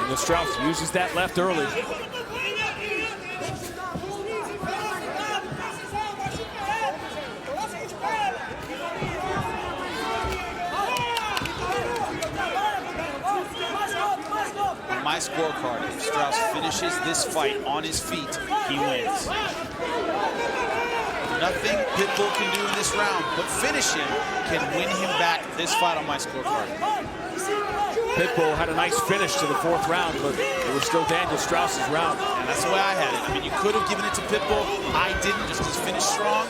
Daniel Straus uses that left early. My scorecard, if Straus finishes this fight on his feet, he wins. Nothing Pitbull can do in this round, but finish him can win him back this fight on my scorecard. Pitbull had a nice finish to the 4th round, but it was still Daniel Straus's round. And that's the way I had it. I mean, you could have given it to Pitbull. I didn't, just to finish strong.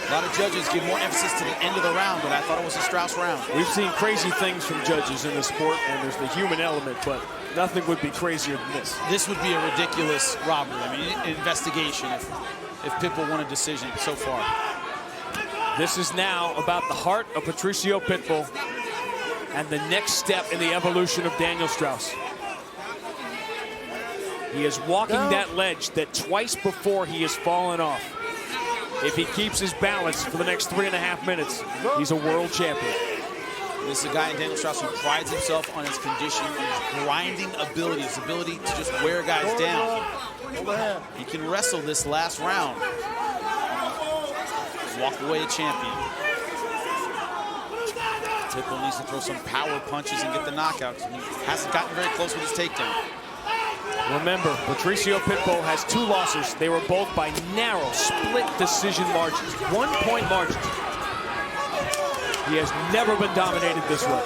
A lot of judges give more emphasis to the end of the round, but I thought it was a Straus round. We've seen crazy things from judges in the sport, and there's the human element, but nothing would be crazier than this. This would be a ridiculous robbery. I mean, investigation if Pitbull won a decision so far. This is now about the heart of Patrício Pitbull and the next step in the evolution of Daniel Straus. He is walking that ledge that twice before he has fallen off. If he keeps his balance for the next 3.5 minutes, he's a world champion. This is a guy in Daniel Straus who prides himself on his conditioning, his grinding ability, his ability to just wear guys down. He can wrestle this last round. Walk away a champion. Pitbull needs to throw some power punches and get the knockouts. He hasn't gotten very close with his takedown. Remember, Patrício Pitbull has 2 losses. They were both by narrow, split decision margins, 1-point margins. He has never been dominated this way.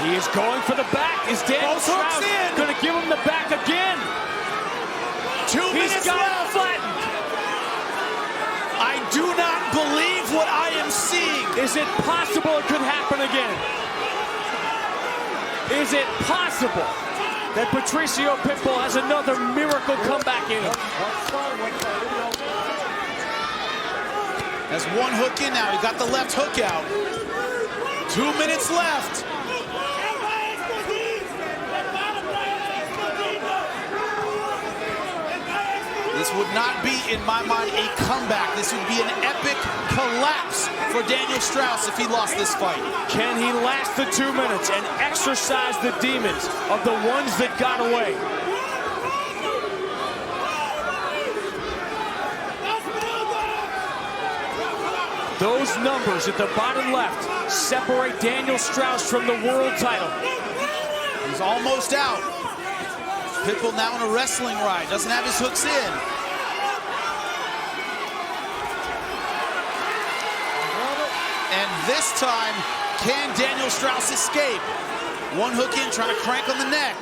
He is going for the back. Is Daniel Straus going to give him the back again? 2 minutes left. Flattened. I do not believe what I am seeing. Is it possible it could happen again? Is it possible that Patrício Pitbull has another miracle comeback in him? That's 1 hook in now. He got the left hook out. 2 minutes left. This would not be, in my mind, a comeback. This would be an epic collapse for Daniel Straus if he lost this fight. Can he last the 2 minutes and exercise the demons of the ones that got away? Those numbers at the bottom left separate Daniel Straus from the world title. He's almost out. Pitbull now on a wrestling ride. Doesn't have his hooks in. And this time, can Daniel Straus escape? 1 hook in, trying to crank on the neck.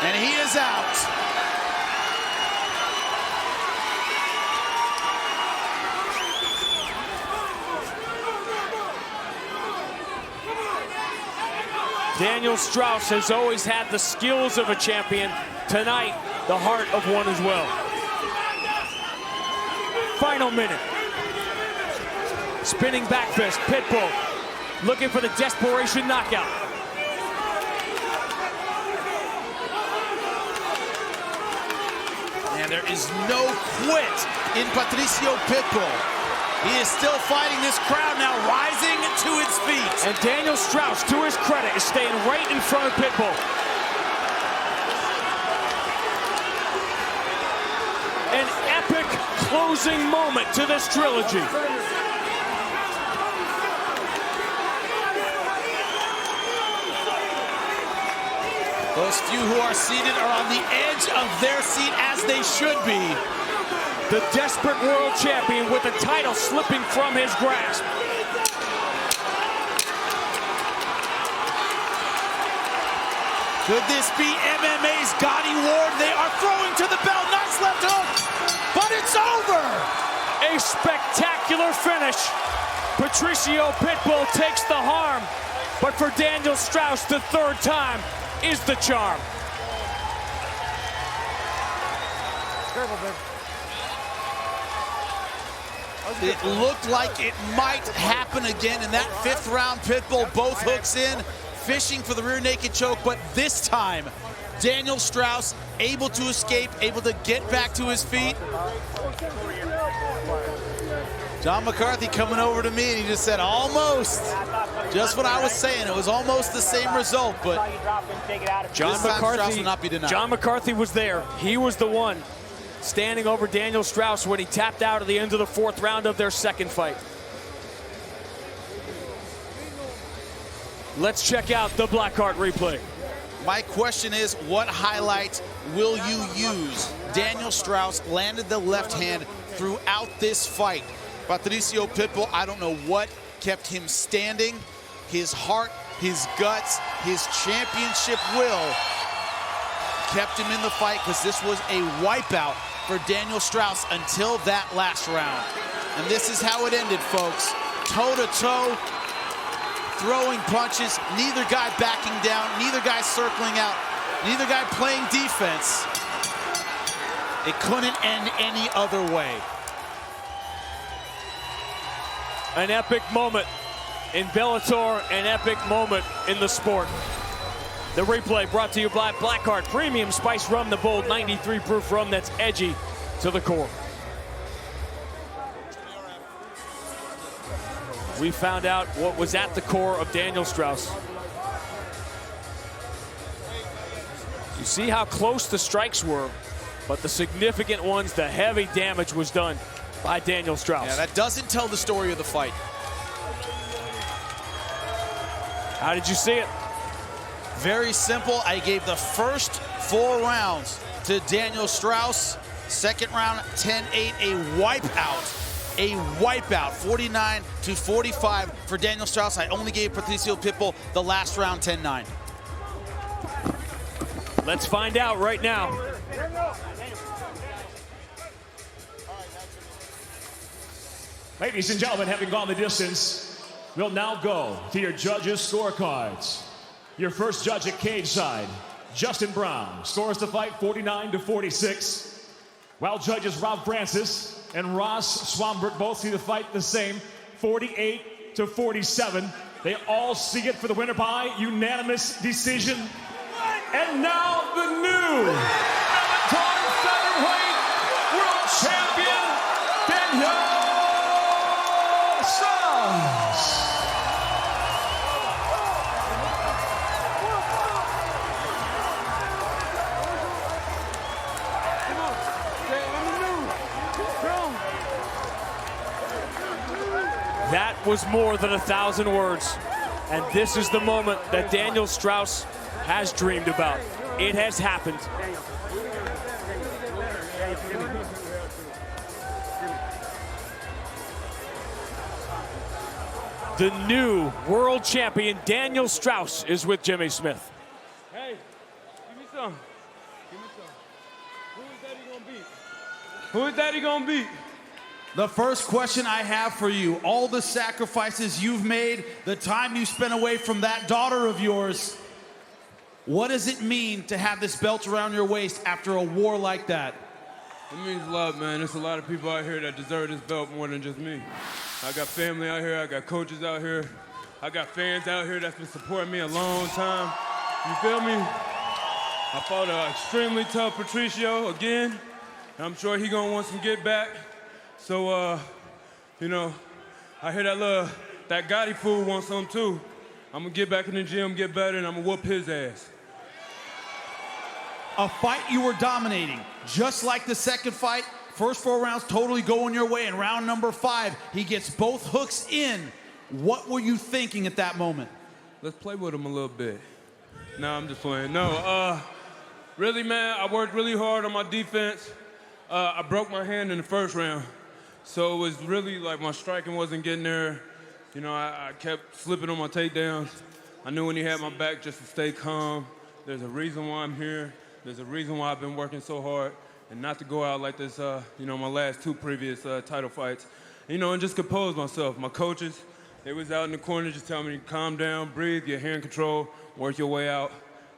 And he is out. Daniel Straus has always had the skills of a champion. Tonight, the heart of one as well. Final minute. Spinning back fist, Pitbull looking for the desperation knockout. And there is no quit in Patrício Pitbull. He is still fighting. This crowd now rising to its feet. And Daniel Straus, to his credit, is staying right in front of Pitbull. closing moment to this trilogy. Those few who are seated are on the edge of their seat, as they should be. The desperate world champion with the title slipping from his grasp. Could this be MMA's Gotti Ward? They are throwing to the bell. Nice left hook, but it's over. A spectacular finish. Patrício Pitbull takes the harm, but for Daniel Straus, the third time is the charm. It looked like it might happen again in that fifth round. Pitbull both hooks in, fishing for the rear naked choke, but this time Daniel Straus able to escape, able to get back to his feet. John McCarthy coming over to me and he just said, almost. Just what I was saying, it was almost the same result, but John McCarthy will not be denied. John McCarthy was there. He was the one standing over Daniel Straus when he tapped out at the end of the fourth round of their second fight. Let's check out the Blackheart replay. My question is, what highlight will you use? Daniel Straus landed the left hand throughout this fight. Patrício Pitbull, I don't know what kept him standing. His heart, his guts, his championship will kept him in the fight, because this was a wipeout for Daniel Straus until that last round. And this is how it ended, folks. Toe-to-toe, throwing punches, neither guy backing down, neither guy circling out, neither guy playing defense. It couldn't end any other way. An epic moment in Bellator, an epic moment in the sport. The replay brought to you by Blackheart Premium Spice Rum, the bold 93 proof rum that's edgy to the core. We found out what was at the core of Daniel Straus. You see how close the strikes were, but the significant ones, the heavy damage was done by Daniel Straus. Yeah, that doesn't tell the story of the fight. How did you see it? Very simple. I gave the first 4 rounds to Daniel Straus. Second round, 10-8, a wipeout. A wipeout, 49-45 for Daniel Straus. I only gave Patrício Pitbull the last round, 10-9. Let's find out right now. Ladies and gentlemen, having gone the distance, we'll now go to your judges' scorecards. Your first judge at cage side, Justin Brown, scores the fight 49-46. While judges Rob Francis and Ross Swamberg both see the fight the same, 48-47. They all see it for the winner by unanimous decision. And now the new Bellator featherweight world champion, Daniel Straus. That was more than 1,000 words. And this is the moment that Daniel Straus has dreamed about. It has happened. The new world champion, Daniel Straus, is with Jimmy Smith. Hey, give me some. Give me some. Who is Daddy gonna beat? Who is Daddy gonna beat? The first question I have for you, all the sacrifices you've made, the time you spent away from that daughter of yours, what does it mean to have this belt around your waist after a war like that? It means a lot, man. There's a lot of people out here that deserve this belt more than just me. I got family out here, I got coaches out here, I got fans out here that's been supporting me a long time. You feel me? I fought an extremely tough Patrício again, and I'm sure he gonna want some get back. So, you know, I hear that Gotti fool wants some too. I'm gonna get back in the gym, get better, and I'm gonna whoop his ass. A fight you were dominating, just like the second fight, First 4 rounds totally going your way. In round number 5, he gets both hooks in. What were you thinking at that moment? Let's play with him a little bit. No, I'm just playing. No, really, man, I worked really hard on my defense. I broke my hand in the first round. So it was really like my striking wasn't getting there. You know, I kept slipping on my takedowns. I knew when he had my back just to stay calm. There's a reason why I'm here. There's a reason why I've been working so hard and not to go out like this, you know, my last 2 previous title fights. You know, and just compose myself. My coaches, they was out in the corner just telling me, calm down, breathe, get hand control, work your way out,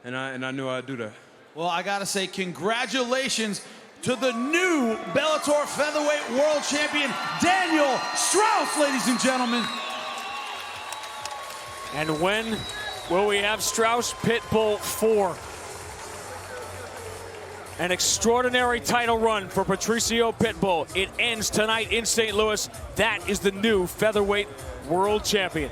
and I knew I'd do that. Well, I gotta say, congratulations to the new Bellator Featherweight World Champion, Daniel Straus, ladies and gentlemen. And when will we have Straus Pitbull 4? An extraordinary title run for Patrício Pitbull. It ends tonight in St. Louis. That is the new Featherweight World Champion.